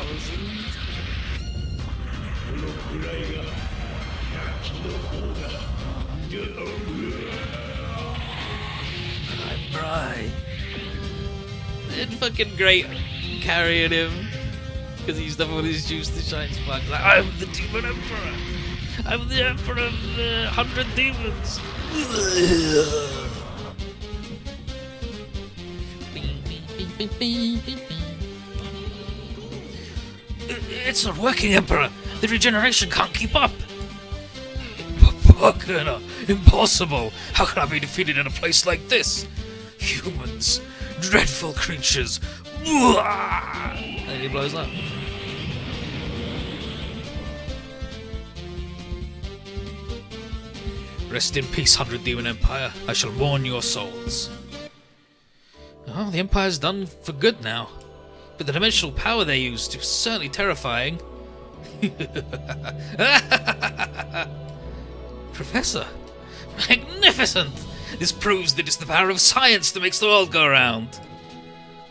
I'm Bry. It's fucking great carrying him because he's done all his juice to shine sparks. Like, I'm the Demon Emperor. I'm the Emperor of the 100 Demons. It's not working, Emperor. The regeneration can't keep up. Impossible. How can I be defeated in a place like this? Humans. Dreadful creatures. And he blows up. Rest in peace, 100 Demon Empire. I shall mourn your souls. Oh, the Empire's done for good now. But the dimensional power they used is certainly terrifying. Professor! Magnificent! This proves that it's the power of science that makes the world go around.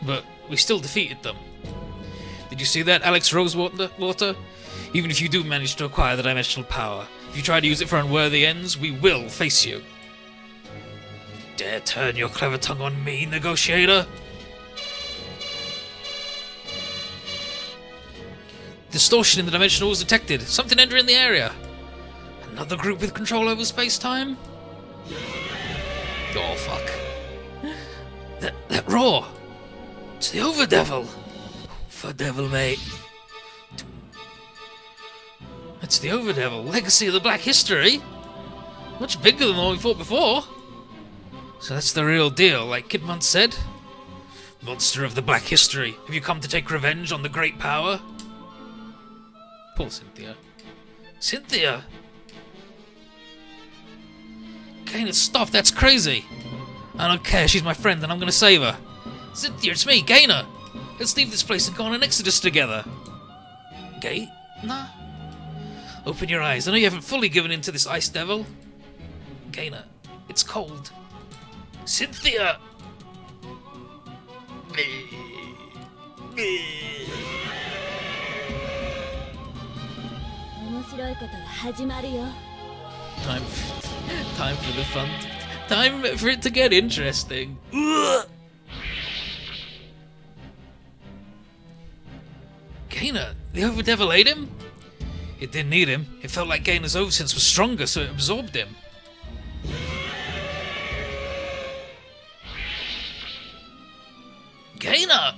But we still defeated them. Did you see that, Alex Rosewater? Even if you do manage to acquire the dimensional power, if you try to use it for unworthy ends, we will face you. Dare turn your clever tongue on me, negotiator? Distortion in the dimensional was detected. Something entering the area. Another group with control over space-time? Oh, fuck. That roar! It's the Overdevil! For devil, mate. It's the Overdevil, legacy of the Black History. Much bigger than the one we fought before. So that's the real deal, like Kidman said. Monster of the Black History, have you come to take revenge on the great power? Poor Cynthia. Cynthia! Gaina, stop, that's crazy! I don't care, she's my friend and I'm gonna save her. Cynthia, it's me, Gaina! Let's leave this place and go on an exodus together. Gaina? Open your eyes, I know you haven't fully given in to this ice devil. Gaina, it's cold. Cynthia! 面白いことが始まるよ。 Time for the fun. Time for it to get interesting. Ugh. Gainer, the Overdevil ate him? It didn't eat him. It felt like Gainer's oversense was stronger, so it absorbed him. Gainer!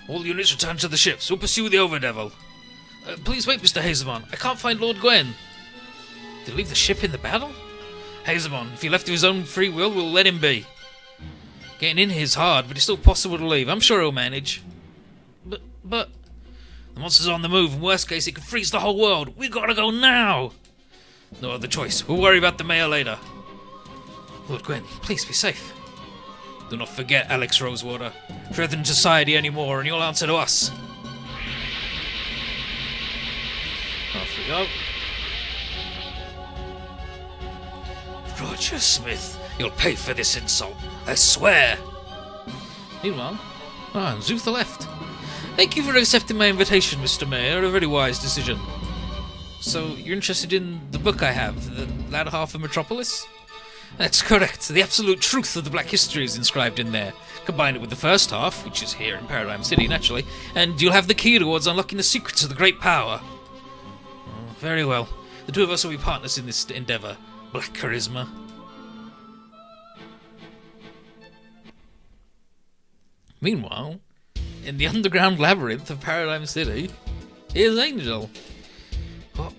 All units return to the ships. We'll pursue the Overdevil. Please wait, Mr. Hazemon. I can't find Lord Gwen. Did he leave the ship in the battle? Hazemon, if he left of his own free will, we'll let him be. Getting in here is hard, but it's still possible to leave. I'm sure he'll manage. But... The monster's on the move. In worst case, it could freeze the whole world. We gotta go now! No other choice. We'll worry about the mayor later. Lord Gwen, please be safe. Do not forget, Alex Rosewater. Threaten society anymore, and you'll answer to us. Off we go. Roger Smith, you'll pay for this insult. I swear. Meanwhile, and ZEUTH left. Thank you for accepting my invitation, Mr. Mayor. A very wise decision. So, you're interested in the book I have, the latter half of Metropolis? That's correct. The absolute truth of the Black history is inscribed in there. Combine it with the first half, which is here in Paradigm City, naturally, and you'll have the key towards unlocking the secrets of the great power. Oh, very well. The two of us will be partners in this endeavor. Black charisma. Meanwhile, in the underground labyrinth of Paradigm City, here's Angel.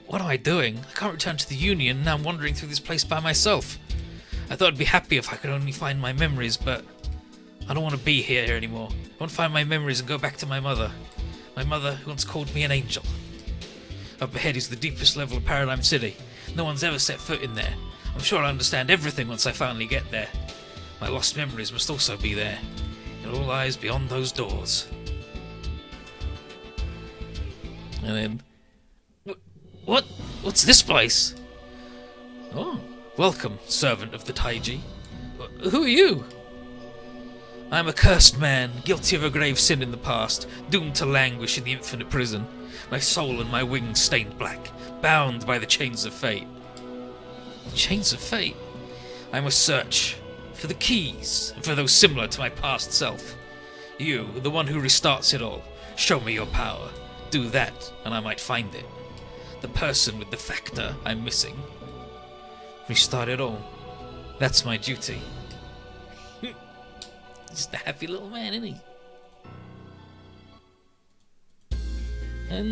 What am I doing? I can't return to the Union, and now I'm wandering through this place by myself. I thought I'd be happy if I could only find my memories, but I don't want to be here anymore. I want to find my memories and go back to my mother. My mother who once called me an angel. Up ahead is the deepest level of Paradigm City. No one's ever set foot in there. I'm sure I'll understand everything once I finally get there. My lost memories must also be there. It all lies beyond those doors. And then... What's this place? Oh, welcome, servant of the Taiji. Who are you? I am a cursed man, guilty of a grave sin in the past, doomed to languish in the infinite prison, my soul and my wings stained black, bound by the chains of fate. Chains of fate? I must search for the keys, and for those similar to my past self. You, the one who restarts it all, show me your power. Do that, and I might find it. The person with the factor I'm missing. Restart it all. That's my duty. Just a happy little man, isn't he? And